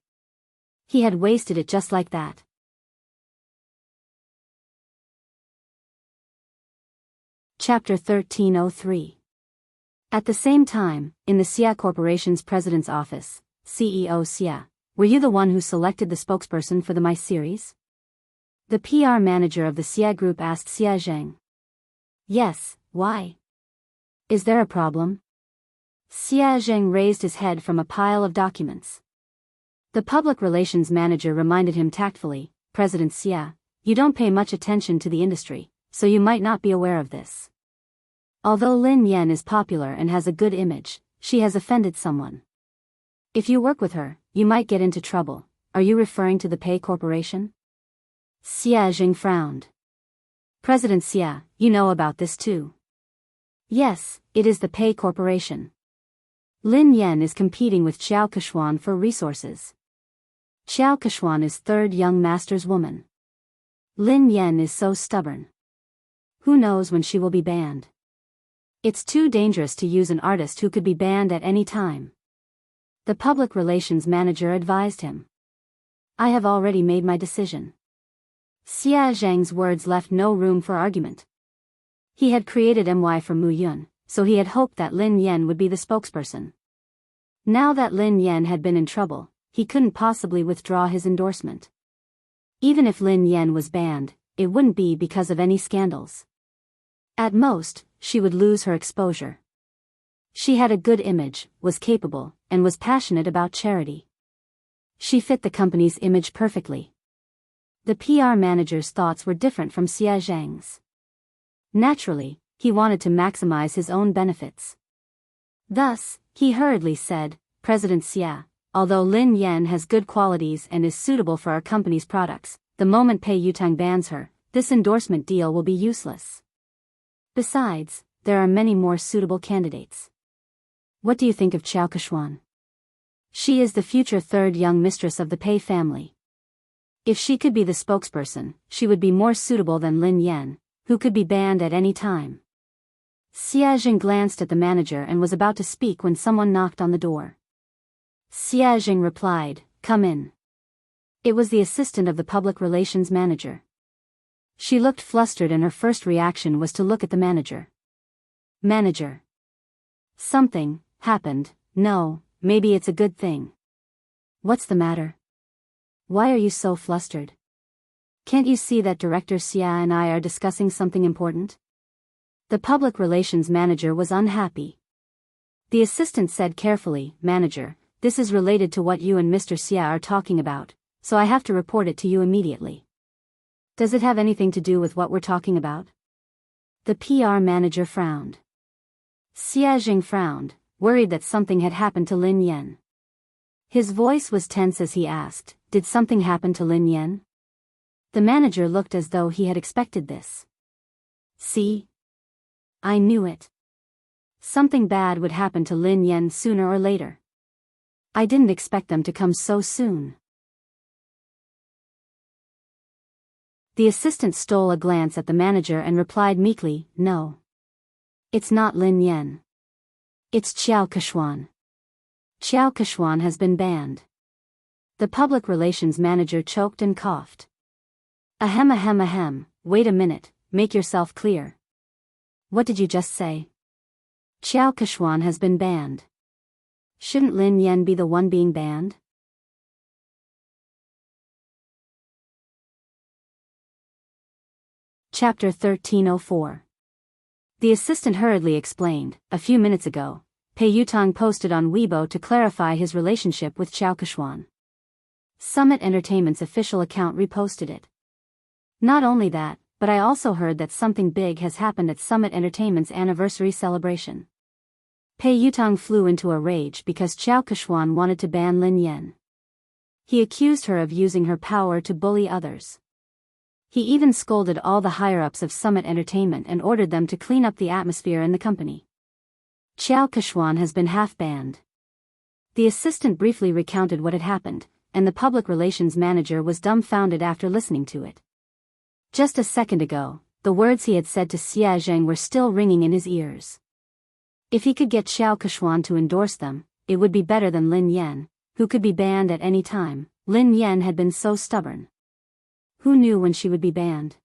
He had wasted it just like that. Chapter 1303. At the same time, in the Xia Corporation's president's office, CEO Xia, were you the one who selected the spokesperson for the My series? The PR manager of the Xia Group asked Xia Zheng. Yes, why? Is there a problem? Xia Zheng raised his head from a pile of documents. The public relations manager reminded him tactfully, President Xia, you don't pay much attention to the industry, so you might not be aware of this. Although Lin Yan is popular and has a good image, she has offended someone. If you work with her, you might get into trouble. Are you referring to the Pei Corporation? Xia Zheng frowned. President Xia, you know about this too. Yes, it is the Pei Corporation. Lin Yan is competing with Xiao Keshuan for resources. Xiao Keshuan is third young master's woman. Lin Yan is so stubborn. Who knows when she will be banned? It's too dangerous to use an artist who could be banned at any time. The public relations manager advised him. I have already made my decision. Xia Zhang's words left no room for argument. He had created MY for Mu Yun, so he had hoped that Lin Yan would be the spokesperson. Now that Lin Yan had been in trouble, he couldn't possibly withdraw his endorsement. Even if Lin Yan was banned, it wouldn't be because of any scandals. At most, she would lose her exposure. She had a good image, was capable, and was passionate about charity. She fit the company's image perfectly. The PR manager's thoughts were different from Xia Zhang's. Naturally, he wanted to maximize his own benefits. Thus, he hurriedly said, President Xia, although Lin Yan has good qualities and is suitable for our company's products, the moment Pei Yutang bans her, this endorsement deal will be useless. Besides, there are many more suitable candidates. What do you think of Qiao Kechuan? She is the future third young mistress of the Pei family. If she could be the spokesperson, she would be more suitable than Lin Yan, who could be banned at any time. Xia Jing glanced at the manager and was about to speak when someone knocked on the door. Xia Jing replied, Come in. It was the assistant of the public relations manager. She looked flustered and her first reaction was to look at the manager. Manager. Something happened. No, maybe it's a good thing. What's the matter? Why are you so flustered? Can't you see that Director Xia and I are discussing something important? The public relations manager was unhappy. The assistant said carefully, Manager, this is related to what you and Mr. Xia are talking about, so I have to report it to you immediately. Does it have anything to do with what we're talking about? The PR manager frowned. Xia Jing frowned, worried that something had happened to Lin Yan. His voice was tense as he asked, Did something happen to Lin Yan? The manager looked as though he had expected this. See? I knew it. Something bad would happen to Lin Yan sooner or later. I didn't expect them to come so soon. The assistant stole a glance at the manager and replied meekly, No. It's not Lin Yan. It's Qiao Kechuan. Qiao Kechuan has been banned. The public relations manager choked and coughed. Ahem, wait a minute, make yourself clear. What did you just say? Qiao Kechuan has been banned. Shouldn't Lin Yan be the one being banned? Chapter 1304. The assistant hurriedly explained, a few minutes ago, Pei Yutang posted on Weibo to clarify his relationship with Qiao Kechuan. Summit Entertainment's official account reposted it. Not only that, but I also heard that something big has happened at Summit Entertainment's anniversary celebration. Pei Yutang flew into a rage because Qiao Kechuan wanted to ban Lin Yan. He accused her of using her power to bully others. He even scolded all the higher-ups of Summit Entertainment and ordered them to clean up the atmosphere in the company. Qiao Kechuan has been half-banned. The assistant briefly recounted what had happened, and the public relations manager was dumbfounded after listening to it. Just a second ago, the words he had said to Xia Zheng were still ringing in his ears. If he could get Qiao Kechuan to endorse them, it would be better than Lin Yan, who could be banned at any time. Lin Yan had been so stubborn. Who knew when she would be banned?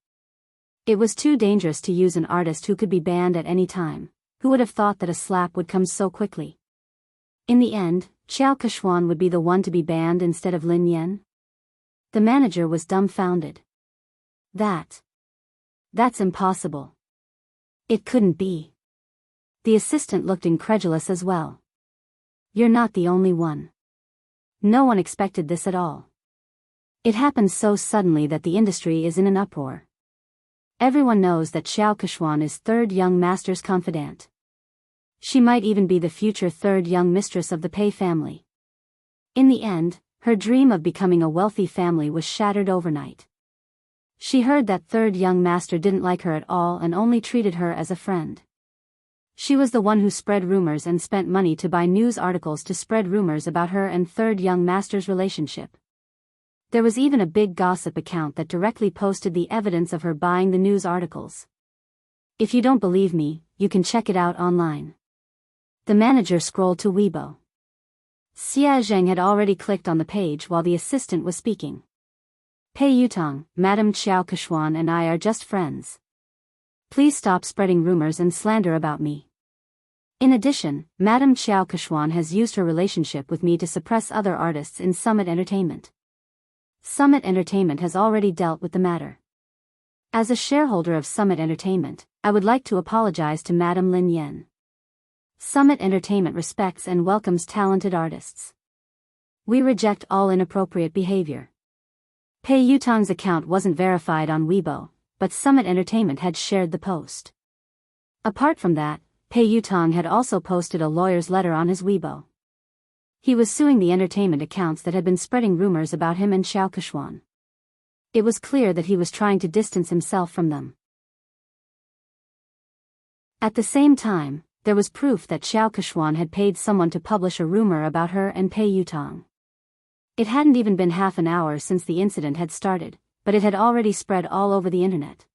It was too dangerous to use an artist who could be banned at any time. Who would have thought that a slap would come so quickly? In the end, Qiao Kechuan would be the one to be banned instead of Lin Yan? The manager was dumbfounded. That's impossible. It couldn't be. The assistant looked incredulous as well. You're not the only one. No one expected this at all. It happened so suddenly that the industry is in an uproar. Everyone knows that Qiao Kechuan is third young master's confidant. She might even be the future third young mistress of the Pei family. In the end, her dream of becoming a wealthy family was shattered overnight. She heard that third young master didn't like her at all and only treated her as a friend. She was the one who spread rumors and spent money to buy news articles to spread rumors about her and third young master's relationship. There was even a big gossip account that directly posted the evidence of her buying the news articles. If you don't believe me, you can check it out online. The manager scrolled to Weibo. Xia Zheng had already clicked on the page while the assistant was speaking. Pei Yutong, Madame Qiao Keshuan and I are just friends. Please stop spreading rumors and slander about me. In addition, Madame Qiao Keshuan has used her relationship with me to suppress other artists in Summit Entertainment. Summit Entertainment has already dealt with the matter. As a shareholder of Summit Entertainment, I would like to apologize to Madame Lin Yan. Summit Entertainment respects and welcomes talented artists. We reject all inappropriate behavior. Pei Yutong's account wasn't verified on Weibo, but Summit Entertainment had shared the post. Apart from that, Pei Yutong had also posted a lawyer's letter on his Weibo. He was suing the entertainment accounts that had been spreading rumors about him and Xiao Keshuan. It was clear that he was trying to distance himself from them. At the same time, there was proof that Xiao Keshuan had paid someone to publish a rumor about her and Pei Yutong. It hadn't even been half an hour since the incident had started, but it had already spread all over the internet.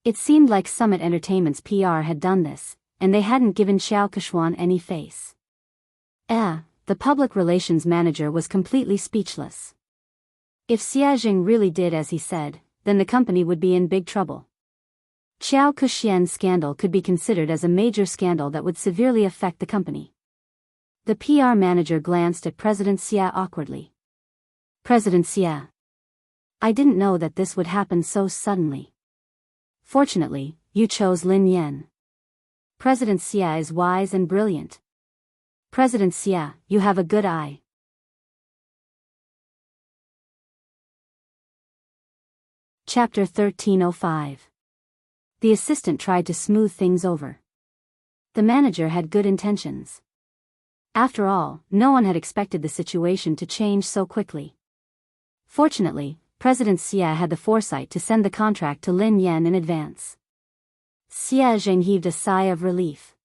It seemed like Summit Entertainment's PR had done this, and they hadn't given Xiao Keshuan any face. The public relations manager was completely speechless. If Xia Jing really did as he said, then the company would be in big trouble. Qiao Kexian's scandal could be considered as a major scandal that would severely affect the company. The PR manager glanced at President Xia awkwardly. President Xia. I didn't know that this would happen so suddenly. Fortunately, you chose Lin Yan. President Xia is wise and brilliant. President Xia, you have a good eye. Chapter 1305. The assistant tried to smooth things over. The manager had good intentions. After all, no one had expected the situation to change so quickly. Fortunately, President Xia had the foresight to send the contract to Lin Yan in advance. Xia Zheng heaved a sigh of relief.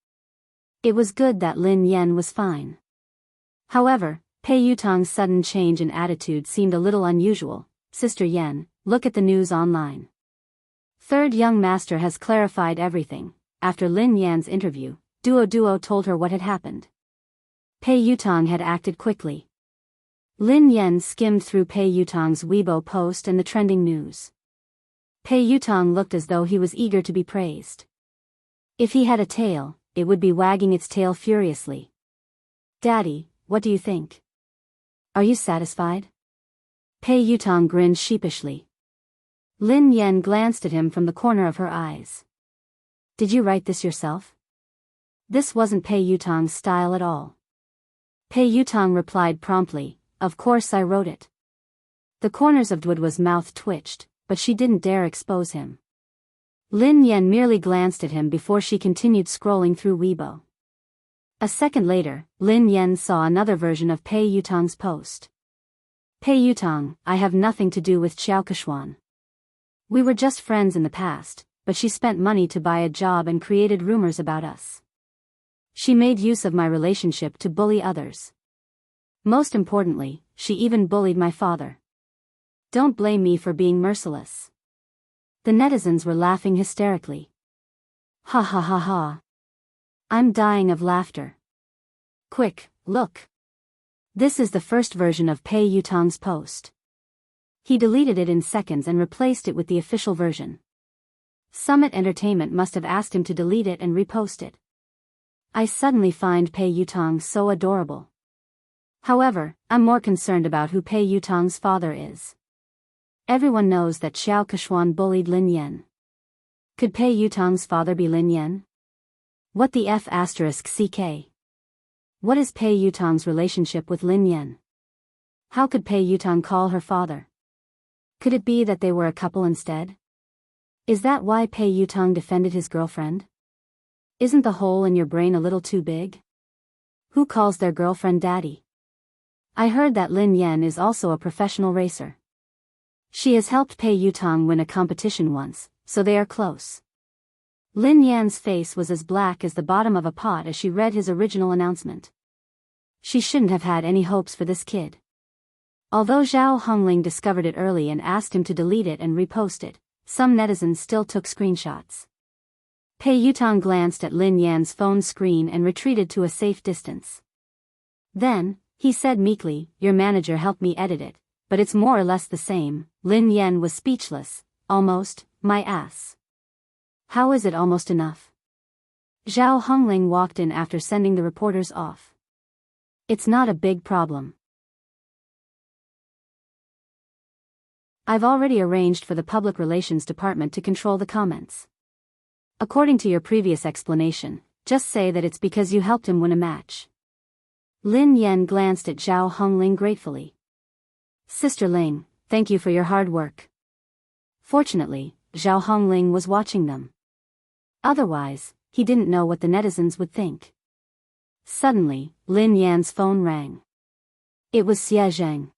It was good that Lin Yan was fine. However, Pei Yutong's sudden change in attitude seemed a little unusual. Sister Yan, look at the news online. Third young master has clarified everything. After Lin Yan's interview, Duo told her what had happened. Pei Yutong had acted quickly. Lin Yan skimmed through Pei Yutong's Weibo post and the trending news. Pei Yutong looked as though he was eager to be praised. If he had a tail, it would be wagging its tail furiously. Daddy, what do you think? Are you satisfied? Pei Yutong grinned sheepishly. Lin Yan glanced at him from the corner of her eyes. Did you write this yourself? This wasn't Pei Yutong's style at all. Pei Yutong replied promptly, of course I wrote it. The corners of Duo's mouth twitched, but she didn't dare expose him. Lin Yan merely glanced at him before she continued scrolling through Weibo. A second later, Lin Yan saw another version of Pei Yutong's post. Pei Yutong, I have nothing to do with Qiao Keshuan. We were just friends in the past, but she spent money to buy a job and created rumors about us. She made use of my relationship to bully others. Most importantly, she even bullied my father. Don't blame me for being merciless. The netizens were laughing hysterically. Ha ha ha ha. I'm dying of laughter. Quick, look. This is the first version of Pei Yutong's post. He deleted it in seconds and replaced it with the official version. Summit Entertainment must have asked him to delete it and repost it. I suddenly find Pei Yutong so adorable. However, I'm more concerned about who Pei Yutong's father is. Everyone knows that Xiao Keshuan bullied Lin Yan. Could Pei Yutong's father be Lin Yan? What the F***CK? What is Pei Yutong's relationship with Lin Yan? How could Pei Yutong call her father? Could it be that they were a couple instead? Is that why Pei Yutong defended his girlfriend? Isn't the hole in your brain a little too big? Who calls their girlfriend daddy? I heard that Lin Yan is also a professional racer. She has helped Pei Yutong win a competition once, so they are close. Lin Yan's face was as black as the bottom of a pot as she read his original announcement. She shouldn't have had any hopes for this kid. Although Zhao Hongling discovered it early and asked him to delete it and repost it, some netizens still took screenshots. Pei Yutong glanced at Lin Yan's phone screen and retreated to a safe distance. Then, he said meekly, "Your manager helped me edit it, but it's more or less the same." Lin Yan was speechless. "Almost, my ass. How is it almost enough?" Zhao Hongling walked in after sending the reporters off. "It's not a big problem. I've already arranged for the public relations department to control the comments. According to your previous explanation, just say that it's because you helped him win a match." Lin Yan glanced at Zhao Hongling gratefully. "Sister Ling, thank you for your hard work." Fortunately, Zhao Hongling was watching them. Otherwise, he didn't know what the netizens would think. Suddenly, Lin Yan's phone rang. It was Xie Zheng.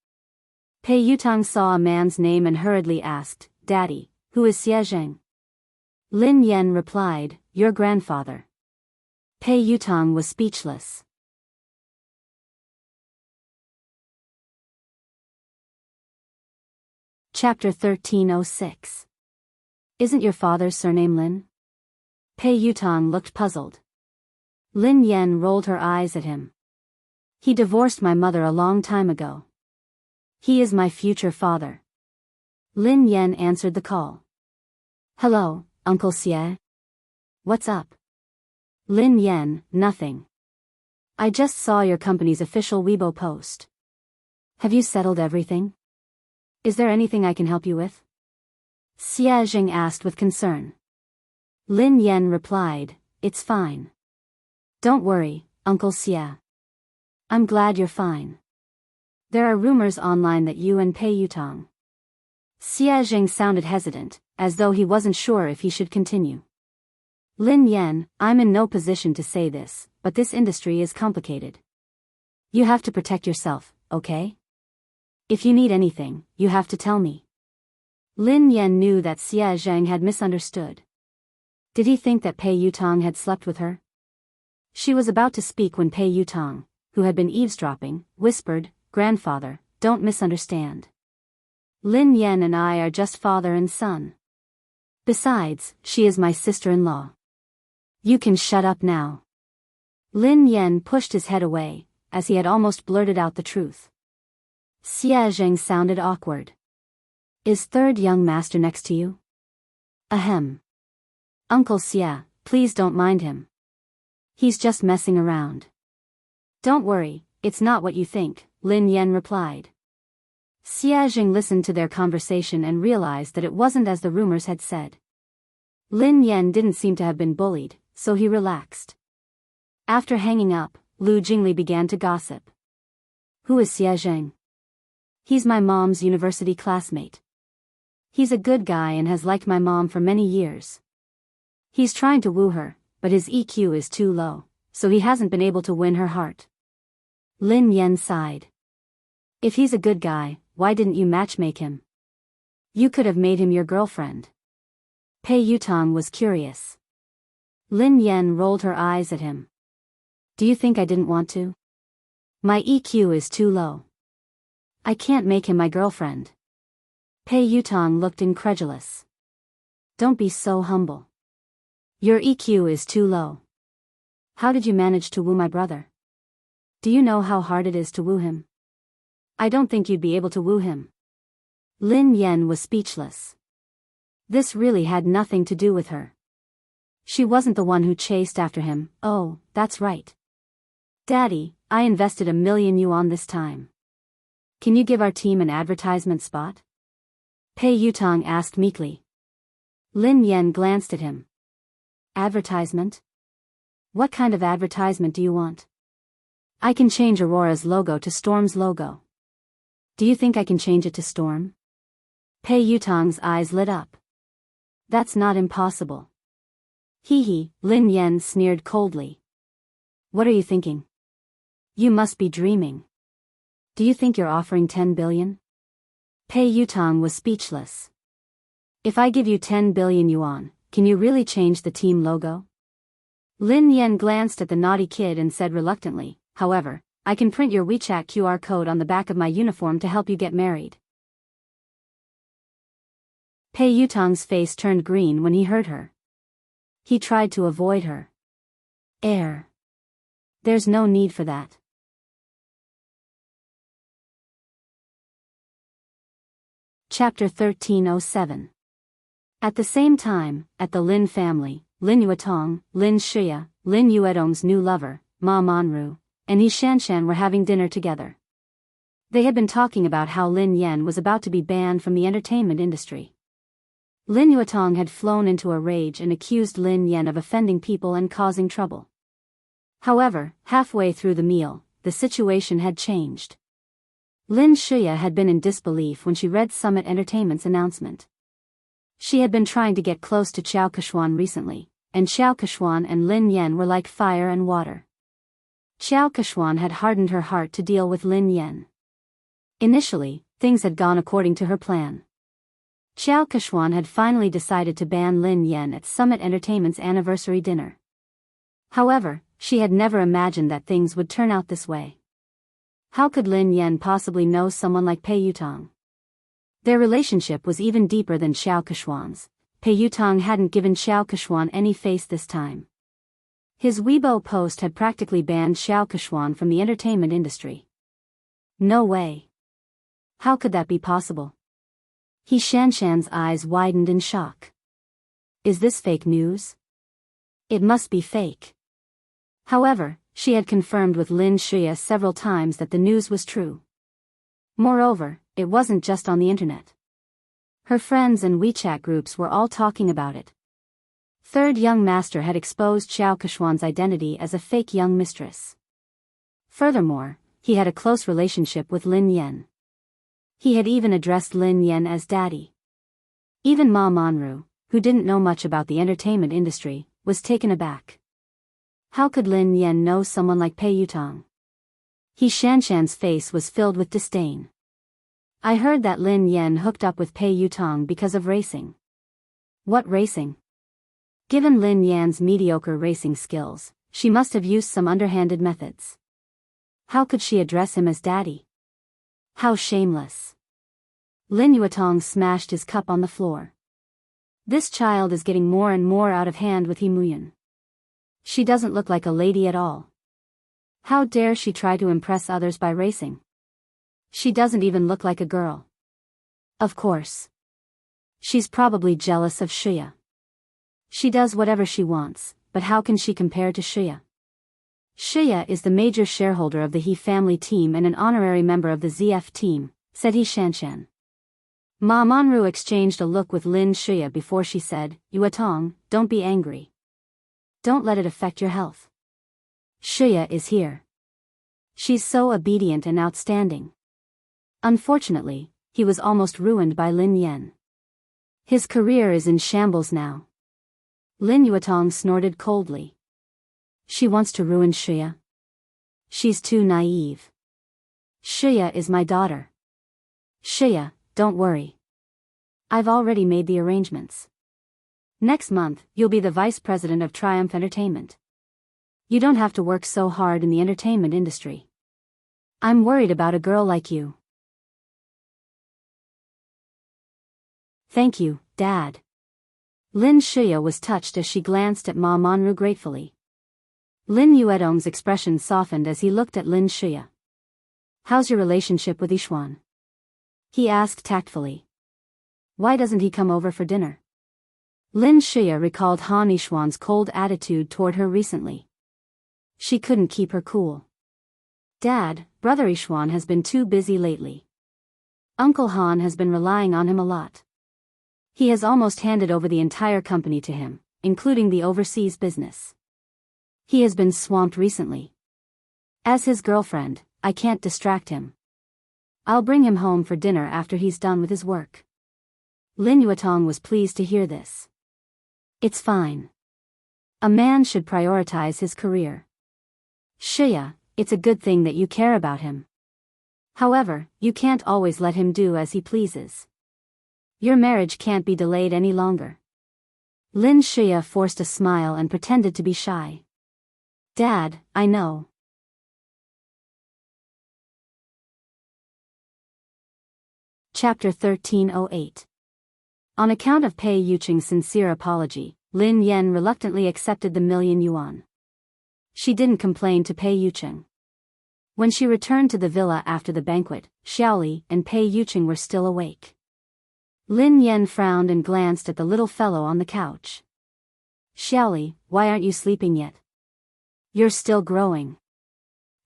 Pei Yutong saw a man's name and hurriedly asked, "Daddy, who is Xie Zheng?" Lin Yan replied, "Your grandfather." Pei Yutong was speechless. Chapter 1306. Isn't your father's surname Lin? Pei Yutong looked puzzled. Lin Yan rolled her eyes at him. "He divorced my mother a long time ago. He is my future father." Lin Yan answered the call. "Hello, Uncle Xie. What's up?" Lin Yan, "Nothing. I just saw your company's official Weibo post. Have you settled everything? Is there anything I can help you with?" Xie Zheng asked with concern. Lin Yan replied, "It's fine. Don't worry, Uncle Xie. I'm glad you're fine. There are rumors online that you and Pei Yutong." Xie Zheng sounded hesitant, as though he wasn't sure if he should continue. "Lin Yan, I'm in no position to say this, but this industry is complicated. You have to protect yourself, okay? If you need anything, you have to tell me." Lin Yan knew that Xie Zheng had misunderstood. Did he think that Pei Yutong had slept with her? She was about to speak when Pei Yutong, who had been eavesdropping, whispered, "Grandfather, don't misunderstand. Lin Yan and I are just father and son. Besides, she is my sister-in-law. You can shut up now." Lin Yan pushed his head away, as he had almost blurted out the truth. Xie Zheng sounded awkward. "Is third young master next to you?" "Ahem. Uncle Xie, please don't mind him. He's just messing around." "Don't worry, it's not what you think," Lin Yan replied. Xie Zheng listened to their conversation and realized that it wasn't as the rumors had said. Lin Yan didn't seem to have been bullied, so he relaxed. After hanging up, Lu Jingli began to gossip. "Who is Xie Zheng?" "He's my mom's university classmate. He's a good guy and has liked my mom for many years. He's trying to woo her, but his EQ is too low, so he hasn't been able to win her heart." Lin Yan sighed. "If he's a good guy, why didn't you matchmake him? You could have made him your girlfriend." Pei Yutong was curious. Lin Yan rolled her eyes at him. "Do you think I didn't want to? My EQ is too low. I can't make him my girlfriend." Pei Yutong looked incredulous. "Don't be so humble. Your EQ is too low. How did you manage to woo my brother? Do you know how hard it is to woo him? I don't think you'd be able to woo him." Lin Yan was speechless. This really had nothing to do with her. She wasn't the one who chased after him. "Oh, that's right. Daddy, I invested 1,000,000 yuan this time. Can you give our team an advertisement spot?" Pei Yutong asked meekly. Lin Yan glanced at him. "Advertisement? What kind of advertisement do you want?" "I can change Aurora's logo to Storm's logo." "Do you think I can change it to Storm?" Pei Yutong's eyes lit up. "That's not impossible." "Hee," Lin Yan sneered coldly. "What are you thinking? You must be dreaming. Do you think you're offering 10 billion? Pei Yutong was speechless. "If I give you 10 billion yuan, can you really change the team logo?" Lin Yan glanced at the naughty kid and said reluctantly, "However, I can print your WeChat QR code on the back of my uniform to help you get married." Pei Yutong's face turned green when he heard her. He tried to avoid her. There's no need for that. Chapter 1307. At the same time, at the Lin family, Lin Yuetong, Lin Shuya, Lin Yuedong's new lover, Ma Manru, and Yi Shanshan were having dinner together. They had been talking about how Lin Yan was about to be banned from the entertainment industry. Lin Yuetong had flown into a rage and accused Lin Yan of offending people and causing trouble. However, halfway through the meal, the situation had changed. Lin Shuya had been in disbelief when she read Summit Entertainment's announcement. She had been trying to get close to Xiao Keshuan recently, and Xiao Keshuan and Lin Yan were like fire and water. Xiao Keshuan had hardened her heart to deal with Lin Yan. Initially, things had gone according to her plan. Xiao Keshuan had finally decided to ban Lin Yan at Summit Entertainment's anniversary dinner. However, she had never imagined that things would turn out this way. How could Lin Yan possibly know someone like Pei Yutong? Their relationship was even deeper than Xiao Keshuan's. Pei Yutong hadn't given Xiao Keshuan any face this time. His Weibo post had practically banned Xiao Keshuan from the entertainment industry. No way. How could that be possible? Yi Shanshan's eyes widened in shock. Is this fake news? It must be fake. However, she had confirmed with Lin Shuya several times that the news was true. Moreover, it wasn't just on the internet. Her friends and WeChat groups were all talking about it. Third young master had exposed Xiao Keshuan's identity as a fake young mistress. Furthermore, he had a close relationship with Lin Yan. He had even addressed Lin Yan as daddy. Even Ma Manru, who didn't know much about the entertainment industry, was taken aback. How could Lin Yan know someone like Pei Yutong? Yi Shanshan's face was filled with disdain. I heard that Lin Yan hooked up with Pei Yutong because of racing. What racing? Given Lin Yan's mediocre racing skills, she must have used some underhanded methods. How could she address him as daddy? How shameless. Lin Yuetong smashed his cup on the floor. This child is getting more and more out of hand with He Muyan. She doesn't look like a lady at all. How dare she try to impress others by racing? She doesn't even look like a girl. Of course. She's probably jealous of Shuya. She does whatever she wants, but how can she compare to Shuya? Shuya is the major shareholder of the He family team and an honorary member of the ZF team, said Yi Shanshan. Ma Manru exchanged a look with Lin Shuya before she said, Yuetong, don't be angry. Don't let it affect your health. Shuya is here. She's so obedient and outstanding. Unfortunately, he was almost ruined by Lin Yan. His career is in shambles now. Lin Yuetong snorted coldly. She wants to ruin Shuya. She's too naive. Shuya is my daughter. Shuya, don't worry. I've already made the arrangements. Next month, you'll be the vice president of Triumph Entertainment. You don't have to work so hard in the entertainment industry. I'm worried about a girl like you. Thank you, Dad. Lin Shuya was touched as she glanced at Ma Manru gratefully. Lin Yuedong's expression softened as he looked at Lin Shuya. How's your relationship with Yishuan? He asked tactfully. Why doesn't he come over for dinner? Lin Shuya recalled Han Yishuan's cold attitude toward her recently. She couldn't keep her cool. Dad, Brother Yishuan has been too busy lately. Uncle Han has been relying on him a lot. He has almost handed over the entire company to him, including the overseas business. He has been swamped recently. As his girlfriend, I can't distract him. I'll bring him home for dinner after he's done with his work. Lin Yuetong was pleased to hear this. It's fine. A man should prioritize his career. Shuya, it's a good thing that you care about him. However, you can't always let him do as he pleases. Your marriage can't be delayed any longer. Lin Shuya forced a smile and pretended to be shy. Dad, I know. Chapter 1308. On account of Pei Yuqing's sincere apology, Lin Yan reluctantly accepted the $1,000,000 yuan. She didn't complain to Pei Yucheng. When she returned to the villa after the banquet, Xiaoli and Pei Yucheng were still awake. Lin Yan frowned and glanced at the little fellow on the couch. Xiaoli, why aren't you sleeping yet? You're still growing.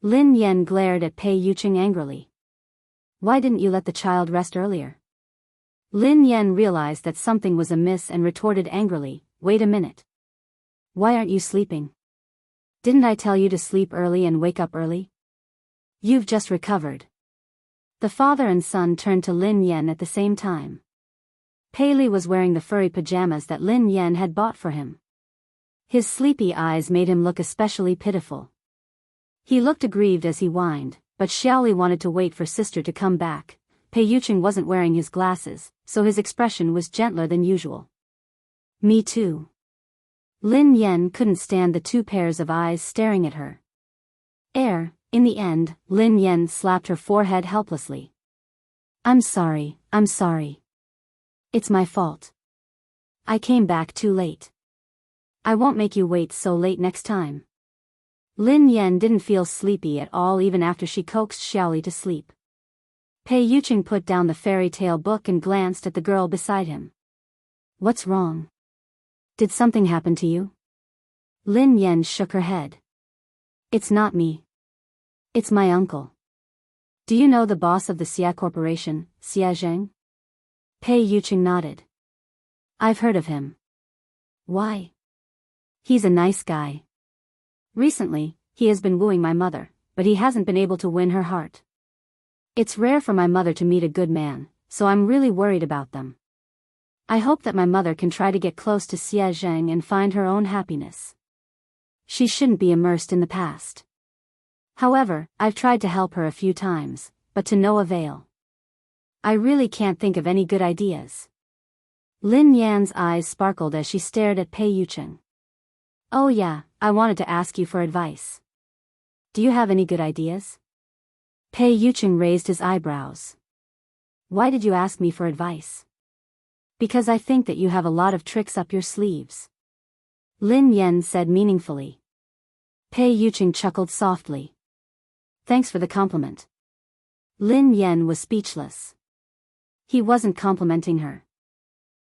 Lin Yan glared at Pei Yucheng angrily. Why didn't you let the child rest earlier? Lin Yan realized that something was amiss and retorted angrily, wait a minute. Why aren't you sleeping? Didn't I tell you to sleep early and wake up early? You've just recovered. The father and son turned to Lin Yan at the same time. Pei Li was wearing the furry pajamas that Lin Yan had bought for him. His sleepy eyes made him look especially pitiful. He looked aggrieved as he whined, but Xiaoli wanted to wait for sister to come back. Pei Yucheng wasn't wearing his glasses, so his expression was gentler than usual. Me too. Lin Yan couldn't stand the two pairs of eyes staring at her. In the end, Lin Yan slapped her forehead helplessly. I'm sorry. It's my fault. I came back too late. I won't make you wait so late next time. Lin Yan didn't feel sleepy at all even after she coaxed Xiaoli to sleep. Pei Yucheng put down the fairy tale book and glanced at the girl beside him. What's wrong? Did something happen to you? Lin Yan shook her head. It's not me. It's my uncle. Do you know the boss of the Xia Corporation, Xia Zheng? Pei Yucheng nodded. I've heard of him. Why? He's a nice guy. Recently, he has been wooing my mother, but he hasn't been able to win her heart. It's rare for my mother to meet a good man, so I'm really worried about them. I hope that my mother can try to get close to Xia Zheng and find her own happiness. She shouldn't be immersed in the past. However, I've tried to help her a few times, but to no avail. I really can't think of any good ideas. Lin Yan's eyes sparkled as she stared at Pei Yucheng. Oh yeah, I wanted to ask you for advice. Do you have any good ideas? Pei Yucheng raised his eyebrows. Why did you ask me for advice? Because I think that you have a lot of tricks up your sleeves. Lin Yan said meaningfully. Pei Yucheng chuckled softly. Thanks for the compliment. Lin Yan was speechless. He wasn't complimenting her.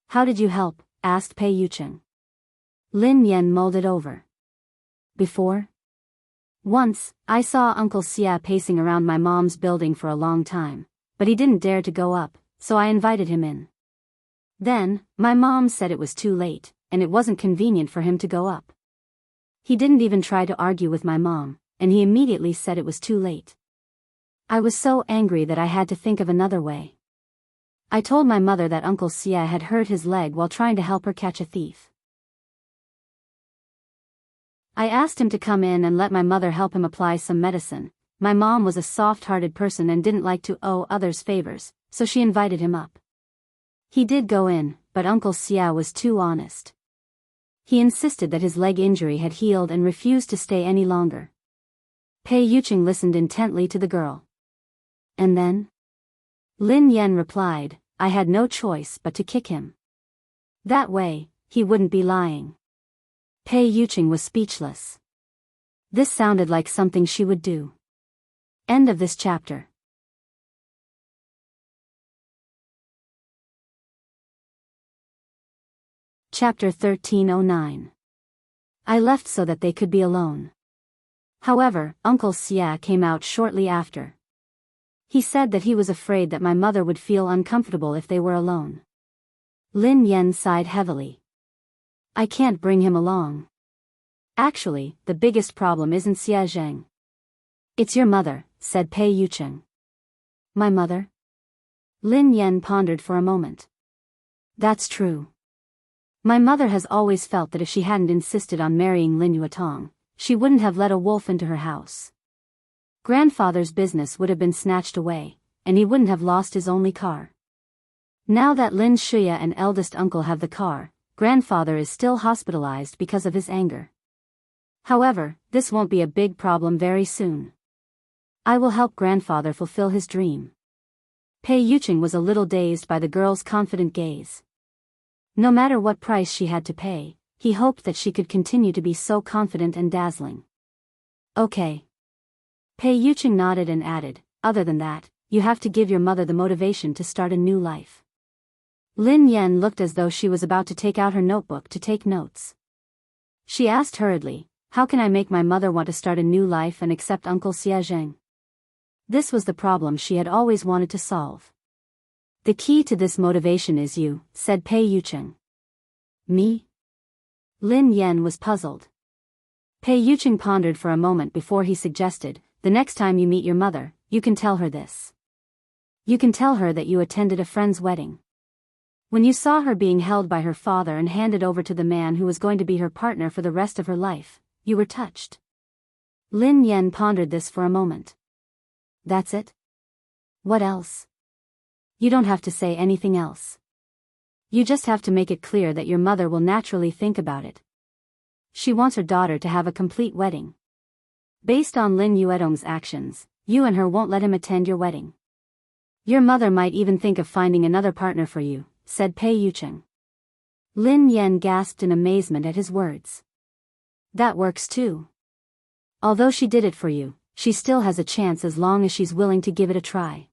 How did you help? Asked Pei Yucheng. Lin Yan mulled it over. Before? Once, I saw Uncle Xia pacing around my mom's building for a long time, but he didn't dare to go up, so I invited him in. Then, my mom said it was too late, and it wasn't convenient for him to go up. He didn't even try to argue with my mom, and he immediately said it was too late. I was so angry that I had to think of another way. I told my mother that Uncle Xia had hurt his leg while trying to help her catch a thief. I asked him to come in and let my mother help him apply some medicine. My mom was a soft-hearted person and didn't like to owe others favors, so she invited him up. He did go in, but Uncle Xia was too honest. He insisted that his leg injury had healed and refused to stay any longer. Pei Yucheng listened intently to the girl. And then? Lin Yan replied, I had no choice but to kick him. That way, he wouldn't be lying. Pei Yucheng was speechless. This sounded like something she would do. End of this chapter. Chapter 1309. I left so that they could be alone. However, Uncle Xia came out shortly after. He said that he was afraid that my mother would feel uncomfortable if they were alone. Lin Yan sighed heavily. I can't bring him along. Actually, the biggest problem isn't Xia Zheng. It's your mother, said Pei Yucheng. My mother? Lin Yan pondered for a moment. That's true. My mother has always felt that if she hadn't insisted on marrying Lin Yuetong, she wouldn't have let a wolf into her house. Grandfather's business would have been snatched away, and he wouldn't have lost his only car. Now that Lin Shuya and eldest uncle have the car, grandfather is still hospitalized because of his anger. However, this won't be a big problem very soon. I will help grandfather fulfill his dream. Pei Yucheng was a little dazed by the girl's confident gaze. No matter what price she had to pay, he hoped that she could continue to be so confident and dazzling. Okay. Pei Yuqing nodded and added, other than that, you have to give your mother the motivation to start a new life. Lin Yan looked as though she was about to take out her notebook to take notes. She asked hurriedly, how can I make my mother want to start a new life and accept Uncle Xia Zheng? This was the problem she had always wanted to solve. The key to this motivation is you, said Pei Yuqing. Me? Lin Yan was puzzled. Pei Yuqing pondered for a moment before he suggested, the next time you meet your mother, you can tell her this. You can tell her that you attended a friend's wedding. When you saw her being held by her father and handed over to the man who was going to be her partner for the rest of her life, you were touched. Lin Yan pondered this for a moment. That's it? What else? You don't have to say anything else. You just have to make it clear that your mother will naturally think about it. She wants her daughter to have a complete wedding. Based on Lin Yuedong's actions, you and her won't let him attend your wedding. Your mother might even think of finding another partner for you, said Pei Yuqing. Lin Yan gasped in amazement at his words. That works too. Although she did it for you, she still has a chance as long as she's willing to give it a try.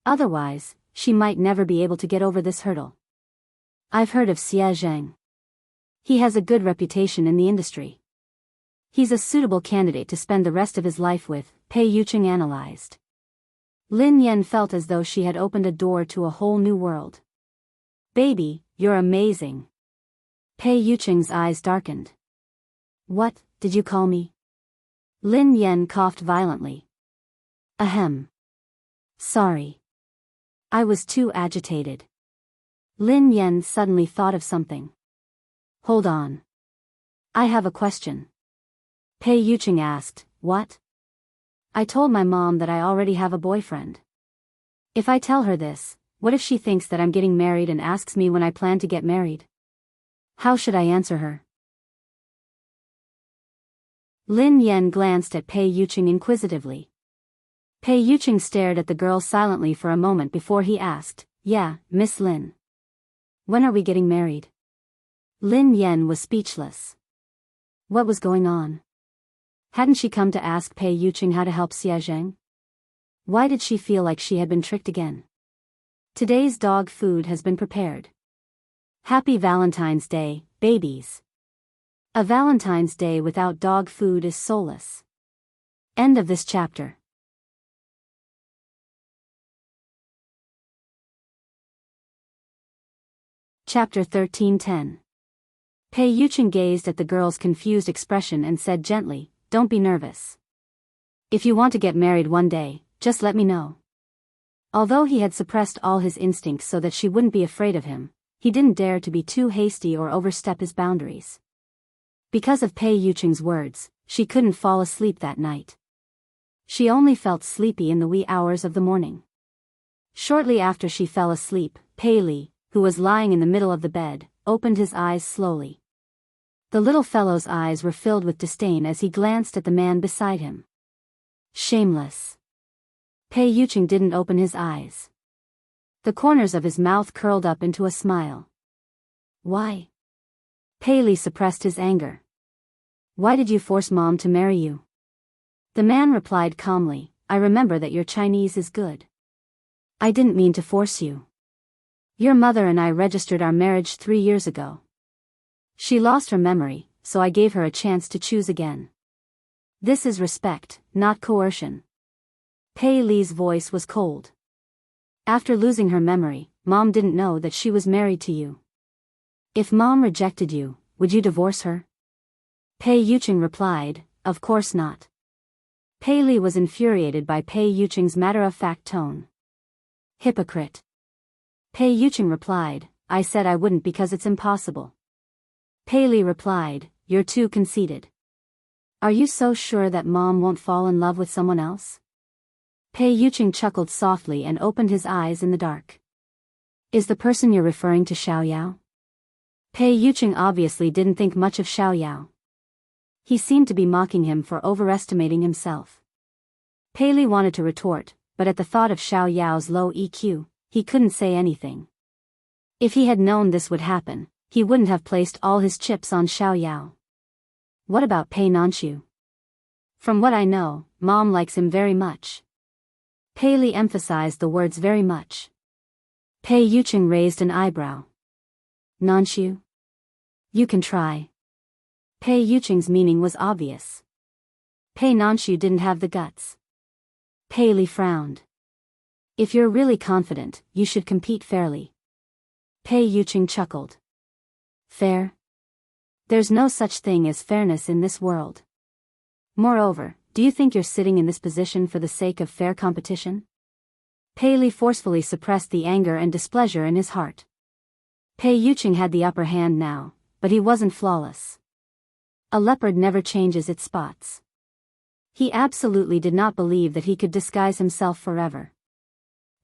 Otherwise, she might never be able to get over this hurdle. I've heard of Xia Zheng. He has a good reputation in the industry. He's a suitable candidate to spend the rest of his life with, Pei Yuqing analyzed. Lin Yan felt as though she had opened a door to a whole new world. Baby, you're amazing. Pei Yuqing's eyes darkened. What, did you call me? Lin Yan coughed violently. Ahem. Sorry. I was too agitated. Lin Yan suddenly thought of something. Hold on. I have a question. Pei Yuqing asked, what? I told my mom that I already have a boyfriend. If I tell her this, what if she thinks that I'm getting married and asks me when I plan to get married? How should I answer her? Lin Yan glanced at Pei Yuqing inquisitively. Pei Yuqing stared at the girl silently for a moment before he asked, yeah, Miss Lin. When are we getting married? Lin Yan was speechless. What was going on? Hadn't she come to ask Pei Yuqing how to help Xia Zheng? Why did she feel like she had been tricked again? Today's dog food has been prepared. Happy Valentine's Day, babies. A Valentine's Day without dog food is soulless. End of this chapter. Chapter 13:10. Pei Yuqing gazed at the girl's confused expression and said gently, don't be nervous. If you want to get married one day, just let me know. Although he had suppressed all his instincts so that she wouldn't be afraid of him, he didn't dare to be too hasty or overstep his boundaries. Because of Pei Yuqing's words, she couldn't fall asleep that night. She only felt sleepy in the wee hours of the morning. Shortly after she fell asleep, Pei Li, who was lying in the middle of the bed, opened his eyes slowly. The little fellow's eyes were filled with disdain as he glanced at the man beside him. Shameless. Pei Yuqing didn't open his eyes. The corners of his mouth curled up into a smile. Why? Pei Li suppressed his anger. Why did you force Mom to marry you? The man replied calmly, I remember that your Chinese is good. I didn't mean to force you. Your mother and I registered our marriage 3 years ago. She lost her memory, so I gave her a chance to choose again. This is respect, not coercion. Pei Li's voice was cold. After losing her memory, Mom didn't know that she was married to you. If Mom rejected you, would you divorce her? Pei Yuqing replied, of course not. Pei Li was infuriated by Pei Yuqing's matter-of-fact tone. Hypocrite. Pei Yuqing replied, I said I wouldn't because it's impossible. Pei Li replied, you're too conceited. Are you so sure that Mom won't fall in love with someone else? Pei Yuqing chuckled softly and opened his eyes in the dark. Is the person you're referring to Xiao Yao? Pei Yuqing obviously didn't think much of Xiao Yao. He seemed to be mocking him for overestimating himself. Pei Li wanted to retort, but at the thought of Xiao Yao's low EQ, he couldn't say anything. If he had known this would happen, he wouldn't have placed all his chips on Xiao Yao. What about Pei Nanxiu? From what I know, Mom likes him very much. Pei Li emphasized the words very much. Pei Yuqing raised an eyebrow. Nanxiu? You can try. Pei Yuqing's meaning was obvious. Pei Nanxiu didn't have the guts. Pei Li frowned. If you're really confident, you should compete fairly. Pei Yuqing chuckled. Fair? There's no such thing as fairness in this world. Moreover, do you think you're sitting in this position for the sake of fair competition? Pei Li forcefully suppressed the anger and displeasure in his heart. Pei Yuqing had the upper hand now, but he wasn't flawless. A leopard never changes its spots. He absolutely did not believe that he could disguise himself forever.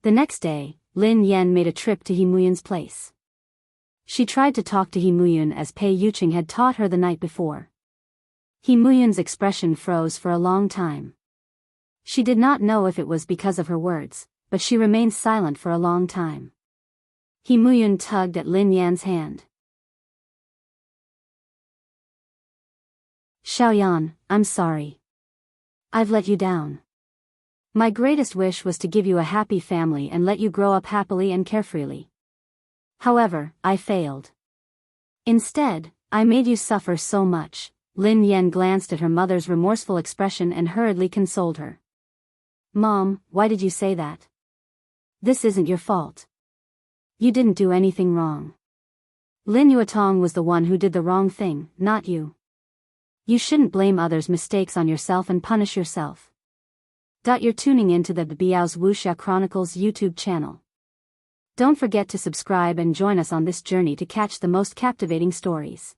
The next day, Lin Yan made a trip to He Muyun's place. She tried to talk to He Muyun as Pei Yuqing had taught her the night before. He Muyun's expression froze for a long time. She did not know if it was because of her words, but she remained silent for a long time. He Muyun tugged at Lin Yan's hand. Xiaoyan, I'm sorry. I've let you down. My greatest wish was to give you a happy family and let you grow up happily and carefreely. However, I failed. Instead, I made you suffer so much. Lin Yan glanced at her mother's remorseful expression and hurriedly consoled her. Mom, why did you say that? This isn't your fault. You didn't do anything wrong. Lin Yuetong was the one who did the wrong thing, not you. You shouldn't blame others' mistakes on yourself and punish yourself. You're tuning into the Biyao's Wuxia Chronicles YouTube channel. Don't forget to subscribe and join us on this journey to catch the most captivating stories.